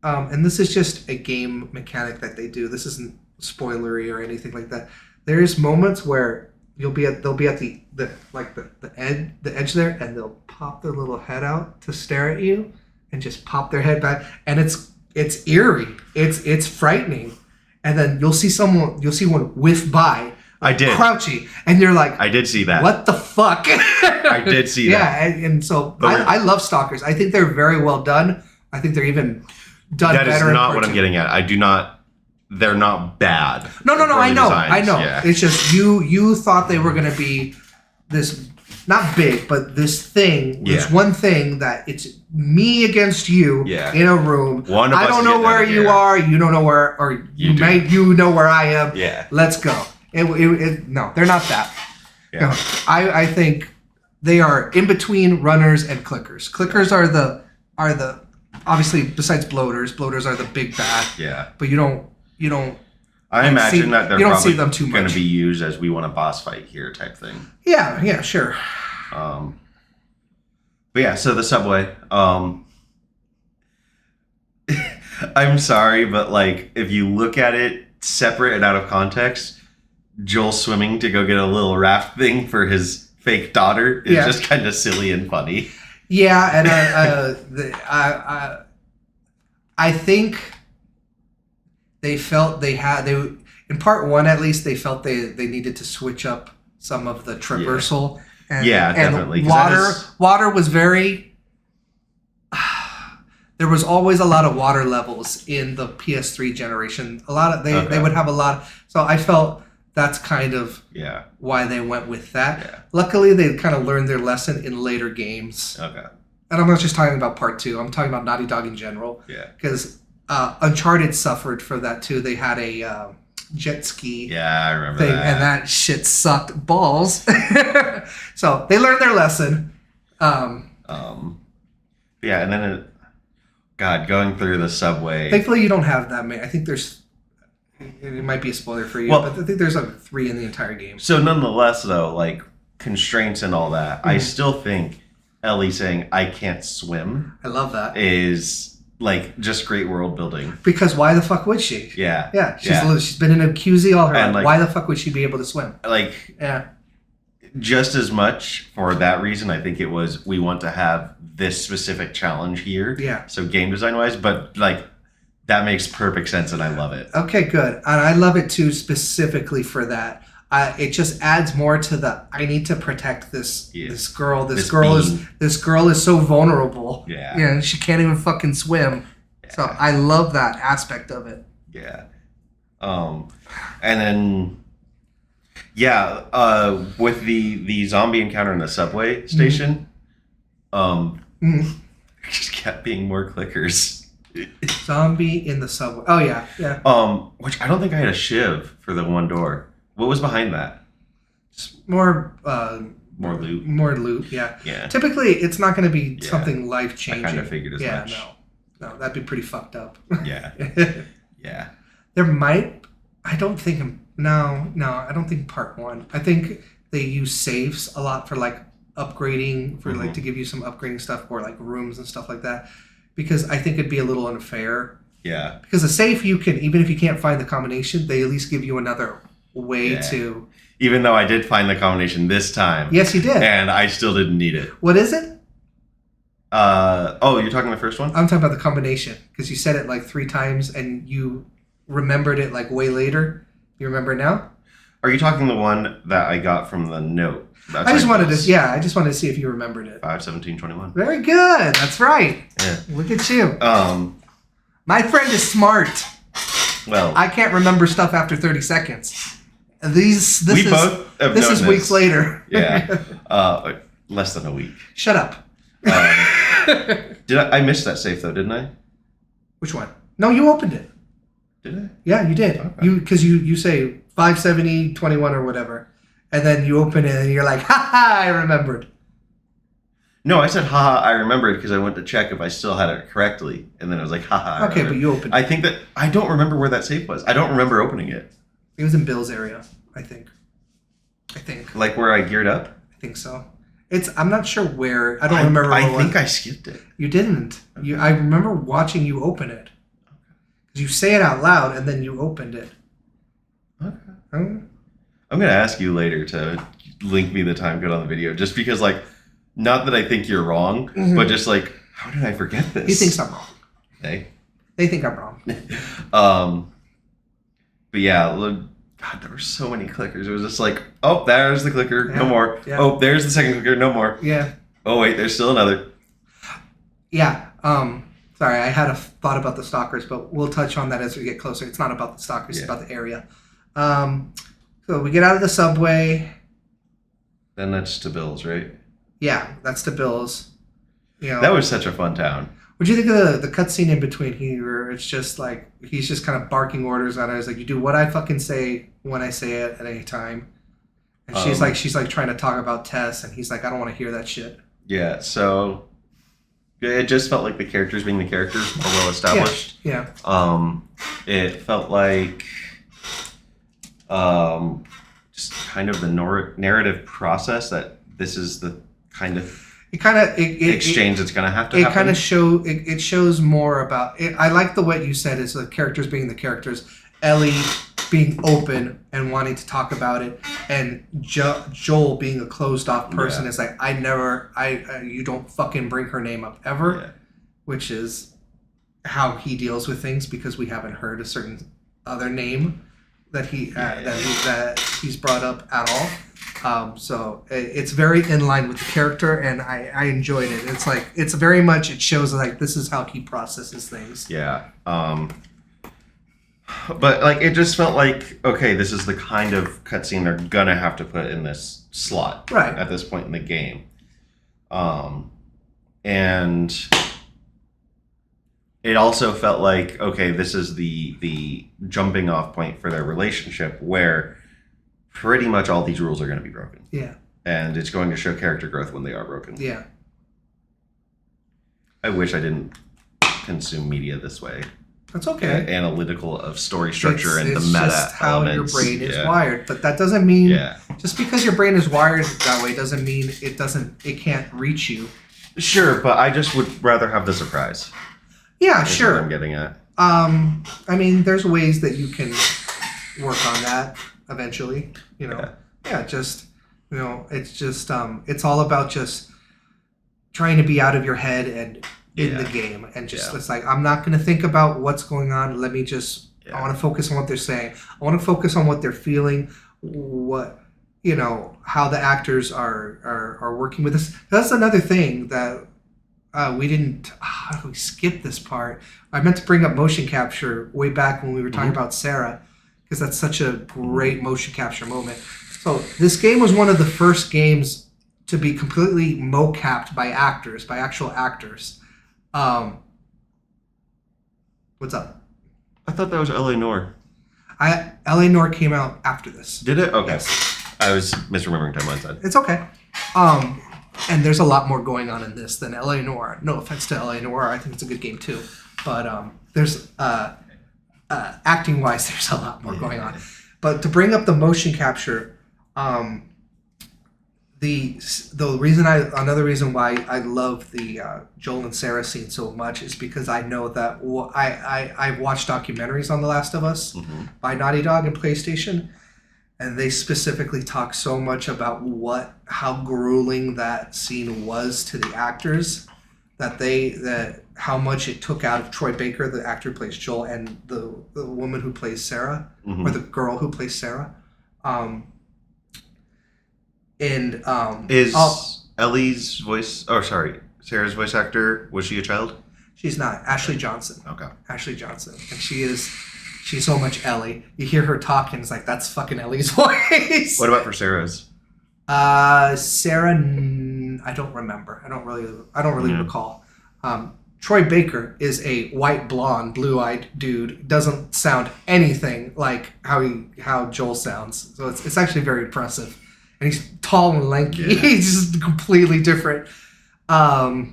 and this is just a game mechanic that they do. This isn't spoilery or anything like that. There's moments where they'll be at the edge there, and they'll pop their little head out to stare at you, and just pop their head back, and it's eerie. It's frightening, and then you'll see one whiff by. I did. Crouchy, and you're like, I did see that. What the fuck? I did see that. Yeah, and so I love Stalkers. I think they're very well done. I think they're even done better. That is not what I'm getting at. I do not. They're not bad. No. I know. Designs. Yeah. It's just you thought they were going to be this, not big, but this thing. This one thing that it's me against you in a room. One of I don't know where you are. You don't know where, or you know where I am. Yeah. Let's go. No, they're not that. Yeah. No, I think they are in between runners and clickers. Clickers are the obviously, besides bloaters are the big bad. Yeah. But you don't. I imagine that they're don't see probably them too going much. to be used as we want a boss fight here type thing. Yeah, sure. But yeah, so the subway. I'm sorry, but like if you look at it separate and out of context, Joel swimming to go get a little raft thing for his fake daughter is just kind of silly and funny. Yeah, and I think they felt they in part one at least they felt they needed to switch up some of the traversal. And, definitely. Water was very. There was always a lot of water levels in the PS3 generation. A lot of they would have a lot. So I felt that's kind of why they went with that. Yeah. Luckily, they kind of learned their lesson in later games. Okay. And I'm not just talking about part 2. I'm talking about Naughty Dog in general. Yeah. Because Uncharted suffered for that too. They had a jet ski. Yeah, I remember thing, that. and that shit sucked balls. So they learned their lesson. Yeah, and then going through the subway. Thankfully, you don't have that many. I think there's. It might be a spoiler for you, but I think there's like 3 in the entire game. So nonetheless, though, like constraints and all that, I still think Ellie saying "I can't swim." I love that. Is like just great world building. Because why the fuck would she? Yeah. Yeah. She's been in a QZ all her life. Like, why the fuck would she be able to swim? Like. Yeah. Just as much for that reason, I think it was we want to have this specific challenge here. Yeah. So game design wise, but like that makes perfect sense and I love it. Okay, good. And I love it too specifically for that. It just adds more to the I need to protect this girl. This girl is so vulnerable. Yeah. Yeah, and she can't even fucking swim. Yeah. So I love that aspect of it. Yeah. And then with the zombie encounter in the subway station, just kept being more clickers. Zombie in the subway. Oh yeah. Which I don't think I had a shiv for the one door. What was behind that? Just more loot. More loot, yeah. Yeah. Typically, it's not going to be something life changing. I kind of figured as much. No, that'd be pretty fucked up. Yeah. Yeah. There might. I don't think. No, I don't think part 1. I think they use saves a lot for like upgrading, for like to give you some upgrading stuff or like rooms and stuff like that. Because I think it'd be a little unfair. Yeah. Because a safe, you can, even if you can't find the combination, they at least give you another way to. Even though I did find the combination this time. Yes, you did. And I still didn't need it. What is it? You're talking the first one? I'm talking about the combination. Because you said it like 3 times and you remembered it like way later. You remember it now? Are you talking the one that I got from the note? I just wanted to see if you remembered it. 5/17/21. Very good. That's right. Yeah. Look at you. My friend is smart. Well, I can't remember stuff after 30 seconds. This is weeks later. Yeah. Less than a week. Shut up. I missed that safe though, didn't I? Which one? No, you opened it. Did I? Yeah, you did. Okay. You say 570/21 or whatever. And then you open it and you're like, I remembered. No, I said, I remembered because I went to check if I still had it correctly. And then I was like, I okay, but you opened it. I think that, I don't remember where that safe was. I don't remember opening it. It was in Bill's area, I think. Like where I geared up? I think so. I'm not sure where. I don't remember where I think I skipped it. You didn't. I remember watching you open it. Because you say it out loud and then you opened it. Okay. Huh? I'm gonna ask you later to link me the time code on the video, just because, like, not that I think you're wrong, but just like, how did I forget this? He thinks I'm wrong. Hey. They think I'm wrong. But yeah, God, there were so many clickers. It was just like, oh, there's the clicker, no Yeah, more. yeah. Oh, there's the second clicker, no more. Yeah. Oh wait, there's still another. Yeah. Sorry, I had a thought about the stalkers, but we'll touch on that as we get closer. It's not about the stalkers, it's about the area. So we get out of the subway. Then that's to Bill's, right? Yeah, that's to Bill's. You know, That was such a fun town. what do you think of the cutscene in between here? It's just like he's just kind of barking orders at us, like you do what I fucking say when I say it at any time. And she's like trying to talk about Tess, and he's like, I don't want to hear that shit. Yeah, so it just felt like the characters being the characters are well established. Yeah. It felt like just kind of the narrative process that this is the kind of exchange that's going to have to happen. It kind of shows more about it. I like the way you said is the characters being the characters, Ellie being open and wanting to talk about it, and Joel being a closed off person. Is like, you don't fucking bring her name up ever, which is how he deals with things, because we haven't heard a certain other name that he's brought up at all. So it's very in line with the character, and I enjoyed it. It's like, it's very much, it shows like this is how he processes things. Yeah. But like, it just felt like, okay, this is the kind of cutscene they're gonna have to put in this slot at this point in the game. And it also felt like, okay, this is the jumping off point for their relationship, where pretty much all these rules are going to be broken. Yeah. And it's going to show character growth when they are broken. Yeah. I wish I didn't consume media this way. That's okay. Analytical of story structure and the it's meta just how elements. your brain is wired. But that doesn't mean just because your brain is wired that way doesn't mean it can't reach you. Sure, but I just would rather have the surprise. Yeah, Is sure. what I'm getting at. I mean, there's ways that you can work on that eventually. You know, just, you know, it's just it's all about just trying to be out of your head and in the game, and just it's like, I'm not going to think about what's going on. Let me just I want to focus on what they're saying. I want to focus on what they're feeling. What, you know, how the actors are working with this. That's another thing that we didn't. How do we skip this part? I meant to bring up motion capture way back when we were talking about Sarah, because that's such a great motion capture moment. So this game was one of the first games to be completely mocapped by actors, by actual actors. What's up? I thought that was L.A. Noire. L.A. Noire came out after this. Did it? Okay. Yes. I was misremembering timelines then. It's okay. And there's a lot more going on in this than L.A. Noire. No offense to L.A. Noire. I think it's a good game too. But there's acting wise, there's a lot more going on. But to bring up the motion capture, another reason why I love the Joel and Sarah scene so much is because I know that I've watched documentaries on The Last of Us by Naughty Dog and PlayStation, and they specifically talk so much about how grueling that scene was to the actors, that how much it took out of Troy Baker, the actor who plays Joel, and the woman who plays Sarah, or the girl who plays Sarah. Ellie's voice? Oh, sorry, Sarah's voice actor. Was she a child? She's not. Ashley Johnson. Okay. Ashley Johnson, and she's so much Ellie. You hear her talking, it's like, that's fucking Ellie's voice. What about for Sarah's? Sarah, I don't remember. I don't really recall. Troy Baker is a white blonde, blue-eyed dude. Doesn't sound anything like how Joel sounds. So it's actually very impressive. And he's tall and lanky. Yeah. He's just completely different. That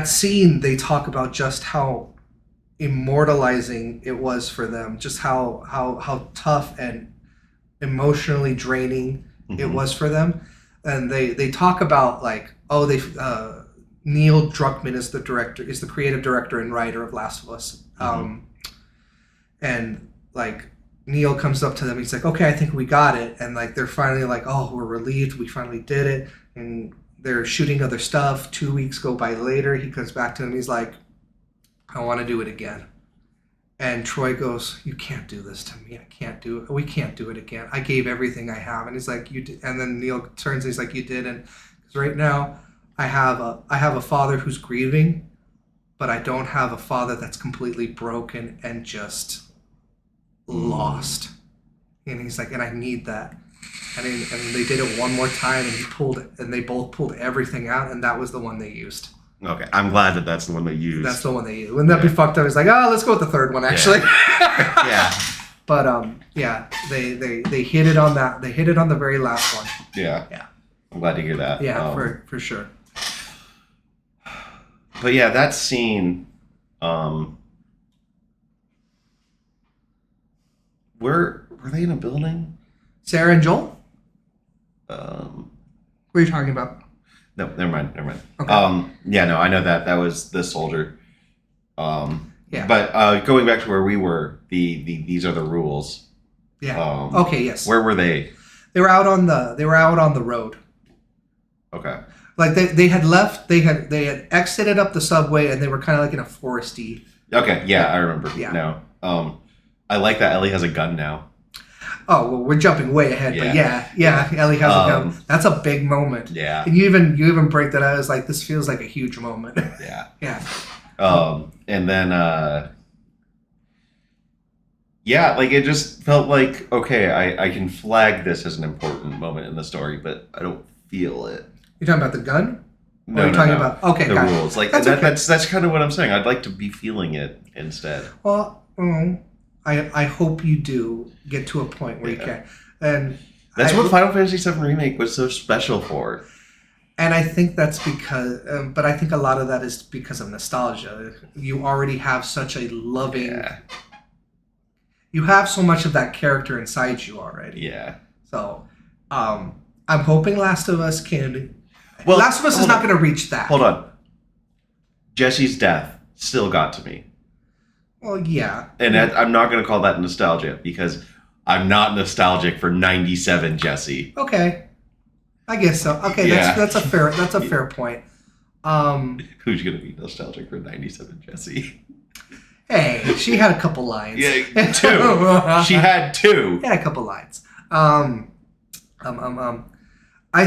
scene, they talk about just how immortalizing it was for them, just how tough and emotionally draining it was for them. And they talk about like, Neil Druckmann is the creative director and writer of Last of Us. And like Neil comes up to them, he's like, okay, I think we got it. And like they're finally like, oh, we're relieved, we finally did it. And they're shooting other stuff. 2 weeks go by later, he comes back to them, he's like, I want to do it again. And Troy goes, you can't do this to me. I can't do it. We can't do it again. I gave everything I have. And he's like, you did. And then Neil turns and he's like, you didn't. Because right now I have a father who's grieving, but I don't have a father that's completely broken and just lost. And he's like, and I need that. And they did it one more time, and they both pulled everything out, and that was the one they used. Okay, I'm glad that that's the one they used. That's the one they used. Wouldn't that be fucked up? It's like, oh, let's go with the third one, actually. Yeah. But yeah, they hit it on that. They hit it on the very last one. Yeah. Yeah. I'm glad to hear that. Yeah, for sure. But yeah, that scene, were they in a building? Sarah and Joel? What are you talking about? No, never mind. Okay. Yeah, no, I know that was the soldier. Yeah. But going back to where we were, these are the rules. Yeah. Okay. Yes. Where were they? They were out on the road. Okay. Like they had left. They had exited up the subway, and they were kind of like in a foresty. Okay. Yeah, I remember. Yeah. No. I like that Ellie has a gun now. Oh well, we're jumping way ahead, but yeah, Ellie has a gun. That's a big moment. Yeah. And you even break that out. I was like, this feels like a huge moment. Yeah. Yeah. And then yeah, like it just felt like, okay, I can flag this as an important moment in the story, but I don't feel it. You're talking about the gun? No, or are you talking about the rules? Like that's that's kind of what I'm saying. I'd like to be feeling it instead. Well, I hope you do get to a point where you can. And that's what Final Fantasy VII Remake was so special for. And I think that's because, but I think a lot of that is because of nostalgia. You already have such a loving. Yeah. You have so much of that character inside you already. Yeah. So, I'm hoping Last of Us can. Well, Last of Us is not going to reach that. Hold on. Jesse's death still got to me. Well, yeah. And I'm not going to call that nostalgia because I'm not nostalgic for 97 Jesse. Okay. I guess so. Okay, yeah. that's a fair point. Who's going to be nostalgic for 97 Jesse? Hey, she had a couple lines. Yeah, two. She had two. Yeah, a couple lines. I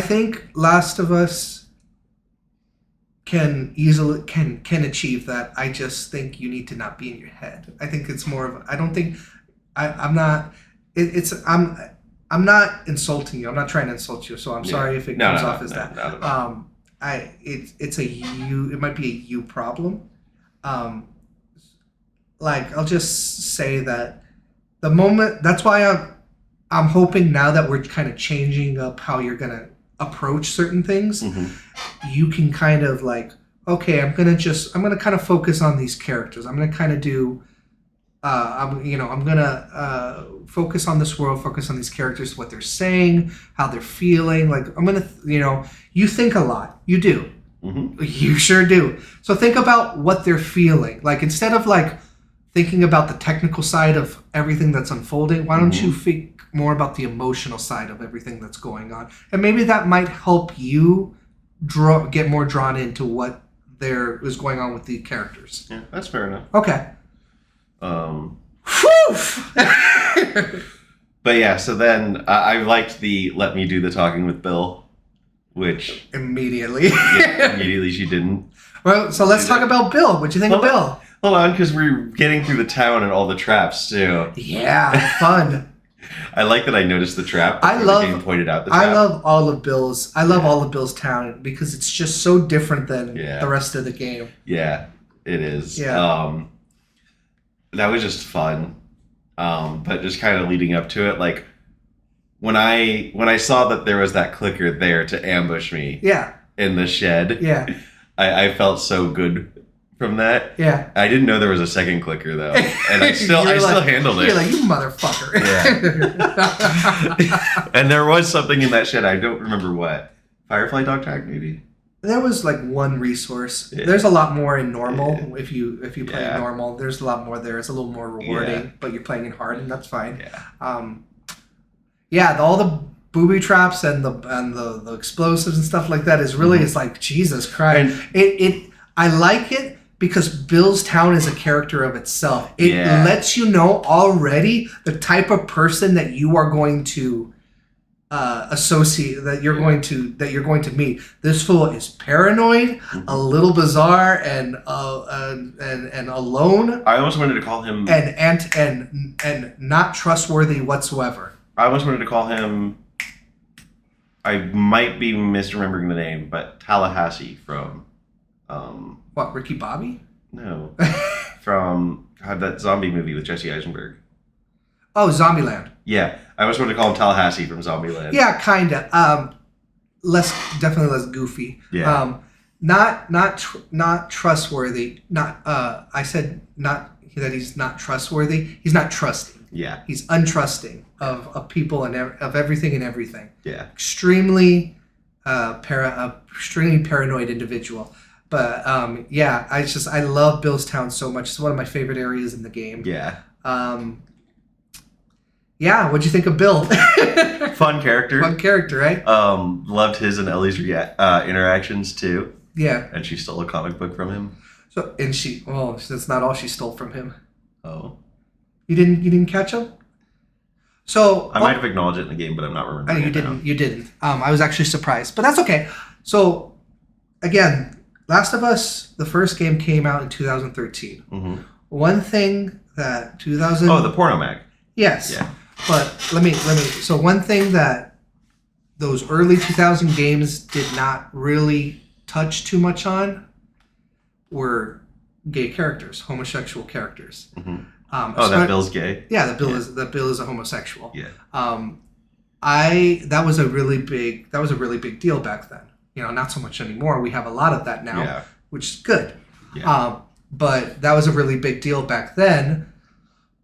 think Last of Us can easily can achieve that. I just think you need to not be in your head. I think it's more of. I don't think. I'm not. I'm not insulting you. I'm not trying to insult you. So I'm sorry if it comes off as that. No. It's a you. It might be a you problem. Like I'll just say that the moment. That's why I'm hoping now that we're kind of changing up how you're gonna approach certain things. Mm-hmm. You can kind of like, okay, I'm gonna kind of focus on these characters. I'm gonna kind of do. I'm gonna focus on this world, focus on these characters, what they're saying, how they're feeling. Like I'm gonna, you think a lot. You do. Mm-hmm. You sure do. So think about what they're feeling. Like instead of like thinking about the technical side of everything that's unfolding, why don't you think more about the emotional side of everything that's going on? And maybe that might help you get more drawn into what there is going on with the characters. Yeah, that's fair enough. Okay. But yeah, so then I liked the let me do the talking with Bill, which immediately she didn't. Well, so let's talk about Bill. What'd you think of Bill? Hold on, because we're getting through the town and all the traps too. Yeah, fun. I like that I noticed the trap. The game pointed out the trap. I love all of Bill's town because it's just so different than the rest of the game. Yeah, it is. Yeah. That was just fun. But just kind of leading up to it, like when I saw that there was that clicker there to ambush me. Yeah. In the shed. Yeah. I felt so good from that. Yeah. I didn't know there was a second clicker though, and I still handled it. You're like, you motherfucker. Yeah. And there was something in that shed. I don't remember what. Firefly dog tag maybe. There was like one resource. Yeah. There's a lot more in normal. Yeah. If you play Yeah. normal, there's a lot more there. It's a little more rewarding, Yeah. but you're playing in hard, and that's fine. Yeah. All the booby traps and the explosives and stuff like that is really Mhm. it's like Jesus Christ. And I like it because Bill's Town is a character of itself. It Yeah. lets you know already the type of person that you are going to associate that you're going to meet. This fool is paranoid, a little bizarre, and alone, I almost wanted to call him. and not trustworthy whatsoever. I almost wanted to call him. I might be misremembering the name, but Tallahassee from. What, Ricky Bobby? No, from that zombie movie with Jesse Eisenberg. Oh, Zombieland. Yeah, I almost wanted to call him Tallahassee from Zombieland. Yeah, kinda. Definitely less goofy. Yeah. Not trustworthy. I said not that he's not trustworthy. He's not trusting. Yeah. He's untrusting of people and of everything and everything. Yeah. Extremely paranoid individual. But I love Bill's Town so much. It's one of my favorite areas in the game. Yeah. What'd you think of Bill? Fun character. Fun character, right? Loved his and Ellie's interactions too. Yeah. And she stole a comic book from him. So that's not all she stole from him. Oh. You didn't catch him? So I might have acknowledged it in the game, but I'm not remembering. You didn't. I was actually surprised, but that's okay. So again, Last of Us, the first game came out in 2013. Mm-hmm. One thing that 2000. Oh, the porno mag. Yes. Yeah. But let me. So one thing that those early 2000 games did not really touch too much on were gay characters, homosexual characters. Mm-hmm. That Bill's gay. Yeah, that Bill is a homosexual. Yeah. That was a really big deal back then. Not so much anymore. We have a lot of that now, Yeah. which is good. Yeah. But that was a really big deal back then.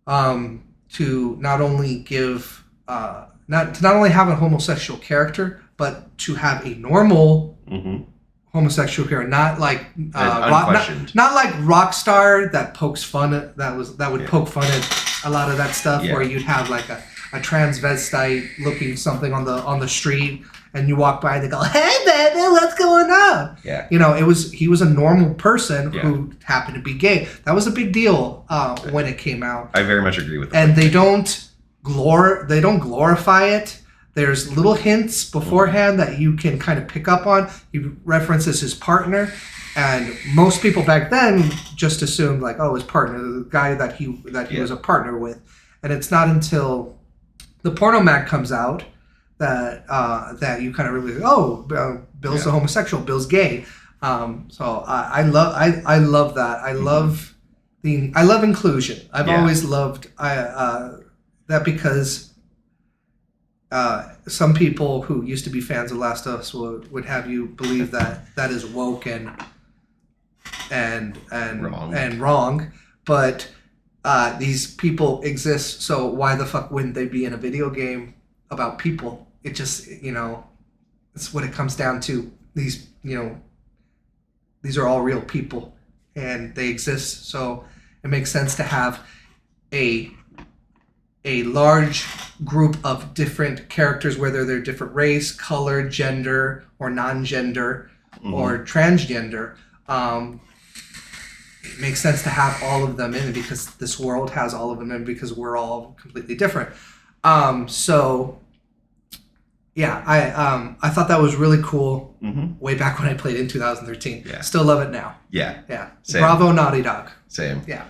To not only give not only have a homosexual character, but to have a normal Mm-hmm. homosexual character, not like unquestioned. not like Rockstar that pokes fun at that would poke fun at a lot of that stuff, Yeah. where you'd have like a transvestite looking something on the street, and you walk by and they go, "Hey baby, what's going on?" Yeah. He was a normal person Yeah. who happened to be gay. That was a big deal when it came out. I very much agree with that. And they don't glorify it. There's little hints beforehand that you can kind of pick up on. He references his partner, and most people back then just assumed like, oh, his partner, the guy that he was a partner with. And it's not until the porno mag comes out that you kind of really Bill's a homosexual, Bill's gay. So I love that. I love inclusion. I've always loved that, because some people who used to be fans of Last of Us would have you believe that is woke and wrong, but these people exist. So why the fuck wouldn't they be in a video game about people? It just it's what it comes down to. These are all real people, and they exist. So it makes sense to have a large group of different characters, whether they're different race, color, gender, or non-gender, or transgender. It makes sense to have all of them in, because this world has all of them in, because we're all completely different. I thought that was really cool. Mm-hmm. Way back when I played in 2013. Yeah. Still love it now. Yeah. Yeah. Same. Bravo, Naughty Dog. Same. Yeah.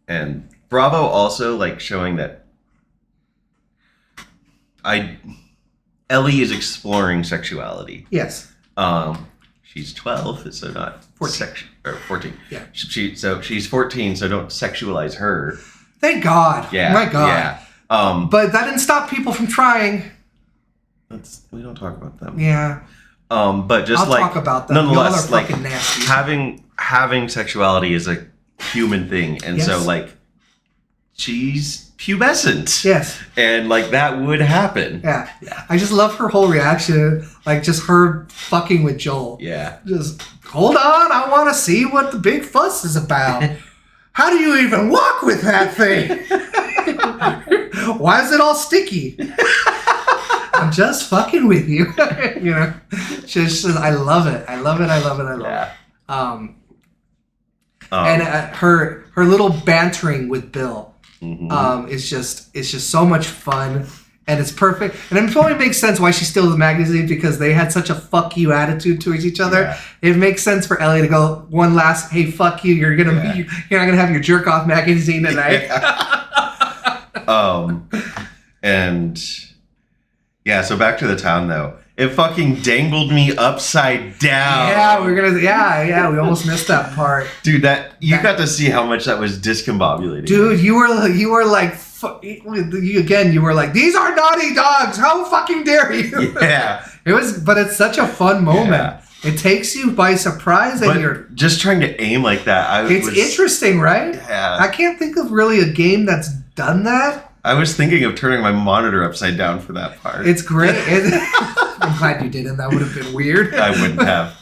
And Bravo also showing that Ellie is exploring sexuality. Yes. She's 12, so not 14. 14. Yeah. She's 14, so don't sexualize her. Thank God. Yeah. My God. Yeah. But that didn't stop people from trying. We don't talk about them. Yeah. But just I'll talk about them. nonetheless, Y'all are fucking nasty. having sexuality is a human thing, and Yes. so she's pubescent. Yes. And like that would happen. Yeah. I just love her whole reaction, like just her fucking with Joel. Yeah. Just hold on, I want to see what the big fuss is about. How do you even walk with that thing? Why is it all sticky? I'm just fucking with you. You know, just I love it. I love it. I love it. I love Yeah. it. And her little bantering with Bill is just so much fun, and it's perfect. And it probably makes sense why she steals the magazine, because they had such a fuck you attitude towards each other. Yeah. It makes sense for Ellie to go one last, hey, fuck you. You're not gonna have your jerk off magazine tonight. And yeah, so back to the town though. It fucking dangled me upside down. Yeah, we almost missed that part. Dude, you got to see how much that was discombobulating. Dude, you were like, you were like, these are naughty dogs. How fucking dare you? Yeah. But it's such a fun moment. Yeah. It takes you by surprise, and But just trying to aim like that, it's interesting, right? Yeah. I can't think of really a game that's done that. I was thinking of turning my monitor upside down for that part. It's great. I'm glad you didn't. That would have been weird. I wouldn't have.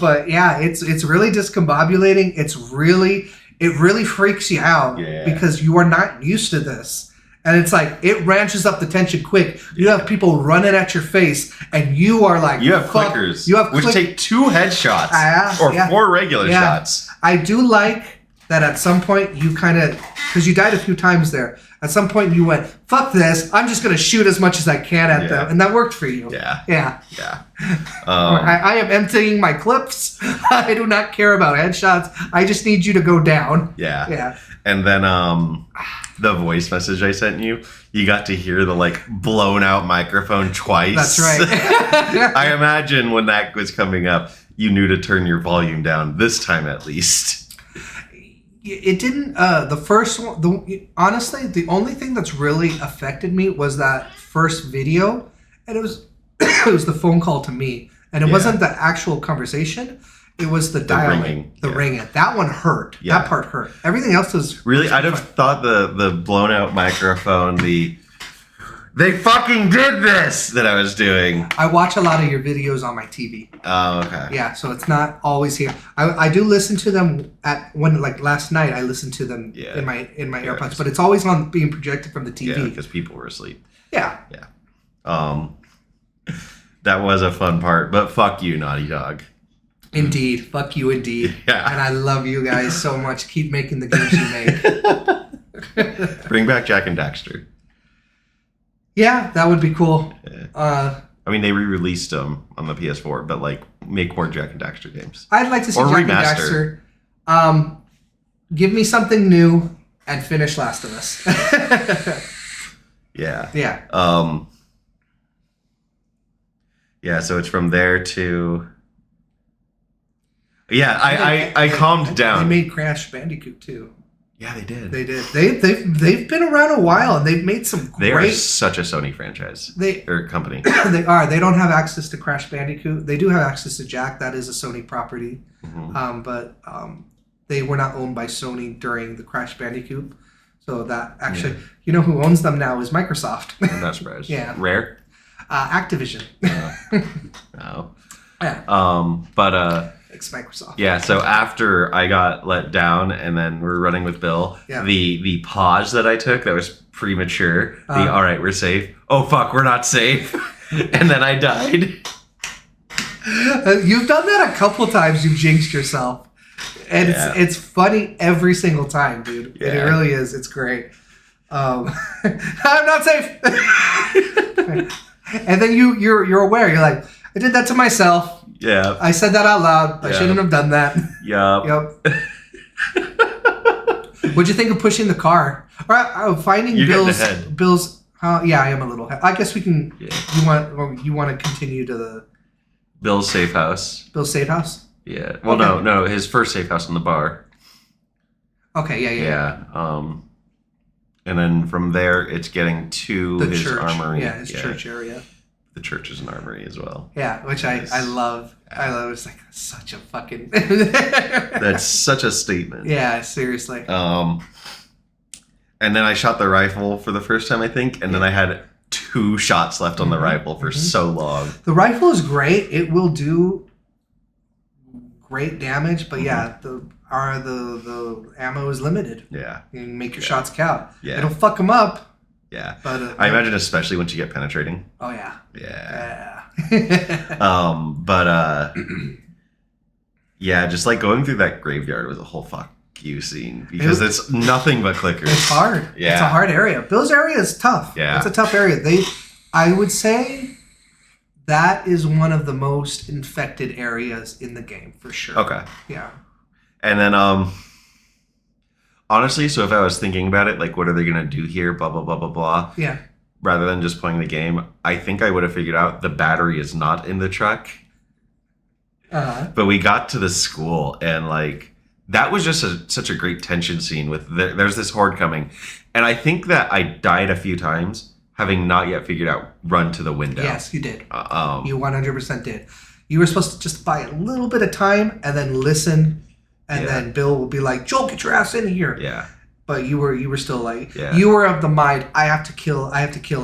But yeah, it's really discombobulating. It really freaks you out because you are not used to this. And it's like, it ranches up the tension quick. You have people running at your face, and you are like... You have clickers, which take 2 headshots or 4 regular shots. I do like that at some point you kind of... Because you died a few times there. At some point you went, fuck this, I'm just going to shoot as much as I can at them. And that worked for you. Yeah. I am emptying my clips. I do not care about headshots. I just need you to go down. Yeah. And then the voice message I sent you, you got to hear the like blown out microphone twice. That's right. I imagine when that was coming up, you knew to turn your volume down, this time at least. It didn't. The first one. Honestly, the only thing that's really affected me was that first video, and it was it was the phone call to me, and it wasn't the actual conversation. It was the dialing, ringing. That one hurt. Yeah. That part hurt. Everything else was really. I'd have thought the blown out microphone, they fucking did this that I was doing. I watch a lot of your videos on my TV. Oh, okay. Yeah, so it's not always here. I do listen to them like last night. I listened to them in my AirPods, but it's always on being projected from the TV. Yeah, because people were asleep. Yeah. That was a fun part, but fuck you, Naughty Dog. Indeed, fuck you, indeed. Yeah. And I love you guys so much. Keep making the games you make. Bring back Jak and Daxter. Yeah, that would be cool. Yeah. I mean, they re-released them on the PS4, but like make more Jak and Daxter games. I'd like to see or Jak remaster. and Daxter. Give me something new and finish Last of Us. Yeah. Yeah. Yeah, so it's from there to... Yeah, I calmed down. They made Crash Bandicoot too. Yeah, they did. They did. They've been around a while, and they've made some great... They are such a Sony franchise. Or company. They are. They don't have access to Crash Bandicoot. They do have access to Jak. That is a Sony property. Mm-hmm. But they were not owned by Sony during the Crash Bandicoot. So that actually... Yeah. You know who owns them now is Microsoft. I'm not surprised. Yeah. Rare? Activision. No. Yeah. But... It's Microsoft. Yeah, so after I got let down and then we're running with Bill, the pause that I took that was premature, all right, we're safe. Oh, fuck, we're not safe. And then I died. You've done that a couple times. You've jinxed yourself. And it's funny every single time, dude. Yeah. It really is. It's great. I'm not safe. And then you're aware. You're like, I did that to myself. Yeah. I said that out loud. I shouldn't have done that. Yep. What'd you think of pushing the car? Or finding Bill's. Yeah, I am a little. I guess we can. Yeah. You want to continue to the Bill's safe house. Bill's safe house. Yeah. Well, okay. No. His first safe house in the bar. Okay. Yeah. And then from there, it's getting to his church. armory. Yeah, his church area. The church is an armory as well. Yeah, which I love. I love. It's like such a fucking. That's such a statement. Yeah, seriously. And then I shot the rifle for the first time, I think, and then I had 2 shots left on the rifle for so long. The rifle is great. It will do great damage, but yeah, the ammo is limited. Yeah. You can make your shots count. Yeah. It'll fuck them up. Yeah. But I imagine especially once you get penetrating. Oh yeah. Yeah. Yeah. Yeah, just like going through that graveyard was a whole fuck you scene because it's nothing but clickers. It's hard. Yeah. It's a hard area. Bill's area is tough. Yeah. It's a tough area. I would say that is one of the most infected areas in the game for sure. Okay. Yeah. And then honestly, so if I was thinking about it, like what are they gonna do here, blah blah blah blah blah. Yeah. Rather than just playing the game, I think I would have figured out the battery is not in the truck. But we got to the school and like that was just such a great tension scene with there's this horde coming. And I think that I died a few times having not yet figured out run to the window. Yes, you did. You 100% did. You were supposed to just buy a little bit of time and then listen, and then Bill will be like, "Joel, get your ass in here." Yeah. But you were still like, Yeah. you were of the mind, I have to kill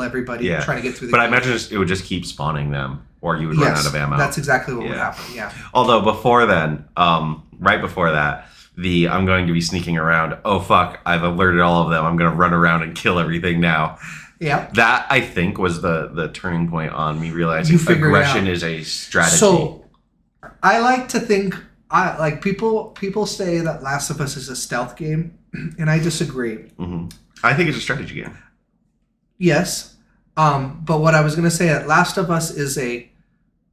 everybody trying to get through the But game. I imagine it would just keep spawning them, or you would run out of ammo. That's exactly what would happen. Yeah. Although before then, right before that, I'm going to be sneaking around. Oh fuck! I've alerted all of them. I'm going to run around and kill everything now. Yeah. That I think was the turning point on me realizing You figured it aggression out. is a strategy. So, I like to think, people say that Last of Us is a stealth game, and I disagree. I think it's a strategy game. Yes, but what I was gonna say at Last of Us is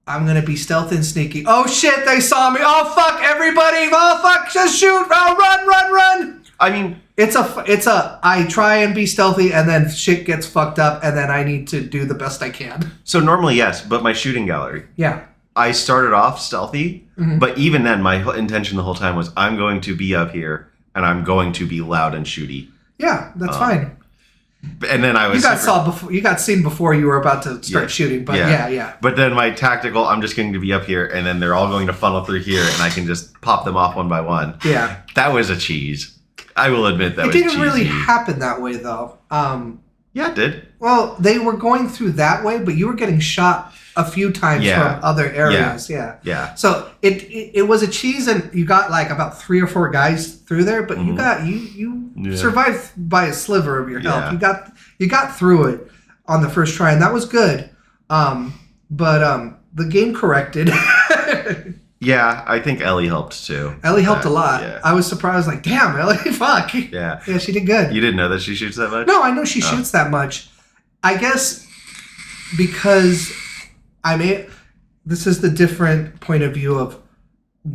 I'm gonna be stealth and sneaky. Oh shit, they saw me. Oh fuck, everybody. Oh fuck, just shoot. Oh run. I mean, It's a I try and be stealthy and then shit gets fucked up and then I need to do the best I can. so normally yes, but my shooting gallery. Yeah. I started off stealthy, but even then, my intention the whole time was I'm going to be up here and I'm going to be loud and shooty. Yeah, that's fine. And then I was You got seen before you were about to start shooting, but yeah. But then my tactical, I'm just going to be up here, and then they're all going to funnel through here, and I can just pop them off one by one. Yeah. That was a cheese. I will admit that It was didn't cheesy. really happen that way though. Yeah, it did. Well, they were going through that way, but you were getting shot a few times from other areas. Yeah. Yeah. So it was a cheese, and you got like about 3 or 4 guys through there, but you survived by a sliver of your health. Yeah. You got through it on the first try, and that was good. But the game corrected. Yeah, I think Ellie helped too. Ellie helped a lot. Yeah. I was surprised, like, damn, Ellie, fuck. Yeah. Yeah, she did good. You didn't know that she shoots that much? No, I know she shoots that much. I guess because this is the different point of view of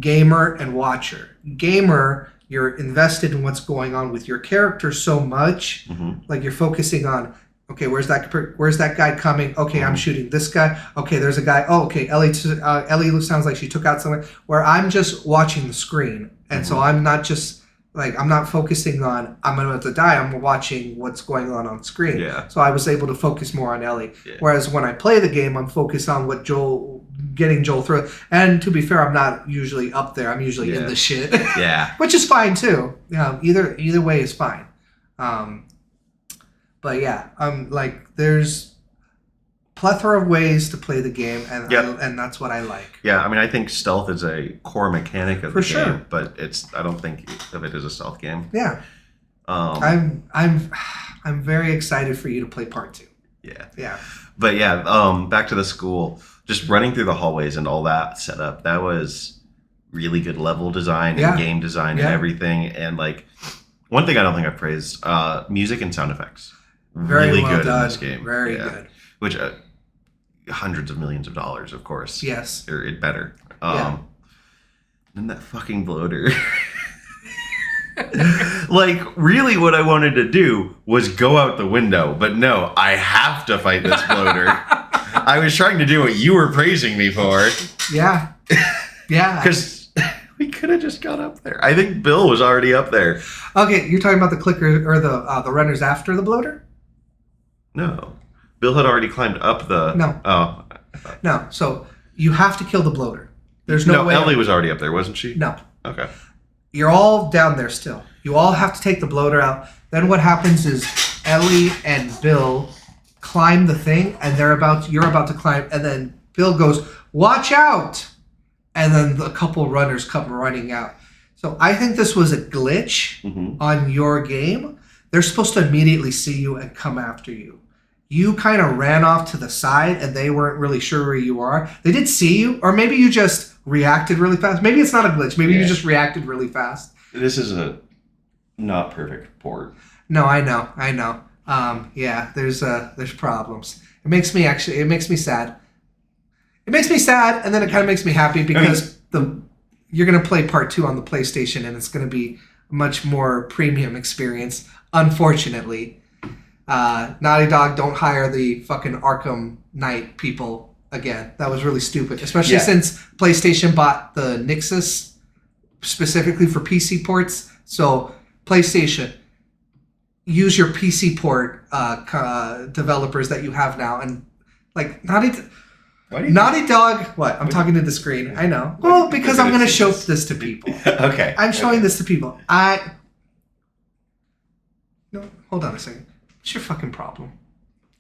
gamer and watcher. Gamer, you're invested in what's going on with your character so much, like you're focusing on, okay, where's that guy coming? Okay, I'm shooting this guy. Okay, there's a guy. Oh, okay, Ellie sounds like she took out someone. Where I'm just watching the screen, and so I'm not just like I'm not focusing on I'm about to die. I'm watching what's going on screen. Yeah. So I was able to focus more on Ellie. Yeah. Whereas when I play the game, I'm focused on getting Joel through it. And to be fair, I'm not usually up there. I'm usually in the shit. Yeah. Which is fine too. Either way is fine. But yeah, like there's plethora of ways to play the game, and and that's what I like. Yeah, I mean, I think stealth is a core mechanic of the sure. game, but I don't think of it as a stealth game. Yeah. I'm very excited for you to play part 2. Yeah. Yeah. But yeah, back to the school, just running through the hallways and all that setup. That was really good level design and game design and everything. And like one thing I don't think I praised, music and sound effects. Very really well good done. in this game. Very good. Which hundreds of millions of dollars, of course. Yes. Or it better. And that fucking bloater. Like, really what I wanted to do was go out the window, but no, I have to fight this bloater. I was trying to do what you were praising me for. Yeah. Yeah. Because we could have just got up there. I think Bill was already up there. Okay, you're talking about the clicker or the runners after the bloater? No. Bill had already climbed up the... No. Oh. No, so you have to kill the bloater. There's no way... Ellie was already up there, wasn't she? No. Okay. You're all down there still. You all have to take the bloater out. Then what happens is Ellie and Bill climb the thing, and you're about to climb, and then Bill goes, "Watch out!" And then a couple runners come running out. So I think this was a glitch on your game. They're supposed to immediately see you and come after you. You kind of ran off to the side, and they weren't really sure where you are. They did see you, or maybe you just reacted really fast. Maybe it's not a glitch. Maybe you just reacted really fast. This is a not perfect port. No, I know. Yeah, there's problems. It makes me sad. It makes me sad, and then it kind of makes me happy because you're gonna play part 2 on the PlayStation, and it's gonna be a much more premium experience. Unfortunately, Naughty Dog, don't hire the fucking Arkham Knight people again. That was really stupid, especially since PlayStation bought the Nixus specifically for PC ports. So PlayStation, use your PC port developers that you have now, and like Naughty Dog. What? I'm talking to the screen. I know. Well, because I'm going to show this to people. Okay. I'm showing this to people. No, hold on a second. What's your fucking problem?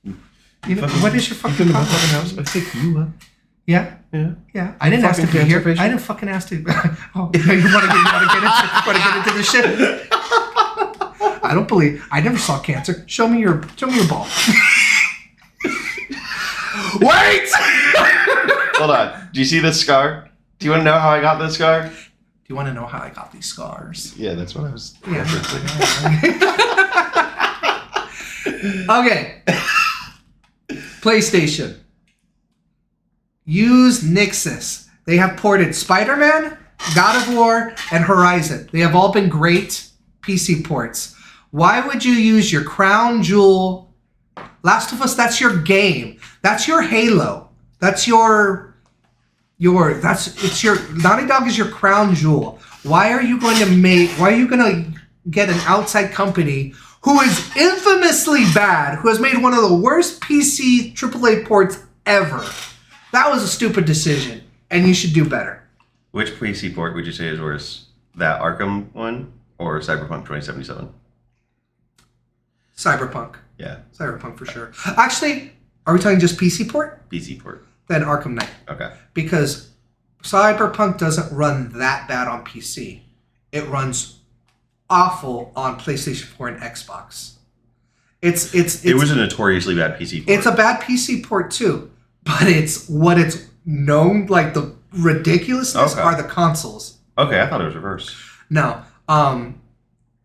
What is your fucking problem? I think you up. Yeah. Yeah. I didn't ask to be here. patient? I didn't fucking ask to. Oh, you want to get into this shit? I don't believe. I never saw cancer. Show me your ball. Wait! Hold on. Do you see this scar? Do you want to know how I got this scar? Do you want to know how I got these scars? Yeah, that's what I was. Yeah. Okay. PlayStation. Use Nixus. They have ported Spider-Man, God of War, and Horizon. They have all been great PC ports. Why would you use your crown jewel? Last of Us, that's your game. That's your Halo. That's your Naughty Dog is your crown jewel. Why are you going to get an outside company who is infamously bad, who has made one of the worst PC AAA ports ever? That was a stupid decision, and you should do better. Which PC port would you say is worse? That Arkham one or Cyberpunk 2077? Cyberpunk. Yeah. Cyberpunk for sure. Actually, are we talking just PC port? PC port. Then Arkham Knight. Okay. Because Cyberpunk doesn't run that bad on PC. It runs awful on PlayStation 4 and Xbox. It was a notoriously bad PC port. It's a bad PC port too, but it's known, like the ridiculousness are the consoles. Okay, I thought it was reverse. No.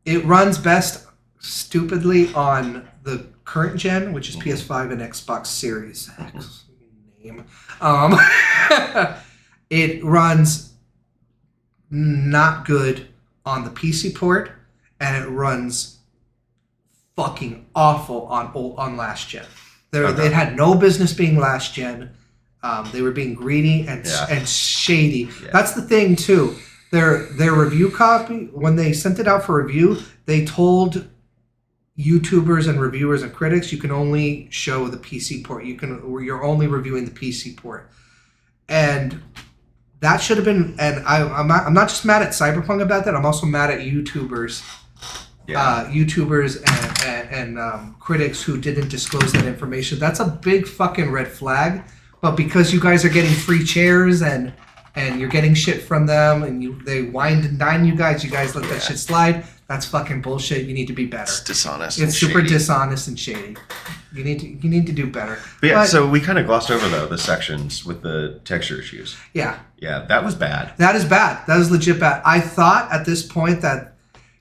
It runs best stupidly on the current gen, which is PS5 and Xbox Series X. Name. It runs not good on the PC port, and it runs fucking awful on last gen. They had no business being last gen. They were being greedy and shady. Yeah. That's the thing too. Their review copy, when they sent it out for review, they told YouTubers and reviewers and critics you can only show the PC port. You're only reviewing the PC port, and that should have been. And I'm not just mad at Cyberpunk about that. I'm also mad at YouTubers. Yeah. YouTubers and critics who didn't disclose that information. That's a big fucking red flag. But because you guys are getting free chairs and you're getting shit from them, and they wine and dine you guys let that shit slide. That's fucking bullshit. You need to be better. It's dishonest. It's super dishonest and shady. You need to do better. But so we kind of glossed over though the sections with the texture issues. Yeah. Yeah, that was bad. That is bad. That is legit bad. I thought at this point that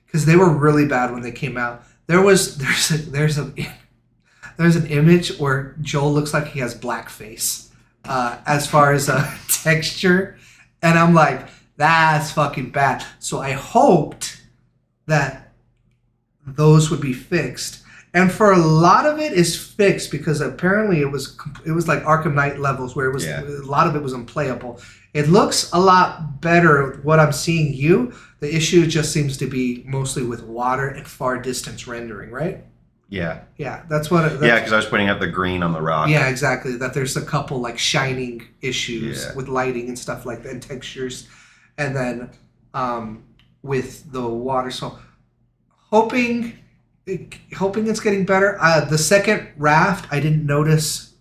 because they were really bad when they came out, there's an image where Joel looks like he has blackface as far as texture, and I'm like, that's fucking bad. So I hoped that those would be fixed, and for a lot of it is fixed because apparently it was like Arkham Knight levels where it was a lot of it was unplayable. It looks a lot better what I'm seeing you. The issue just seems to be mostly with water and far distance rendering, right? Yeah. Yeah, that's what. Because I was pointing out the green on the rock. Yeah, exactly. That there's a couple like shining issues with lighting and stuff like that, and textures, and then with the water. So hoping hoping it's getting better. The second raft, I didn't notice.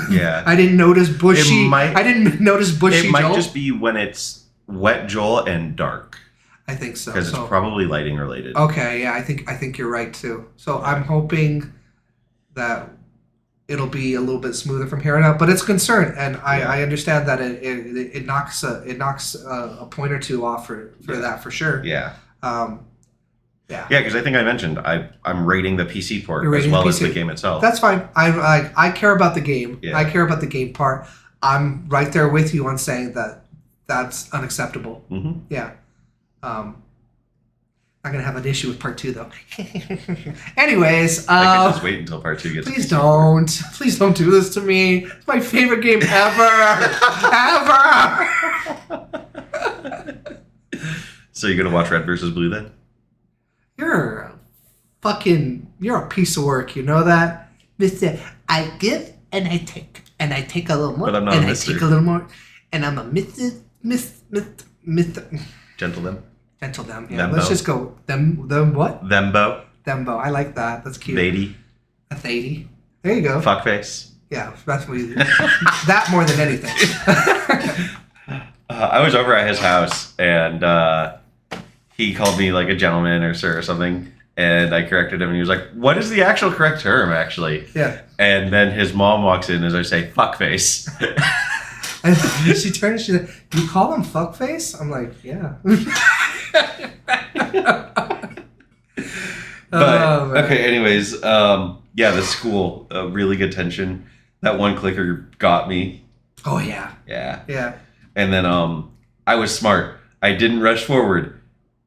Yeah. I didn't notice bushy. I didn't notice bushy. It might Joel. just be when it's wet Joel and dark. I think so. Because it's probably lighting related. Okay, yeah, I think you're right too. So I'm hoping that it'll be a little bit smoother from here on out. But it's a concern, and I understand that it knocks a point or two off for that for sure. Yeah. Yeah. Yeah, because I think I mentioned I'm rating the PC port You're as rating well the as PC. the game itself. That's fine. I care about the game. Yeah. I care about the game part. I'm right there with you on saying that that's unacceptable. Mm-hmm. Yeah. Not gonna have an issue with part 2 though. Anyways, I can just wait until part 2 gets. please don't do this to me. It's my favorite game ever, ever. So you're gonna watch Red versus Blue then? You're a piece of work. You know that, Mister. I give and I take a little more, But I'm not and a I mister. take a little more, and I'm a Mister. Gentle them. Gentle them. Yeah, Thembo. let's just go them what? Thembo. Thembo. I like that. That's cute. Thady. A thady. There you go. Fuckface. Yeah, that's what you that more than anything. I was over at his house and he called me like a gentleman or sir or something. And I corrected him and he was like, what is the actual correct term actually? Yeah. And then his mom walks in as I say, fuckface. And she turned and she said, "You call him fuckface?" I'm like, "Yeah." But Oh, man. okay, anyways, yeah, the school, really good tension. That one clicker got me. Oh yeah. Yeah. Yeah. And then I was smart. I didn't rush forward.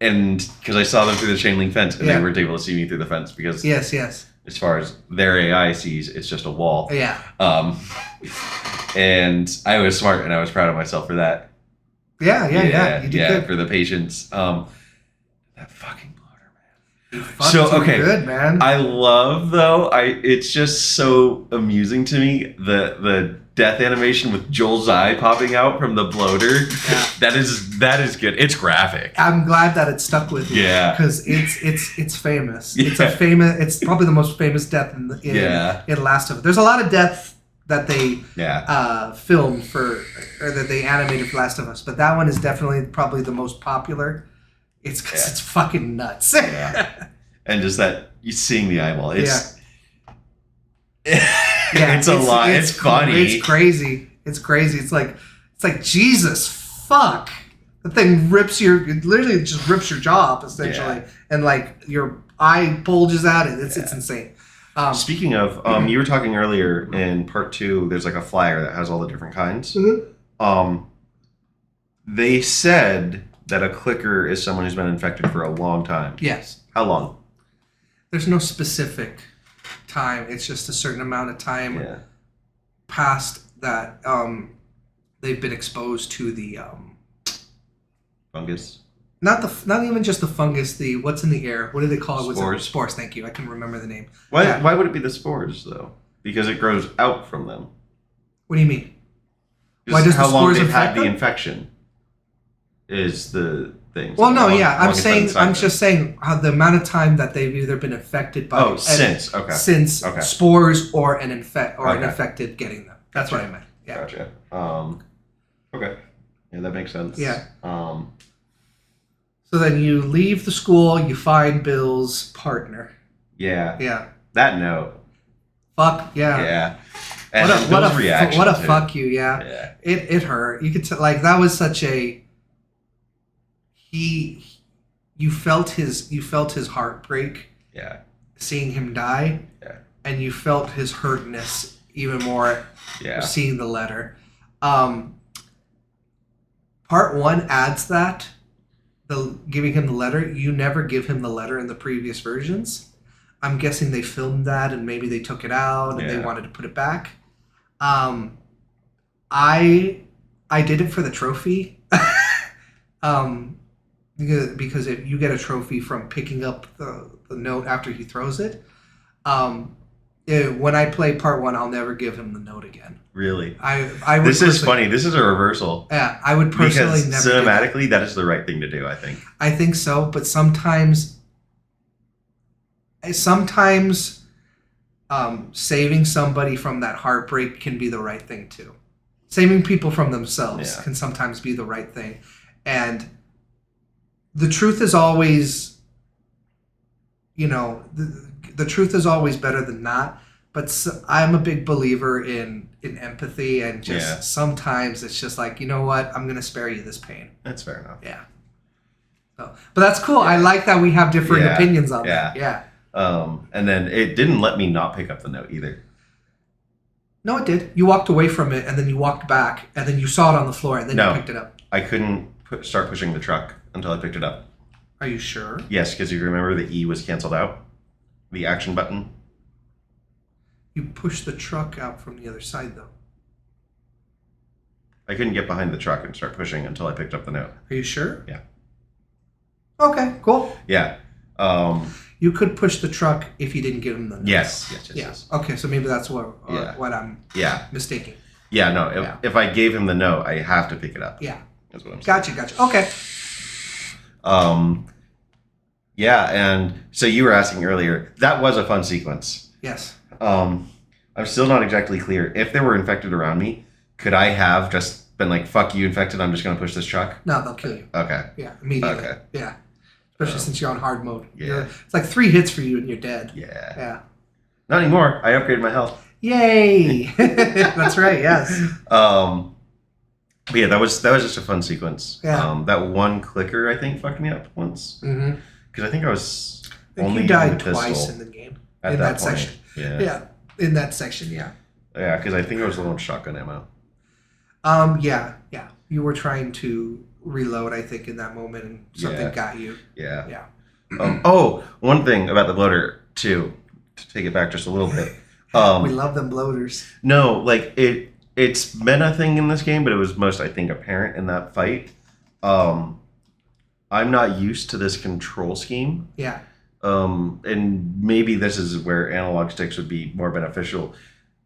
And because I saw them through the chain link fence and Yeah. they weren't able to see me through the fence because Yes. Yes. as far as their AI sees, it's just a wall. Yeah. And I was smart and I was proud of myself for that. Yeah. You did good. For the patience. That fucking bloater, man. You fucked So, too okay. good, man. I love though. It's just so amusing to me the death animation with Joel's eye popping out from the bloater. Yeah. That is good. It's graphic. I'm glad that it stuck with you. Yeah. Because it's famous. Yeah. It's probably the most famous death in Yeah. Last of Us. There's a lot of death that they Yeah. filmed or that they animated for Last of Us, but that one is definitely probably the most popular. It's because Yeah. it's fucking nuts. Yeah. And just that you seeing the eyeball. It's Yeah, it's a lot. It's funny. It's crazy. It's crazy. It's like Jesus fuck. The thing it literally just rips your jaw up essentially, Yeah. and like your eye bulges out. It's insane. Speaking of, you were talking earlier in part 2. There's like a flyer that has all the different kinds. Mhm. They said that a clicker is someone who's been infected for a long time. Yes. How long? There's no specific time. It's just a certain amount of time Yeah. past that they've been exposed to the Fungus. not even just the fungus. The what's in the air. What do they call it? What's Spores. Spores. Thank you. I can remember the name. Why? Yeah. Why would it be the spores though? Because it grows out from them. What do you mean? Just Why does the how long spores they've infect had the them? infection is the thing. Well, no, How long- yeah. how long I'm it's been saying. inside I'm them. just saying how the amount of time that they've either been affected by. Oh, since. Okay. Since Okay. spores or an an Okay. infected getting them. That's what I meant. Yeah. Gotcha. Okay. Yeah, that makes sense. Yeah. So then you leave the school. You find Bill's partner. Yeah. Yeah. That note. Fuck yeah. Yeah. And What a Bill's reaction what a too. fuck you. Yeah. Yeah. It hurt. You could like that was such a. You felt his heartbreak Yeah. seeing him die. Yeah. And you felt his hurtness even more Yeah. seeing the letter. Part 1 adds that, the giving him the letter. You never give him the letter in the previous versions. I'm guessing they filmed that and maybe they took it out and they Yeah. wanted to put it back. I did it for the trophy. Because if you get a trophy from picking up the note after he throws it. When I play part 1, I'll never give him the note again. Really. I would This is personally- funny. This is a reversal. Yeah, I would personally Because never. do that. cinematically, that is the right thing to do, I think. I think so, but sometimes sometimes saving somebody from that heartbreak can be the right thing too. Saving people from themselves can sometimes be the right thing. And the truth is always, the truth is always better than not. But I'm a big believer in empathy, and just sometimes it's just like, you know what, I'm going to spare you this pain. That's fair enough. Yeah. So, but that's cool. I like that we have different opinions on that. Yeah. And then it didn't let me not pick up the note either. No, it did. You walked away from it, and then you walked back, and then you saw it on the floor, and then you picked it up. I couldn't start pushing the truck until I picked it up. Are you sure? Yes, because you remember the E was canceled out? The action button? You pushed the truck out from the other side, though. I couldn't get behind the truck and start pushing until I picked up the note. Are you sure? Yeah. Okay, cool. Yeah. You could push the truck if you didn't give him the note. Yes. Okay, so maybe that's what I'm mistaking. Yeah, no. If I gave him the note, I have to pick it up. Yeah. That's what I'm saying. Gotcha. Okay. Yeah, and so you were asking earlier, that was a fun sequence. Yes. I'm still not exactly clear. If there were infected around me, could I have just been like, fuck you, infected, I'm just going to push this truck? No, they'll kill you. Okay. Yeah, immediately. Okay. Yeah. Especially since you're on hard mode. Yeah. It's like 3 hits for you and you're dead. Yeah. Yeah. Not anymore. I upgraded my health. Yay! That's right, yes. But yeah, that was just a fun sequence. Yeah. That one clicker, I think, fucked me up once. Mm-hmm. Because I think I was I think only you died using the twice pistol in the game. at in that that point. section. Yeah. Yeah. In that section, yeah. Yeah, because I think I was low on shotgun ammo. Yeah. You were trying to reload, I think, in that moment, and something got you. Yeah. Yeah. One thing about the bloater too, to take it back just a little bit. We love them bloaters. No, like it's been a thing in this game, but it was most, I think, apparent in that fight. I'm not used to this control scheme. Yeah. And maybe this is where analog sticks would be more beneficial,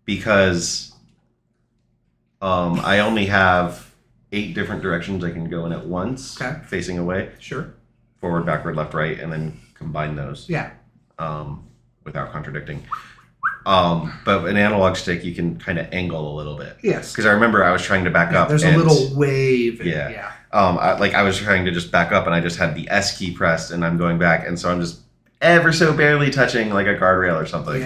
because I only have 8 different directions I can go in at once, facing away. Sure. Forward, backward, left, right, and then combine those. Yeah. Without contradicting. But an analog stick, you can kind of angle a little bit. Yes. Because I remember I was trying to back up. There's a little wave. Yeah. I was trying to just back up, and I just had the S key pressed, and I'm going back, and so I'm just ever so barely touching like a guardrail or something.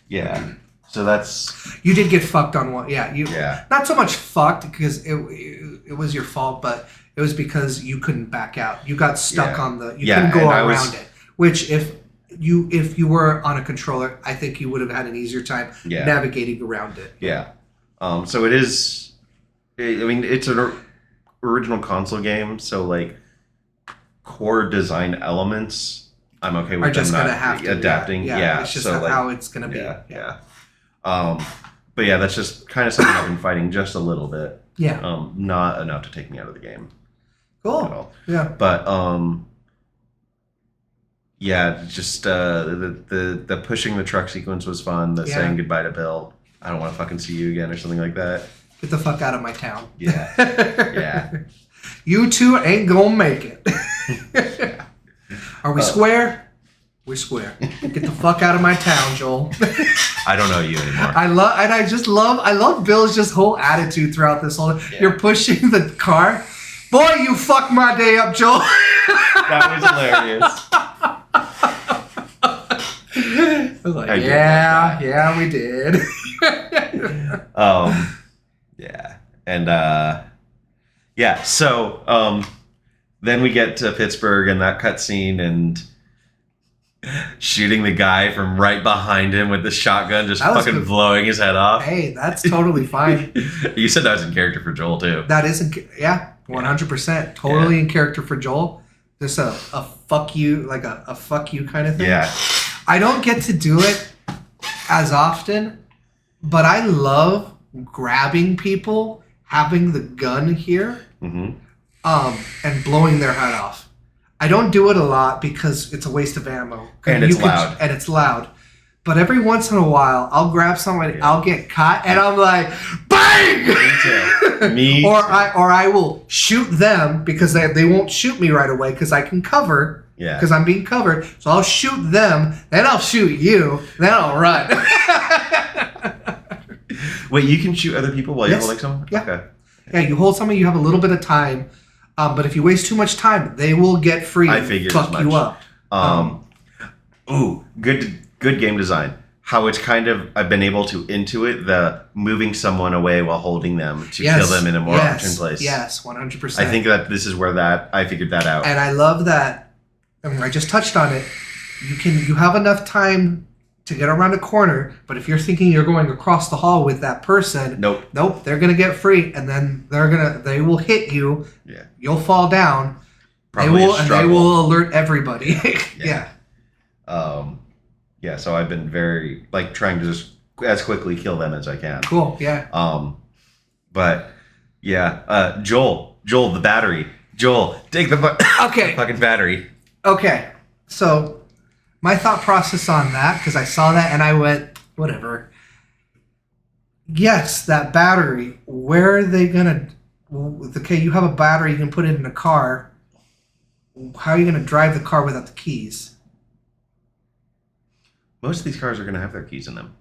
Yeah. So that's... You did get fucked on one. Yeah. Not so much fucked because it was your fault, but it was because you couldn't back out. You got stuck on the... You couldn't go around it. Which if you were on a controller, I think you would have had an easier time navigating around it. Yeah. So it is... I mean, it's an original console game, so like core design elements, I'm okay with them not adapting. Yeah. It's just how it's going to be. Yeah. But yeah, that's just kind of something I've been fighting just a little bit. Yeah. Not enough to take me out of the game. Cool. At all. Yeah. But yeah, just the pushing the truck sequence was fun. The saying goodbye to Bill. I don't want to fucking see you again or something like that. Get the fuck out of my town. Yeah. Yeah. You two ain't gonna make it. Are we square? We're square. Get the fuck out of my town, Joel. I don't know you anymore. I love Bill's just whole attitude throughout this whole. Yeah. You're pushing the car. Boy, you fucked my day up, Joel. That was hilarious. I was like, yeah, we did. Yeah, and yeah. So then we get to Pittsburgh and that cutscene and shooting the guy from right behind him with the shotgun, just fucking blowing his head off. Hey, that's totally fine. You said that was in character for Joel too. That is 100%, totally in character for Joel. Just a fuck you, like a fuck you kind of thing. Yeah. I don't get to do it as often, but I love grabbing people, having the gun here, and blowing their head off. I don't do it a lot because it's a waste of ammo. And it's loud. And it's loud. But every once in a while, I'll grab somebody, I'll get caught, and I'm like, bang! Me too. Or I will shoot them because they won't shoot me right away because I can cover. Yeah. Because I'm being covered. So I'll shoot them, then I'll shoot you, then I'll run. Wait, you can shoot other people while you're Yes. holding someone? Yeah. Okay. Yeah, you hold someone, you have a little bit of time. But if you waste too much time, they will get free I and figured fuck as you much. up. Good game design. How it's kind of, I've been able to intuit the moving someone away while holding them to kill them in a more opportune place. Yes, 100%. I think that this is where I figured that out. And I love that. I mean, I just touched on it. You have enough time to get around a corner, but if you're thinking you're going across the hall with that person, Nope. they're gonna get free, and then they will hit you. Yeah. You'll fall down. Probably a and they struggle. will alert everybody. Yeah. Yeah, so I've been very, like, trying to just as quickly kill them as I can. Cool. Yeah. But, yeah, Joel, the battery. Joel, take the Okay. fucking battery. Okay. So my thought process on that, because I saw that and I went, whatever. Yes, that battery. Where are they gonna? Okay, you have a battery. You can put it in a car. How are you gonna drive the car without the keys? Most of these cars are going to have their keys in them.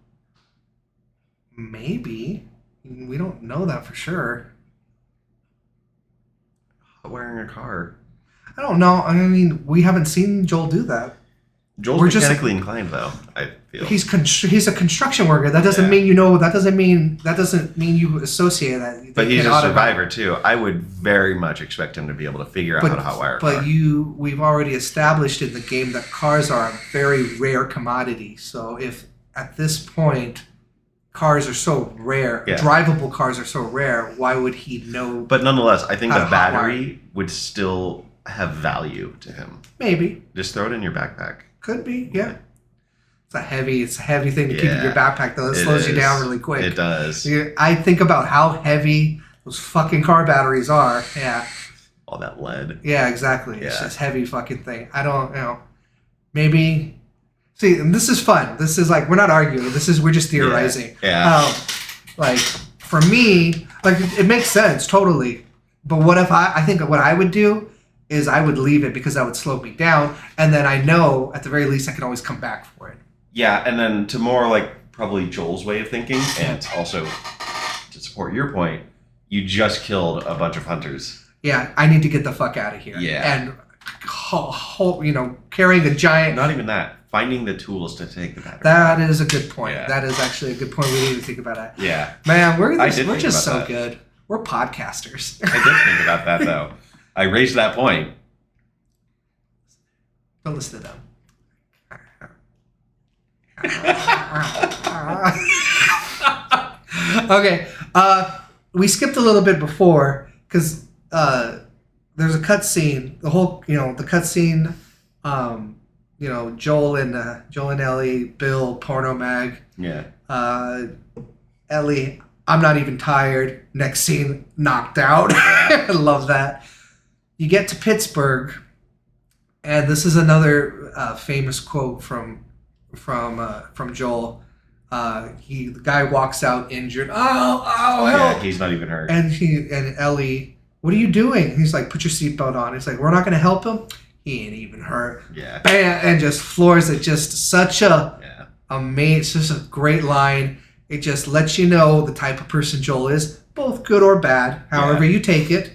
Maybe. We don't know that for sure. Wearing a car. I don't know. I mean, we haven't seen Joel do that. Joel's We're just- mechanically inclined, though, I feel. He's a construction worker. That doesn't Yeah. mean you know. That doesn't mean you associate that. But They he's can a automate- survivor, too. I would very much expect him to be able to figure out how to hotwire a car. But we've already established in the game that cars are a very rare commodity. So if at this point cars are so rare, Yeah. drivable cars are so rare, why would he know? But nonetheless, I think How the to battery would still have value to him. Maybe Just throw it in your backpack. could be. Yeah, it's a heavy thing to keep in Yeah. your backpack though. It slows you is. down really quick. It does. Yeah, I think about how heavy those fucking car batteries are. Yeah. All that lead. Yeah, exactly. It's Yeah. just heavy fucking thing. I don't, maybe. See, and this is fun. This is like, we're not arguing. We're just theorizing. Yeah. Like, for me, like, it makes sense, totally. But what if I think what I would do is I would leave it because that would slow me down. And then I know, at the very least, I can always come back for it. Yeah, and then to more like probably Joel's way of thinking, and also to support your point, you just killed a bunch of hunters. Yeah, I need to get the fuck out of here. Yeah. And, carrying a giant. Not even that. Finding the tools to take the battery. That is a good point. Yeah. That is actually a good point. We need to think about that. Yeah. Man, we're I did we're think just so about that. good. We're podcasters. I did think about that, though. I raised that point. Don't listen to them. Okay. We skipped a little bit before because there's a cutscene. The whole, the cutscene. Joel and Ellie, Bill, Porno Mag. Yeah. Ellie, I'm not even tired. Next scene, knocked out. I love that. You get to Pittsburgh, and this is another famous quote from Joel. The guy walks out injured. Oh, help! Yeah, he's not even hurt. And Ellie, what are you doing? He's like, put your seatbelt on. He's like, we're not going to help him. He ain't even hurt. Yeah. Bam, and just floors it. Just such a amazing. It's just a great line. It just lets you know the type of person Joel is, both good or bad, however you take it.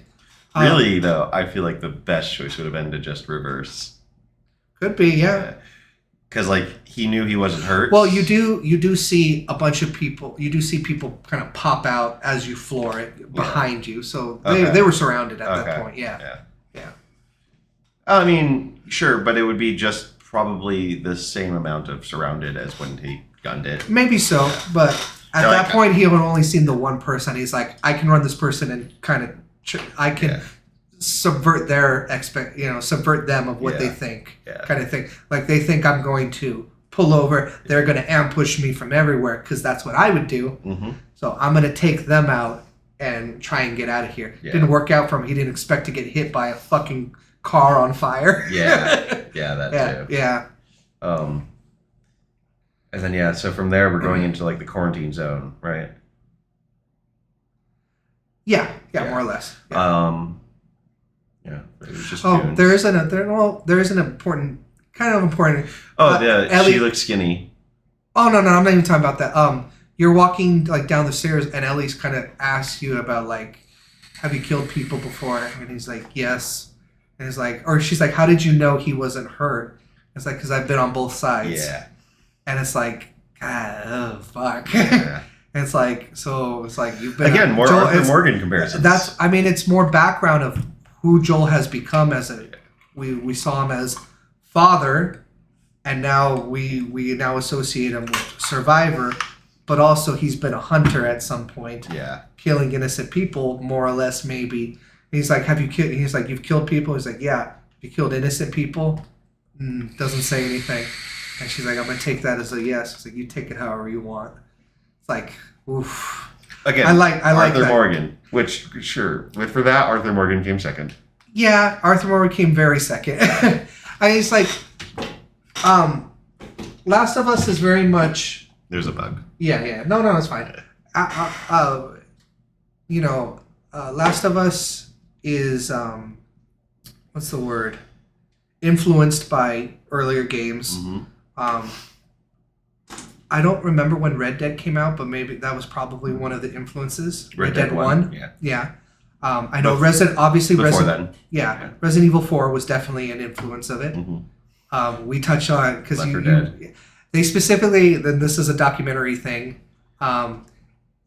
Really, though, I feel like the best choice would have been to just reverse. Could be, yeah. Because, he knew he wasn't hurt. Well, you do see a bunch of people. You do see people kind of pop out as you floor it behind you. So they were surrounded at that point. Yeah. I mean, sure, but it would be just probably the same amount of surrounded as when he gunned it. Maybe so, but at that point, he had only seen the one person. He's like, I can run this person and kind of, I can subvert their subvert them of what they think, kind of thing. Like they think I'm going to pull over, they're going to ambush me from everywhere because that's what I would do. Mm-hmm. So I'm going to take them out and try and get out of here. Yeah. Didn't work out for him. He didn't expect to get hit by a fucking car on fire. That too. Yeah. And then so from there we're going into the quarantine zone, right? Yeah, more or less. Yeah. It was just Oh, goons. there is an important, kind of important. Oh, yeah, Ellie- she looked skinny. Oh no, I'm not even talking about that. You're walking like down the stairs, and Ellie's kind of asks you about like, have you killed people before? And he's like, yes. And he's like, or she's like, how did you know he wasn't hurt? It's like, because I've been on both sides. Yeah. And it's like, God, oh fuck. Yeah. And it's like, so it's like you've been Again, more Joel, Arthur it's- Morgan comparisons. That's, I mean, it's more background of who Joel has become as a. We saw him as father, and now we now associate him with survivor, but also he's been a hunter at some point, Yeah. killing innocent people, more or less, maybe. He's like, have you killed? He's like, you've killed people. He's like, yeah. You killed innocent people. Doesn't say anything. And she's like, I'm gonna take that as a yes. It's like, you take it however you want. It's like, oof. Again, I like Arthur that. Morgan, which, sure, but for that, Arthur Morgan came second. Yeah, Arthur Morgan came very second. I mean, it's like, Last of Us is very much. There's a bug. Yeah. No, it's fine. Last of Us is what's the word? Influenced by earlier games. Mm-hmm. I don't remember when Red Dead came out, but maybe that was probably one of the influences. Red Dead 1. Yeah. Yeah. I know Resident. Then. Yeah, Resident Evil 4 was definitely an influence of it. Mm-hmm. We touch on because Left 4 Dead. they specifically. Then this is a documentary thing.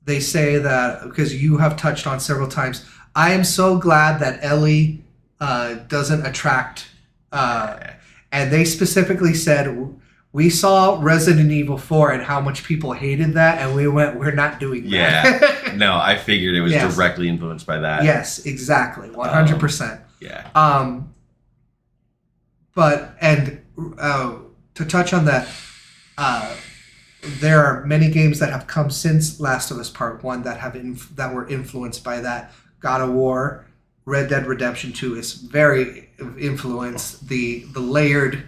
They say that because you have touched on several times. I am so glad that Ellie doesn't attract. And they specifically said we saw Resident Evil 4 and how much people hated that, and we went, we're not doing that. Yeah. No, I figured it was Yes. directly influenced by that. Yes, exactly, 100%. Yeah. But to touch on that, there are many games that have come since Last of Us Part 1 that have that were influenced by that. God of War, Red Dead Redemption 2 is very influenced. The layered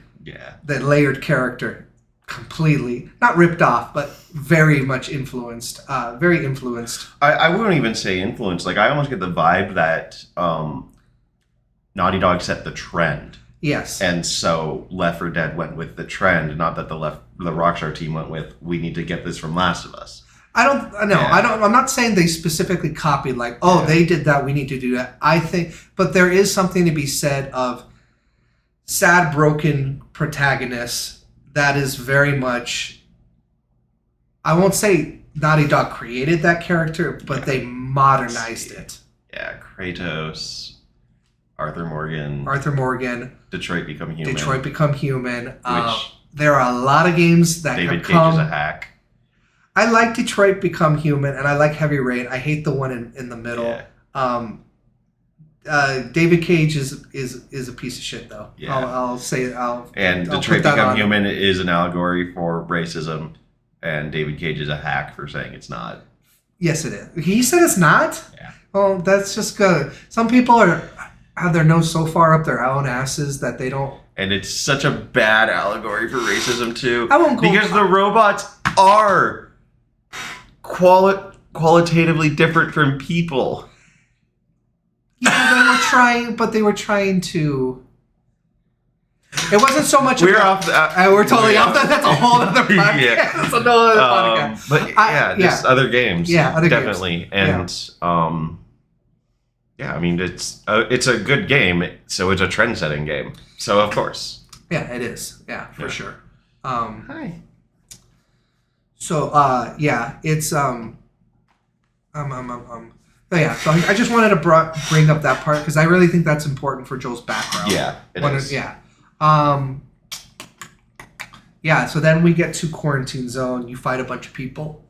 character, completely not ripped off, but very much influenced. Very influenced. I wouldn't even say influence. Like, I almost get the vibe that Naughty Dog set the trend. Yes. And so Left 4 Dead went with the trend, not that the Rockstar team went with, we need to get this from Last of Us. I'm not saying they specifically copied, like, they did that, we need to do that. I think, but there is something to be said of sad, broken protagonists that is very much, I won't say Naughty Dog created that character, but they modernized it. Yeah, Kratos, Arthur Morgan, Detroit Become Human. Which there are a lot of games that David have Cage come. is a hack. I like Detroit Become Human, and I like Heavy Rain. I hate the one in the middle. Yeah. David Cage is a piece of shit, though. Yeah. I'll say it. And I'll Detroit put that Become on. Human is an allegory for racism, and David Cage is a hack for saying it's not. Yes, it is. He said it's not? Yeah. Well, that's just good. Some people have their nose so far up their own asses that they don't. And it's such a bad allegory for racism, too. I won't go. Because the robots are qualitatively different from people. Yeah, they were trying to. It wasn't so much. We're about, off. we're totally off. That's a whole other podcast. Yeah. That's another podcast. But just other games. Yeah, other games. definitely. And I mean, it's a good game, so it's a trend-setting game. So of course. Yeah, it is. Yeah, for sure. Hi. So it's But yeah, so I just wanted to bring up that part because I really think that's important for Joel's background. Yeah, it is. Yeah. So then we get to Quarantine Zone. You fight a bunch of people.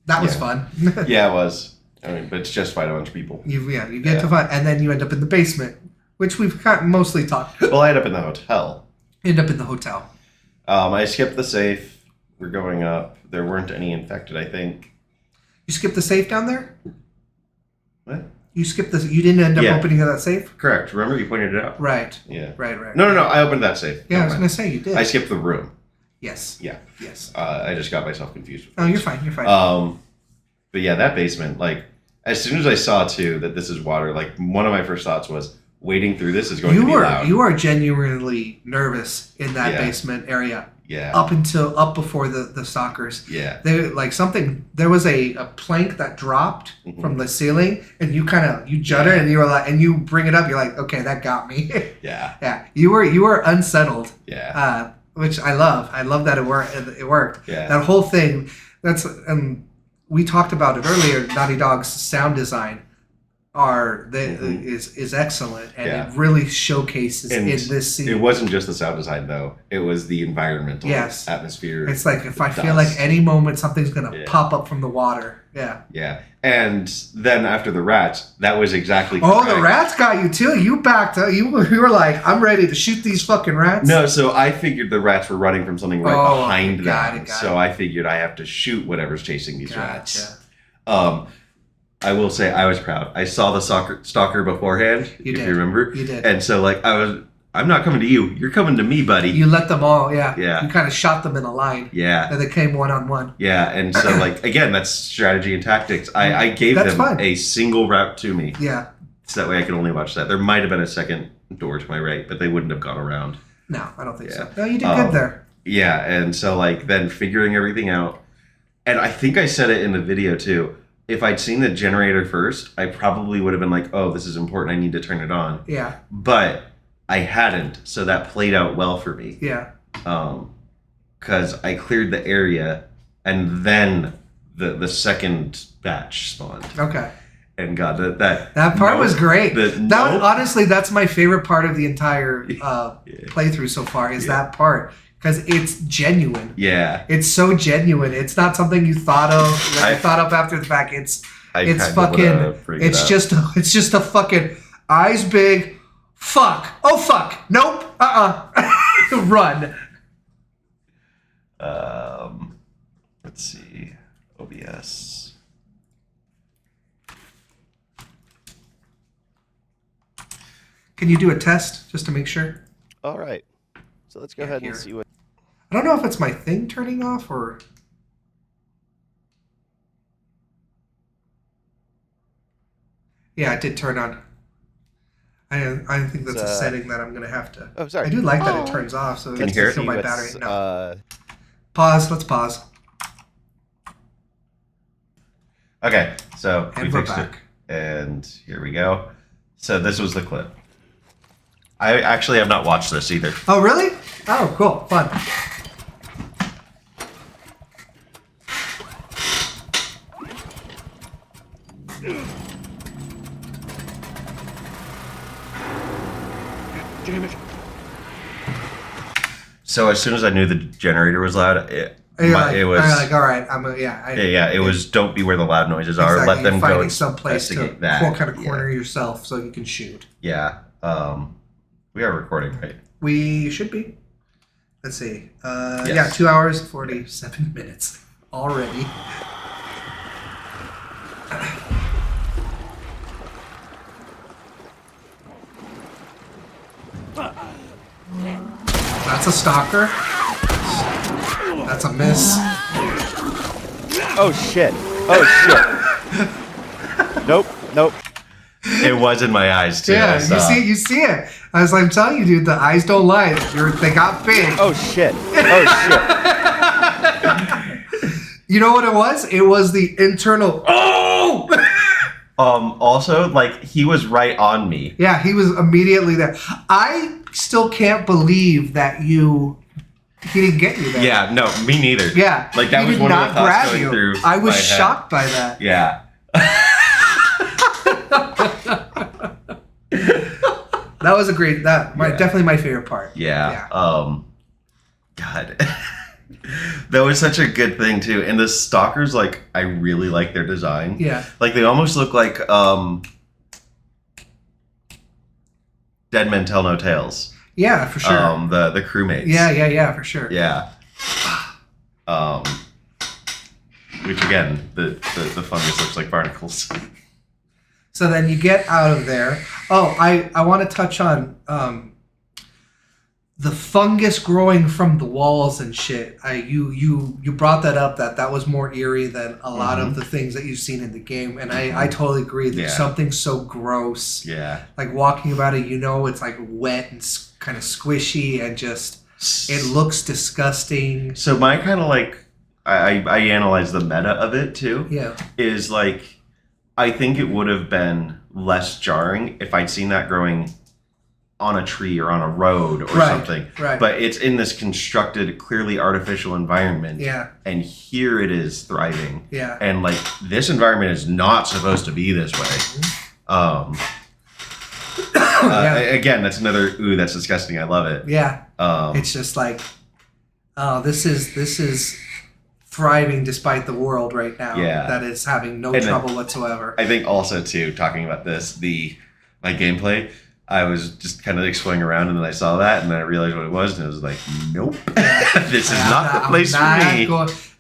That was fun. Yeah, it was. I mean, but it's just fight a bunch of people. You get to fight, and then you end up in the basement, which we've mostly talked. Well, I end up in the hotel. End up in the hotel. I skipped the safe. We're going up. There weren't any infected, I think. You skipped the safe down there? What? You skipped the. You didn't end up opening that safe? Correct. Remember, you pointed it out. Right. Yeah. Right. No. I opened that safe. Yeah, I was going to say you did. I skipped the room. Yes. Yeah. Yes. I just got myself confused. Oh, you're fine. You're fine. But yeah, that basement, like, as soon as I saw, too, that this is water, like, one of my first thoughts was, wading through this is going to be loud. You are genuinely nervous in that Yeah. basement area. Yeah. Up before the stalkers. Yeah. There was a plank that dropped Mhm. from the ceiling, and you judder, and you were like, and you bring it up, you're like, okay, that got me. Yeah. Yeah, you were unsettled, Yeah. which I love. I love that it worked. It worked. Yeah. That whole thing. We talked about it earlier. Naughty Dog's sound design Mhm. is excellent, and Yeah. it really showcases And in this scene. It wasn't just the sound design though. It was the environmental Yes. atmosphere. It's like if I feel Dust. like any moment something's gonna Yeah. pop up from the water. Yeah. Yeah. And then after the rats, that was exactly Oh, correct. the rats got you too. You backed up. You were like, I'm ready to shoot these fucking rats. No, so I figured the rats were running from something right Oh, behind got them. it, got So I figured I have to shoot whatever's chasing these Gotcha. rats. I will say I was proud. I saw the stalker beforehand, You if did. you remember. You did. And so I'm not coming to you. You're coming to me, buddy. You let them all. Yeah. Yeah. You kind of shot them in a line, Yeah. and they came one on one. Yeah. And so again, that's strategy and tactics. I gave That's them fine. a single route to me. Yeah. So that way I could only watch that. There might have been a second door to my right, but they wouldn't have gone around. No, I don't think Yeah. so. No, you did good there. Yeah, and so then figuring everything out, and I think I said it in the video too. If I'd seen the generator first, I probably would have been like, "Oh, this is important. I need to turn it on." Yeah. But I hadn't, so that played out well for me. Yeah. Because I cleared the area, and then the second batch spawned. Okay. And God, that Part was great. Nope. Honestly, that's my favorite part of the entire playthrough so far. Is that part because it's genuine. Yeah, It's so genuine. It's not something you thought of. I thought of after the fact. It's kinda wanna fucking. bring it up. It's just a fucking eyes big. Fuck. Oh fuck. Nope. Run. Let's see, OBS. Can you do a test just to make sure? All right. So let's go ahead Here. and see what. I don't know if it's my thing turning off or. Yeah, it did turn on. I think that's a setting that I'm gonna have to. Oh, sorry. I do like that it turns off, so Can it's you hear it? fill my See battery. what's, No. Pause. Let's pause. Okay, so And we we're fixed back. it, and here we go. So this was the clip. I actually have not watched this either. Oh really? Oh cool, fun. Damn it. So as soon as I knew the generator was loud, it And was you're like, all right, yeah. It was don't be where the loud noises are. Exactly, Let them you're go finding and some place to investigate that. kind of corner yourself so you can shoot. Yeah. We are recording, right? We should be. Let's see. Yes. Yeah, 2 hours 47 minutes already. That's a stalker. That's a miss. Oh shit. Oh shit. Nope. It was in my eyes too. I Yeah, saw. you see it. I was like, I'm telling you, dude, the eyes don't lie. They got big. Oh shit. You know what it was? It was the internal. Oh! Also, he was right on me. Yeah, he was immediately there. I still can't believe that he didn't get you there. Yeah, no, me neither. Yeah. Like that he was did one of not the thoughts grab going you. through. I was my head. shocked by that. Yeah. That was a great. Definitely my favorite part. Yeah. God. That was such a good thing too. And the stalkers, I really like their design. Yeah. They almost look like Dead Men Tell No Tales. Yeah, for sure. The crewmates. Yeah, for sure. Yeah. Which again, the fungus looks like barnacles. So then you get out of there. Oh, I want to touch on the fungus growing from the walls and shit. You brought that up that was more eerie than a lot of the things that you've seen in the game, and I totally agree. There's something so gross. Yeah. Like walking about it, it's like wet and kind of squishy and just it looks disgusting. So my kind of like I analyzed the meta of it too. Yeah. Is like I think it would have been less jarring if I'd seen that growing on a tree or on a road or something. Right. But it's in this constructed, clearly artificial environment. Yeah. And here it is thriving. Yeah. And like this environment is not supposed to be this way. Again, that's another that's disgusting. I love it. Yeah. It's just like, oh, this is thriving despite the world right now. Yeah. That is having no And trouble whatsoever. I think also too, talking about this, my gameplay, I was just kind of exploring around and then I saw that and then I realized what it was and it was like, nope, this is not the place for me.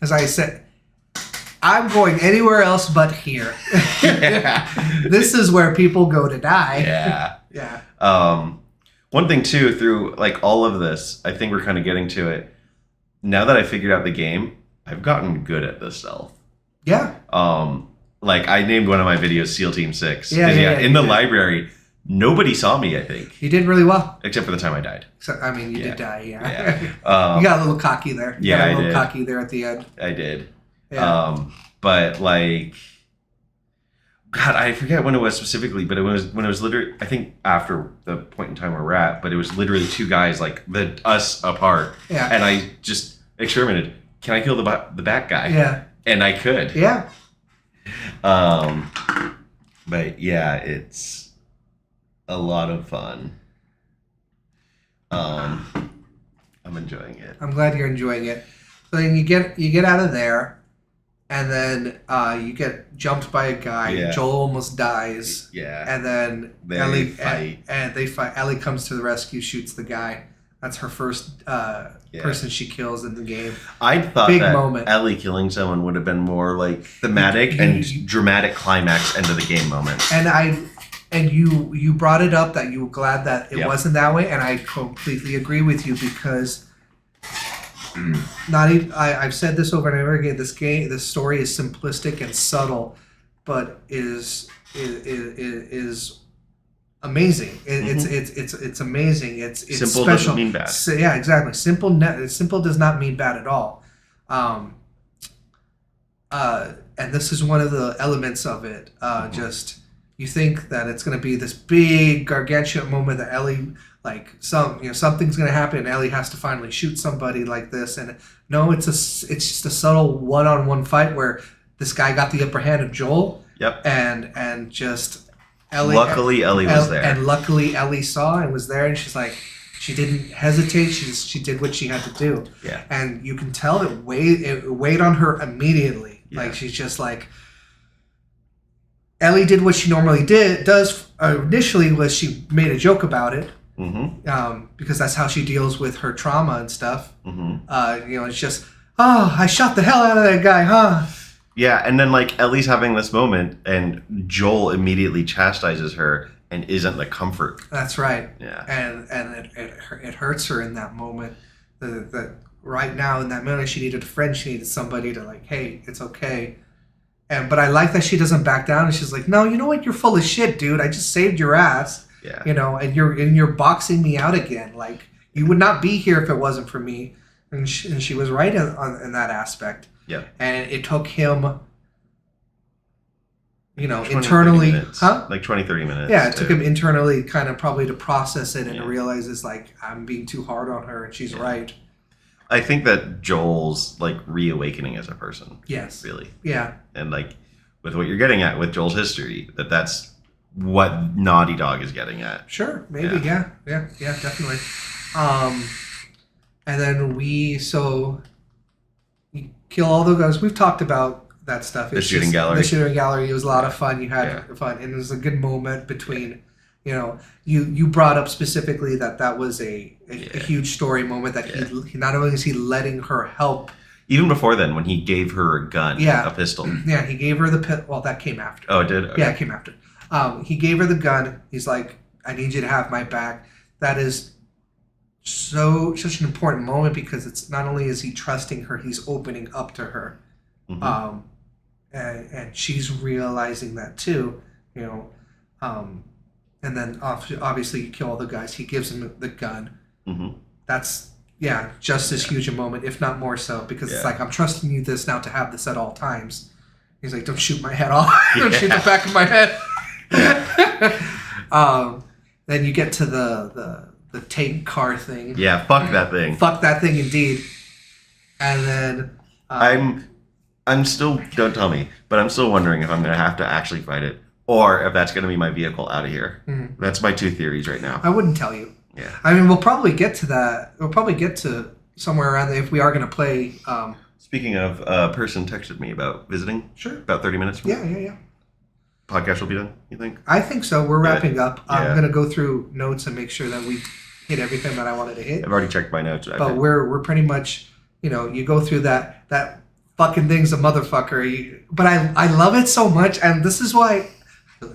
As I said, I'm going anywhere else but here. This is where people go to die. Yeah. Yeah. One thing too, through like all of this, I think we're kind of getting to it. Now that I figured out the game, I've gotten good at the stealth. Yeah. Like I named one of my videos "SEAL Team 6." Yeah. In the library, nobody saw me. I think You did really well. except for the time I died. Except, I mean, you did die. Yeah. Yeah. You got a little cocky there. You got a little cocky there at the end. I did. Yeah. But like, God, I forget when it was specifically, but it was when it was literally, I think after the point in time where we're at, but it was literally two guys like us apart. Yeah. And I just experimented. Can I kill the bat guy? Yeah. And I could. Yeah. But yeah, it's a lot of fun. I'm enjoying it. I'm glad you're enjoying it. So then you get out of there, and then you get jumped by a guy. Yeah. Joel almost dies. Yeah. And then They Ellie fight. and they fight. Ellie comes to the rescue, shoots the guy. That's her first person she kills in the game. I thought Big that moment. Ellie killing someone would have been more like thematic and dramatic climax end of the game moment. And you brought it up that you were glad that it Yep. wasn't that way, and I completely agree with you because I've said this over and over again. This story is simplistic and subtle, but is amazing. It's amazing. It's Simple special. doesn't mean bad. So, yeah, exactly. Simple does not mean bad at all. And this is one of the elements of it. Just you think that it's going to be this big gargantuan moment that Ellie something's going to happen and Ellie has to finally shoot somebody like this, and no, it's just a subtle one-on-one fight where this guy got the upper hand of Joel. Yep. And just Ellie. Luckily, Ellie was there. And luckily, Ellie saw and was there, and she's like, she didn't hesitate. She did what she had to do. Yeah. And you can tell it weighed on her immediately. Yeah. Like she's just like. Ellie did what she normally does initially was she made a joke about it. Mm-hmm. Because that's how she deals with her trauma and stuff. Mm-hmm. It's just, oh, I shot the hell out of that guy, huh? Yeah, and then like Ellie's having this moment, and Joel immediately chastises her and isn't the comfort. That's right. Yeah. And it hurts her in that moment. That right now in that moment she needed a friend. She needed somebody to like, hey, it's okay. But I like that she doesn't back down, and she's like, no, you know what? You're full of shit, dude. I just saved your ass. Yeah. And you're boxing me out again. Like you would not be here if it wasn't for me. And she was right in that aspect. Yeah. And it took him, 20, internally, 30 minutes. huh? Like 20, 30 minutes. Yeah, it took him internally kind of probably to process it and to Yeah. realize it's like, I'm being too hard on her and she's right. I think that Joel's like reawakening as a person. Yes. Really. Yeah. And like with what you're getting at with Joel's history, that's what Naughty Dog is getting at. Sure. Maybe. Yeah, definitely. And then you kill all the guys. We've talked about that stuff. The shooting gallery. The shooting gallery. It was a lot of fun. You had fun, and it was a good moment between. You brought up specifically that was a huge story moment that he not only is he letting her help. Even before then, when he gave her a gun, a pistol. Yeah, he gave her the pistol. Well, that came after. Oh, it did? Okay. Yeah, it came after. He gave her the gun. He's like, I need you to have my back. That is such an important moment because it's not only is he trusting her, he's opening up to her, Mhm. and she's realizing that too, you know, and then obviously you kill all the guys. He gives him the gun. Mhm. That's just as huge a moment, if not more so, because it's Yeah. like I'm trusting you this now to have this at all times. He's like, don't shoot my head off. Don't shoot the back of my head. Then you get to the tank car thing. Yeah, fuck that thing. Fuck that thing indeed. And then I'm still, don't tell me, but I'm still wondering if I'm going to have to actually fight it or if that's going to be my vehicle out of here. Mhm. That's my two theories right now. I wouldn't tell you. Yeah. I mean, we'll probably get to that. We'll probably get to somewhere around there if we are going to play. Speaking of, a person texted me about visiting Sure. about 30 minutes from Yeah. podcast will be done, you think? I think so. We're Good. wrapping up. I'm Yeah. going to go through notes and make sure that we hit everything that I wanted to hit. I've already checked my notes. But we're pretty much, you go through that fucking thing's a motherfucker. But I love it so much, and this is why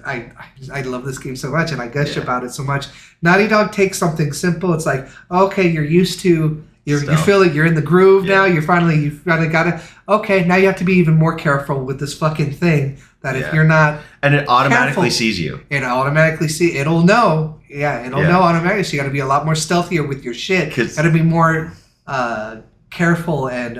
I love this game so much, and I gush Yeah. about it so much. Naughty Dog takes something simple. It's like, okay, you're used to. You Stealth. feel like you're in the groove Yeah. now. You finally got it. Okay, now you have to be even more careful with this fucking thing. That if Yeah. you're not, And it automatically Careful. sees you. it automatically it'll know. Yeah, it'll Yeah. know automatically. So you got to be a lot more stealthier with your shit. 'Cause- Got to be more careful and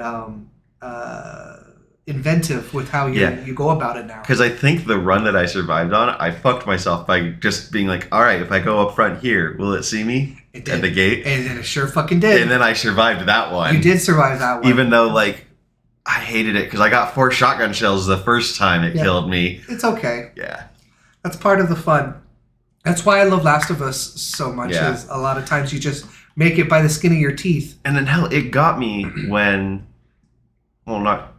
inventive with how you go about it now. Because I think the run that I survived on, I fucked myself by just being like, all right, if I go up front here, will it see me It at did. the gate? And it sure fucking did. And then I survived that one. You did survive that one. Even though, like, I hated it because I got 4 shotgun shells the first time it Yeah. killed me. It's okay. Yeah. That's part of the fun. That's why I love Last of Us so much. Yeah. Is a lot of times you just make it by the skin of your teeth. And then, hell, it got me when, well, not,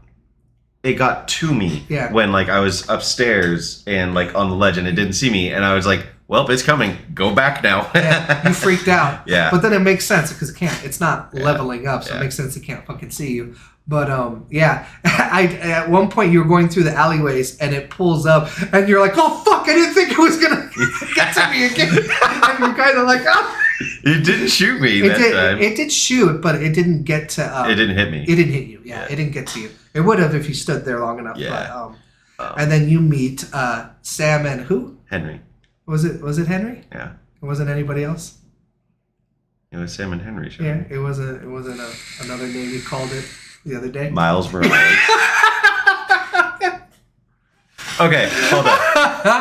it got to me Yeah. when, like, I was upstairs and, like, on the ledge and it didn't see me. And I was like, well, it's coming. Go back now. Yeah, you freaked out. Yeah. But then it makes sense because it can't. It's not Yeah. leveling up, so Yeah. it makes sense it can't fucking see you. But yeah, at one point you were going through the alleyways and it pulls up and you're like, oh fuck, I didn't think it was gonna get to me again. And you're kind of like, oh. It didn't shoot me that time. It did shoot, but it didn't get to. It didn't hit me. It didn't hit you. Yeah, Yeah. it didn't get to you. It would have if you stood there long enough. Yeah. But, and then you meet Sam and who Henry. was it? Was it Henry? Yeah. It wasn't anybody else. It was Sam and Henry show. Yeah, it wasn't. It wasn't another name you called it the other day. Miles Morales. Okay, hold up.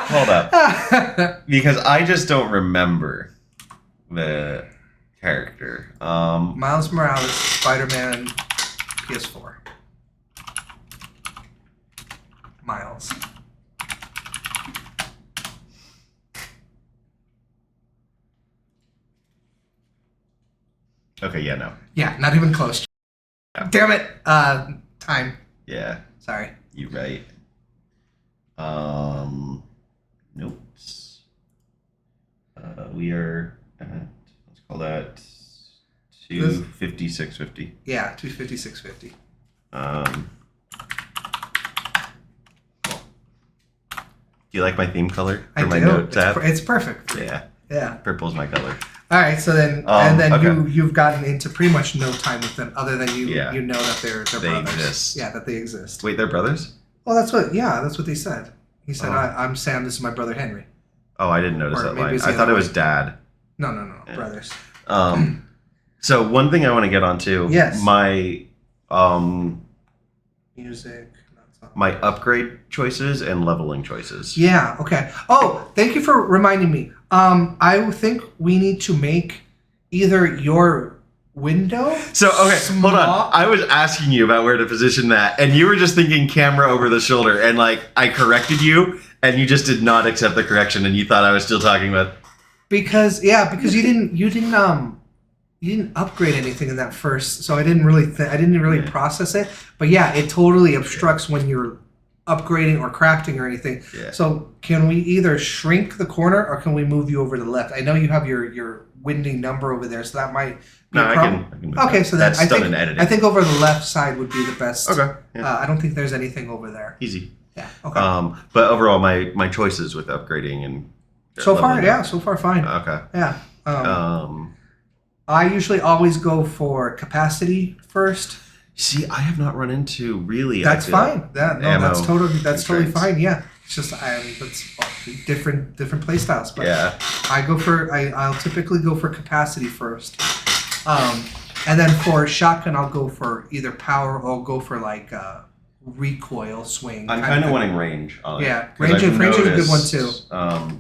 Hold up. Because I just don't remember the character. Miles Morales, Spider-Man, PS4. Miles. Okay, yeah, no. Yeah, not even close. Yeah. Damn it. Time. Yeah, Sorry. you right. Notes. We are at, let's call that 256.50. Yeah, 256.50. Do you like my theme color for I my do. note tab? It's perfect. Yeah, Yeah. purple's my color. All right. So then, and then okay. you've gotten into pretty much no time with them, other than you Yeah. you know that they're They brothers. exist. Yeah, that they exist. Wait, they're brothers? Well, that's what they said. He said, Oh. "I'm Sam. This is my brother Henry." Oh, I didn't notice Or that maybe line. it's the I thought other it was way. dad. No, Yeah. brothers. So one thing I want to get onto, Yes. my Music. Not song. my upgrade choices and leveling choices. Yeah. Okay. Oh, thank you for reminding me. I think we need to make either your window. So okay, hold on. small- I was asking you about where to position that, and you were just thinking camera over the shoulder, and like I corrected you, and you just did not accept the correction, and you thought I was still talking about. Because you didn't upgrade anything in that first, so I didn't really Yeah. process it. But yeah, it totally obstructs when you're upgrading or crafting or anything. Yeah. So can we either shrink the corner or can we move you over to the left? I know you have your winding number over there, so that might be No, a I problem. can move Okay, that. so then that's I done think in editing. I think over the left side would be the best. Okay. Yeah. I don't think there's anything over there. Easy. Yeah. Okay. But overall, my choices with upgrading and so far, leveling yeah. up. So far, fine. Okay. Yeah. I usually always go for capacity first. See, I have not run into really. That's I feel, fine. ammo That's totally constraints. fine. Yeah, it's just that's different play styles. But Yeah. I'll typically go for capacity first, and then for shotgun I'll go for either power or I'll go for like recoil swing. I'm kind of wanting range on it. Yeah, 'Cause range I've is a good one noticed,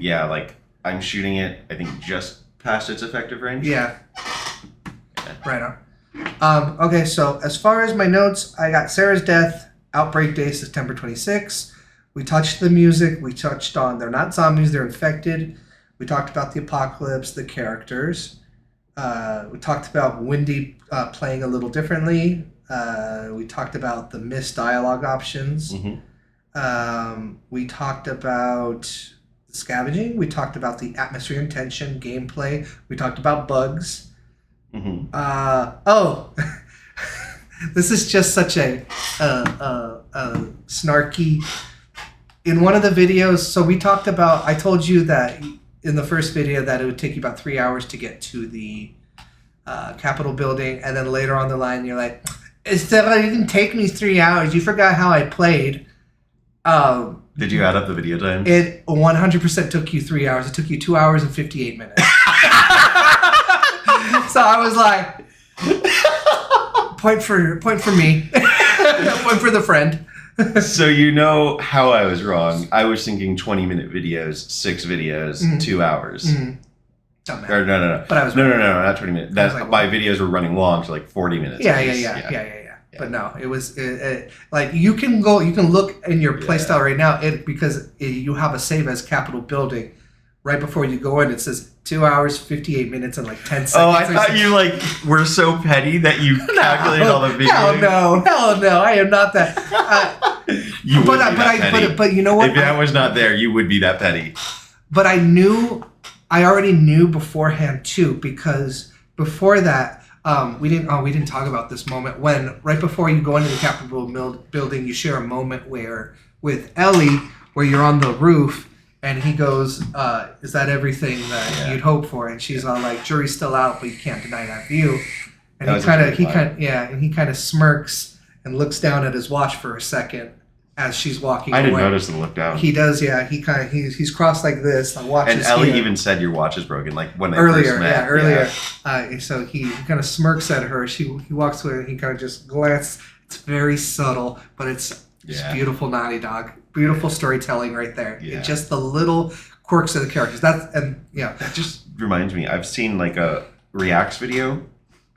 yeah, like I'm shooting it. I think just past its effective range. Yeah. Right on. Okay, so as far as my notes, I got Sarah's death, Outbreak Day, September 26th. We touched the music. We touched on they're not zombies, they're infected. We talked about the apocalypse, the characters. We talked about Wendy playing a little differently. We talked about the missed dialogue options. We talked about scavenging. We talked about the atmosphere and tension, gameplay. We talked about bugs. This is just such a snarky. In one of the videos, so we talked about. I told you that in the first video that it would take you about 3 hours to get to the Capitol building, and then later on the line you're like, it didn't take me 3 hours. You forgot how I played. Did you add up the video times? It 100% took you 3 hours. It took you 2 hours and 58 minutes. So I was like, point for me, point for the friend. So you know how I was wrong. I was thinking 20-minute videos, 6 videos, 2 hours. Don't matter. Or no. But I was no, not 20 minutes. That's like, my videos were running long, so like 40 minutes. Yeah. But no, it was like you can look in your playstyle right now. Because you have a save as Capitol building. Right before you go in, it says 2 hours, 58 minutes, and like 10 seconds. Oh, I thought you like were so petty that you calculated all the videos. Hell no, I am not that. You would be that petty. But you know what? If I was not there, you would be that petty. But I already knew beforehand too, because before that, we didn't talk about this moment when right before you go into the Capitol building, you share a moment with Ellie where you're on the roof. And he goes, "Is that everything that you'd hope for?" And she's all like, "Jury's still out, but you can't deny that view." And he kind of smirks and looks down at his watch for a second as she's walking away. I didn't notice the look down. He does, yeah. He's crossed like this. The watch and is Ellie here. even said your watch is broken, like when they first met. Yeah, earlier. So he kind of smirks at her. He walks away and he kind of just glances. It's very subtle, but it's beautiful, Naughty Dog. Beautiful storytelling right there. Yeah. It's just the little quirks of the characters. That just reminds me. I've seen like a reacts video,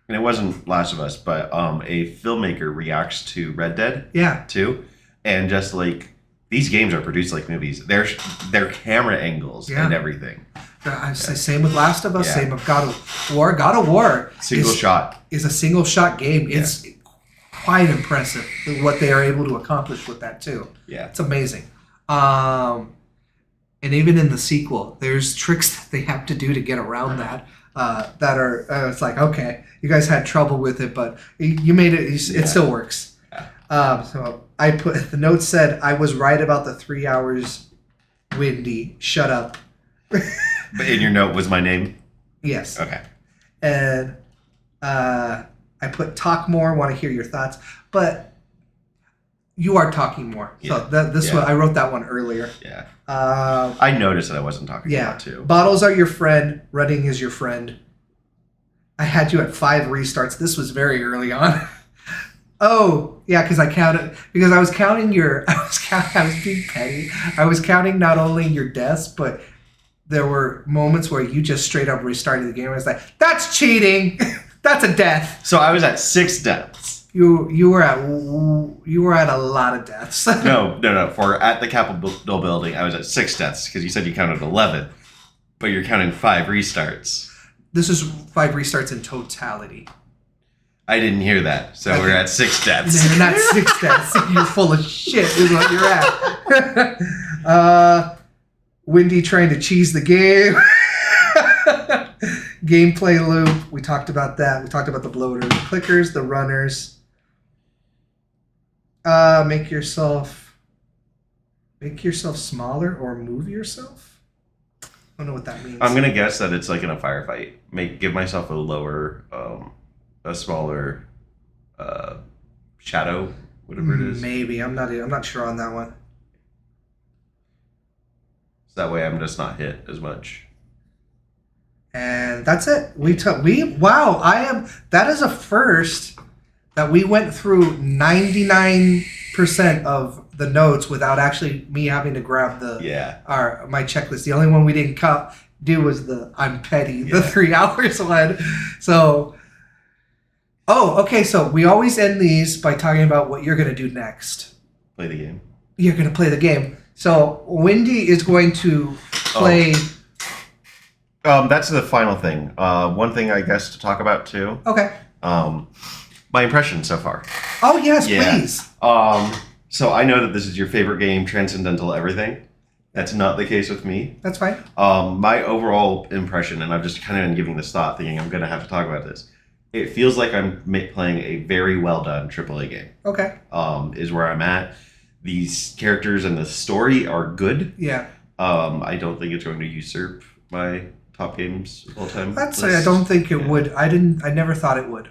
and it wasn't Last of Us, but a filmmaker reacts to Red Dead. Yeah. 2, and just like these games are produced like movies. Their camera angles and everything. I say same with Last of Us. Yeah. Same with God of War. God of War Single shot is a single shot game. It's quite impressive what they are able to accomplish with that too. Yeah, it's amazing. And even in the sequel, there's tricks that they have to do to get around that. That are it's like, okay, you guys had trouble with it, but you made it. It still works. So I put the note said I was right about the 3 hours. Windy, shut up. But in your note was my name. Yes. Okay. And I put talk more. Want to hear your thoughts, but you are talking more. So one, I wrote that one earlier. Yeah. I noticed that I wasn't talking about too. Bottles are your friend. Running is your friend. I had you at 5 restarts. This was very early on. Oh, yeah, because I counted, because I was counting I was being petty. I was counting not only your deaths, but there were moments where you just straight up restarted the game. I was like, that's cheating. That's a death. So I was at 6 deaths. You were at a lot of deaths. No. For at the Capitol building, I was at 6 deaths because you said you counted 11, but you're counting 5 restarts. This is 5 restarts in totality. I didn't hear that, so we're at 6 deaths. You're not 6 deaths. You're full of shit. Is what you're at. Windy trying to cheese the game. Gameplay loop. We talked about that. We talked about the bloaters, the clickers, the runners. Make yourself smaller or move yourself. don't know what that means. I'm gonna guess that it's like in a firefight. Give myself a lower, a smaller, shadow, whatever it is. Maybe I'm not sure on that one. So that way I'm just not hit as much. And that's it. That is a first that we went through 99% of the notes without actually me having to grab my checklist. The only one we didn't do was the I'm petty, the 3 hours one. So okay, so we always end these by talking about what you're gonna do next. Play the game. You're gonna play the game. So Wendy is going to play. That's the final thing. One thing I guess to talk about too. Okay. My impression so far. Oh yes, please. So I know that this is your favorite game, Transcendental Everything. That's not the case with me. That's fine. My overall impression, and I've just kind of been giving this thought, thinking I'm going to have to talk about this. It feels like I'm playing a very well done AAA game. Okay. Is where I'm at. These characters and the story are good. Yeah. I don't think it's going to usurp my top games of all time. I don't think it would. I never thought it would.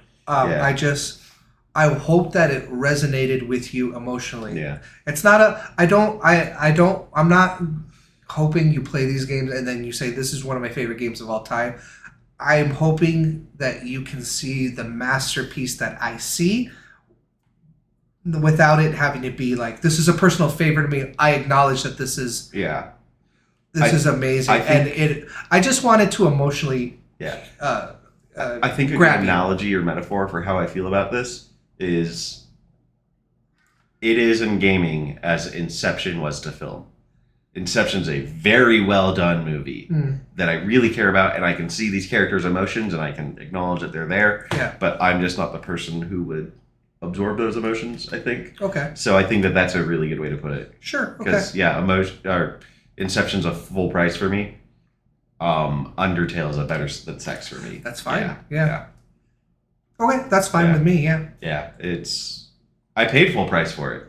I hope that it resonated with you emotionally. Yeah. It's not I'm not hoping you play these games and then you say this is one of my favorite games of all time. I'm hoping that you can see the masterpiece that I see without it having to be like, this is a personal favorite to me. I acknowledge that this is is amazing. I just wanted to emotionally I think a good analogy or metaphor for how I feel about this is it is in gaming as Inception was to film. Inception's a very well done movie that I really care about, and I can see these characters' emotions and I can acknowledge that they're there. Yeah. But I'm just not the person who would absorb those emotions, I think. Okay. So I think that that's a really good way to put it. Sure. Okay. Because Inception's a full price for me. Undertale's a better than sex for me. That's fine. Yeah. Okay, that's fine with me. Yeah. Yeah, I paid full price for it.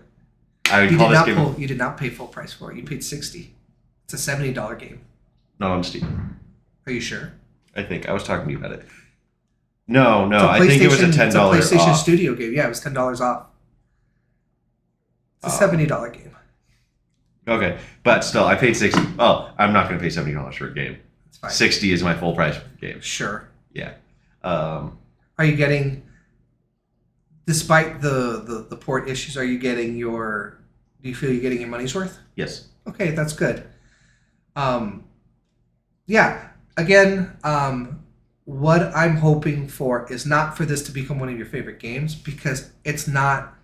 I would call this game. You did not pay full price for it. You paid $60. It's a $70 game. No, I'm Steam. Are you sure? I think I was talking to you about it. No, I think it was a $10 It's a PlayStation off. Studio game. Yeah, it was $10 off. It's a $70 game. Okay, but still, I paid $60. Well, I'm not going to pay $70 for a game. It's fine. $60 is my full price game. Sure. Yeah. Are you getting, despite the port issues, do you feel you're getting your money's worth? Yes. Okay, that's good. Again, what I'm hoping for is not for this to become one of your favorite games, because it's not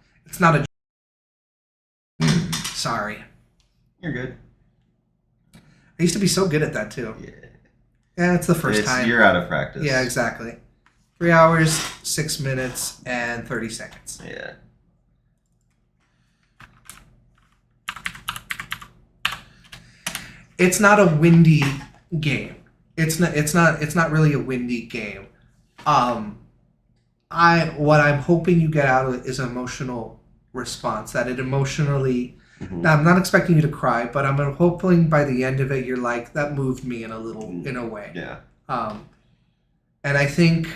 a sorry. You're good. I used to be so good at that too. Yeah, it's the first time. You're out of practice. Yeah, exactly. 3 hours, 6 minutes, and 30 seconds. Yeah. It's not a windy game. It's not really a windy game. What I'm hoping you get out of it is an emotional response. That it emotionally. Now, I'm not expecting you to cry, but I'm hoping by the end of it you're like, that moved me in a way. Yeah. And I think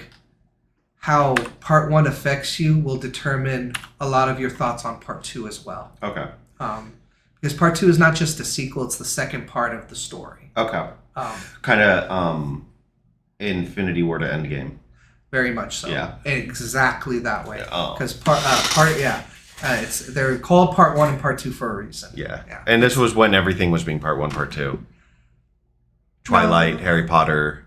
how part 1 affects you will determine a lot of your thoughts on part 2 as well. Okay. Because part 2 is not just a sequel; it's the second part of the story. Okay. Kind of Infinity War to Endgame. Very much so. Yeah. Exactly that way. Oh. Because they're called part 1 and part 2 for a reason. Yeah. And this was when everything was being part 1, part 2. Twilight, Harry Potter.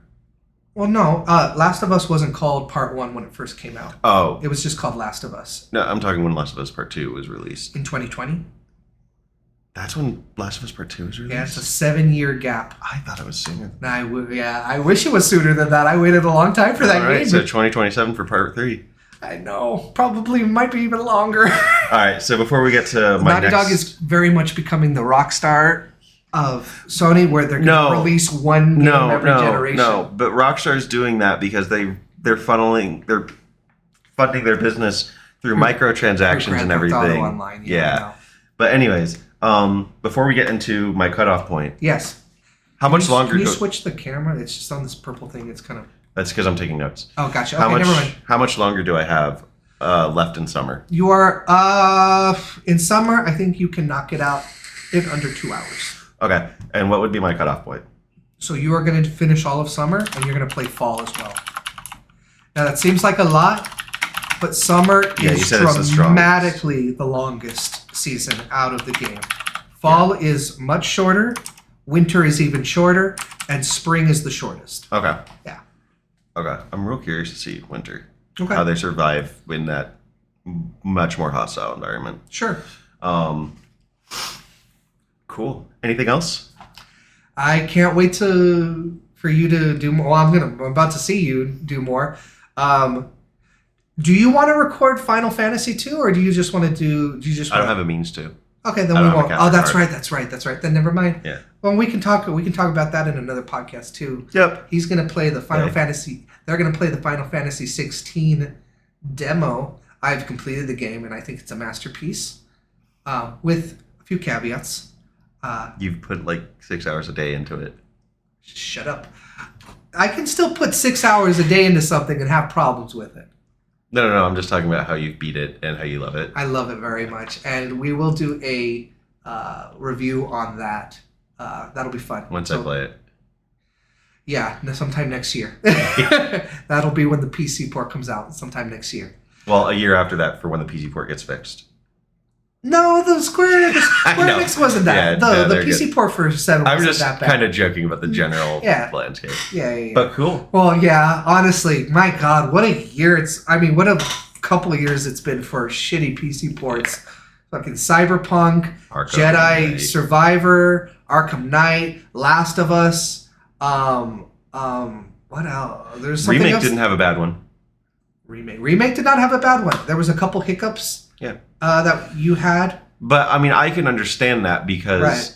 Well, no. Last of Us wasn't called part 1 when it first came out. Oh. It was just called Last of Us. No, I'm talking when Last of Us Part 2 was released. In 2020? That's when Last of Us Part 2 was released? Yeah, it's a 7-year gap. I thought it was sooner. I wish it was sooner than that. I waited a long time for that All right, game. so 2027 for Part 3. I know. Probably might be even longer. All right, so before we get to my Naughty Dog is very much becoming the Rockstar of Sony, where they're going to release one game every generation. No, but Rockstar's doing that because they're funding their business through microtransactions and everything. Online, But anyways, before we get into my cutoff point, yes, How much longer? Can you switch the camera? It's just on this purple thing. It's kind of. That's because I'm taking notes. Oh, gotcha. How Okay, much? never mind. How much longer do I have left in summer? You are in summer. I think you can knock it out in under 2 hours. Okay. And what would be my cutoff point? So you are going to finish all of summer, and you're going to play fall as well. Now that seems like a lot, but summer Yeah, you is said it's the strongest. dramatically the longest season out of the game. Fall is much shorter, winter is even shorter, and spring is the shortest. Okay. Yeah. Okay. I'm real curious to see winter. Okay. How they survive in that much more hostile environment. Sure. Cool. Anything else? I can't wait for you to do more. Well, I'm about to see you do more. Do you want to record Final Fantasy 2, or do you just want to do? Do you just? I don't have a means to. Okay, then I we don't have a won't. capture Oh, that's card. right. That's right. Then never mind. Yeah. Well, we can talk. We can talk about that in another podcast too. Yep. He's gonna play the Final Yeah. Fantasy. They're gonna play the Final Fantasy 16 demo. I've completed the game, and I think it's a masterpiece, with a few caveats. You've put like 6 hours a day into it. Shut up. I can still put 6 hours a day into something and have problems with it. No. I'm just talking about how you beat it and how you love it. I love it very much, and we will do a review on that. That'll be fun. Once I play it. Yeah, sometime next year. That'll be when the PC port comes out, sometime next year. Well, a year after that for when the PC port gets fixed. No, the Square I know. Enix wasn't that. Yeah, no, the they're PC good. port for 7 I'm wasn't just that bad. kind of joking about the general Yeah. landscape. Yeah. But cool. Well, yeah, honestly, my God, what a year what a couple of years it's been for shitty PC ports. Fucking Cyberpunk, Arkham Jedi Knight. Survivor, Arkham Knight, Last of Us, what else? There's something Remake else. didn't have a bad one. Remake did not have a bad one. There was a couple hiccups Yeah. that you had. But I mean, I can understand that because Right.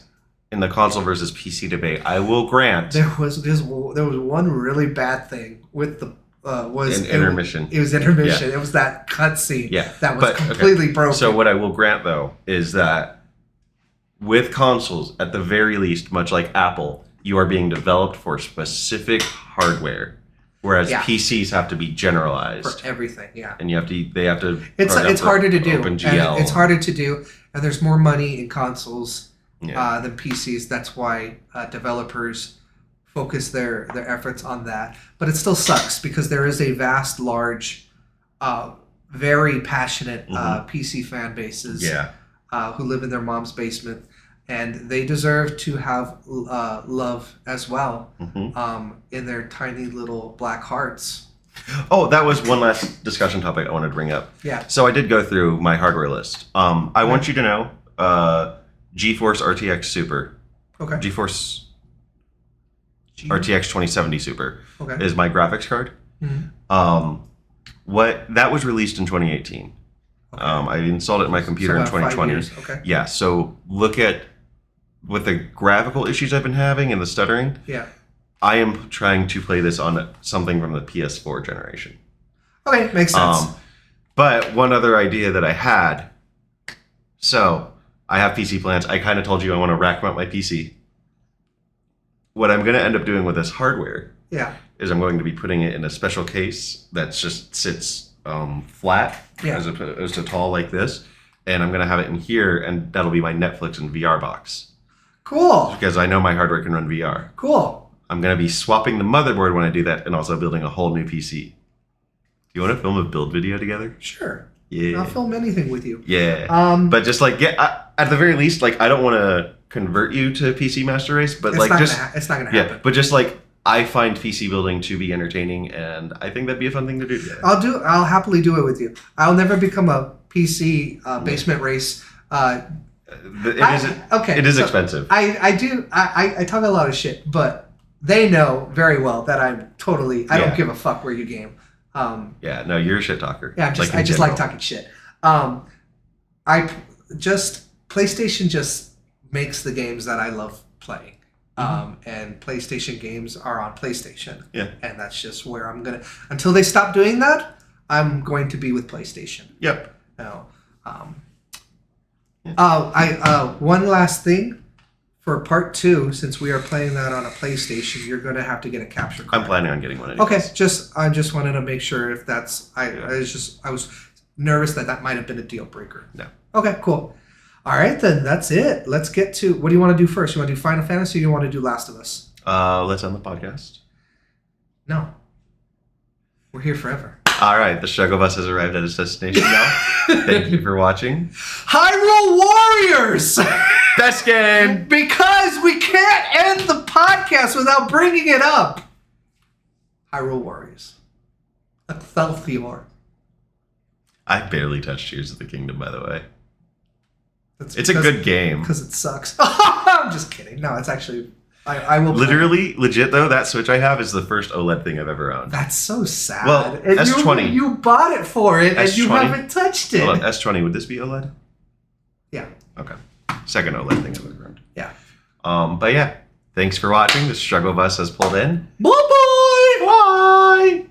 in the console versus PC debate, I will grant There was one really bad thing with the was an intermission. It was intermission. It was that cutscene Yeah, that was but, okay. completely broken. So what I will grant though is that with consoles, at the very least, much like Apple, you are being developed for specific hardware, whereas Yeah. PCs have to be generalized, for everything, yeah. and they have to. It's program for harder to do. OpenGL. And it's harder to do, and there's more money in consoles Yeah. than PCs. That's why developers focus their efforts on that. But it still sucks because there is a vast, large, very passionate PC fan bases Yeah. who live in their mom's basement, and they deserve to have love as well in their tiny little black hearts. Oh, that was one last discussion topic I wanted to bring up. Yeah. So I did go through my hardware list. I want you to know GeForce RTX Super, Okay. GeForce RTX 2070 Super Okay. is my graphics card. Mhm. What that was released in 2018. I installed it in my computer So in about 5 2020. years, okay. Yeah. So look at with the graphical issues I've been having and the stuttering. Yeah. I am trying to play this on something from the PS4 generation. Okay, makes sense. But one other idea that I had. So I have PC plans. I kind of told you I want to rack mount my PC. What I'm going to end up doing with this hardware Yeah. is I'm going to be putting it in a special case that just sits flat Yeah. as opposed to tall like this. And I'm going to have it in here, and that'll be my Netflix and VR box. Cool. Because I know my hardware can run VR. Cool. I'm going to be swapping the motherboard when I do that and also building a whole new PC. Do you want to film a build video together? Sure. Yeah. I'll film anything with you. Yeah. But just like, at the very least, like, I don't want to convert you to PC Master Race, but it's like, not just, gonna it's not gonna yeah, happen. but just like, I find PC building to be entertaining, and I think that'd be a fun thing to do together. I'll happily do it with you. I'll never become a PC basement race. It is so expensive. I talk a lot of shit, but they know very well that I'm totally. I Yeah. don't give a fuck where you game. Yeah, no, you're a shit talker. Yeah, in I just like general. talking shit. PlayStation just makes the games that I love playing. And PlayStation games are on PlayStation. Yeah. And that's just where I'm gonna until they stop doing that, I'm going to be with PlayStation. Yep. No. One last thing for part 2, since we are playing that on a PlayStation, you're going to have to get a capture card. I'm planning on getting one. Anyways. Okay, I just wanted to make sure if that's. I was nervous that might have been a deal breaker. No. Okay, cool. All right, then that's it. Let's get to what do you want to do first? You want to do Final Fantasy or you want to do Last of Us? Let's end the podcast. No. We're here forever. All right, the Struggle Bus has arrived at its destination now. Thank you for watching. Hyrule Warriors! Best game! Because we can't end the podcast without bringing it up. Hyrule Warriors. Excelsior. I barely touched Tears of the Kingdom, by the way. That's It's a good game. Because it sucks. I'm just kidding. No, it's actually... I will play. Literally, legit though, that Switch I have is the first OLED thing I've ever owned. That's so sad. Well, And S20. You bought it for it, and you S20. haven't touched it. Hold on, S20, would this be OLED? Yeah. Okay. Second OLED thing I've ever owned. Yeah. But yeah, thanks for watching. The Struggle Bus has pulled in. Bye-bye! Bye!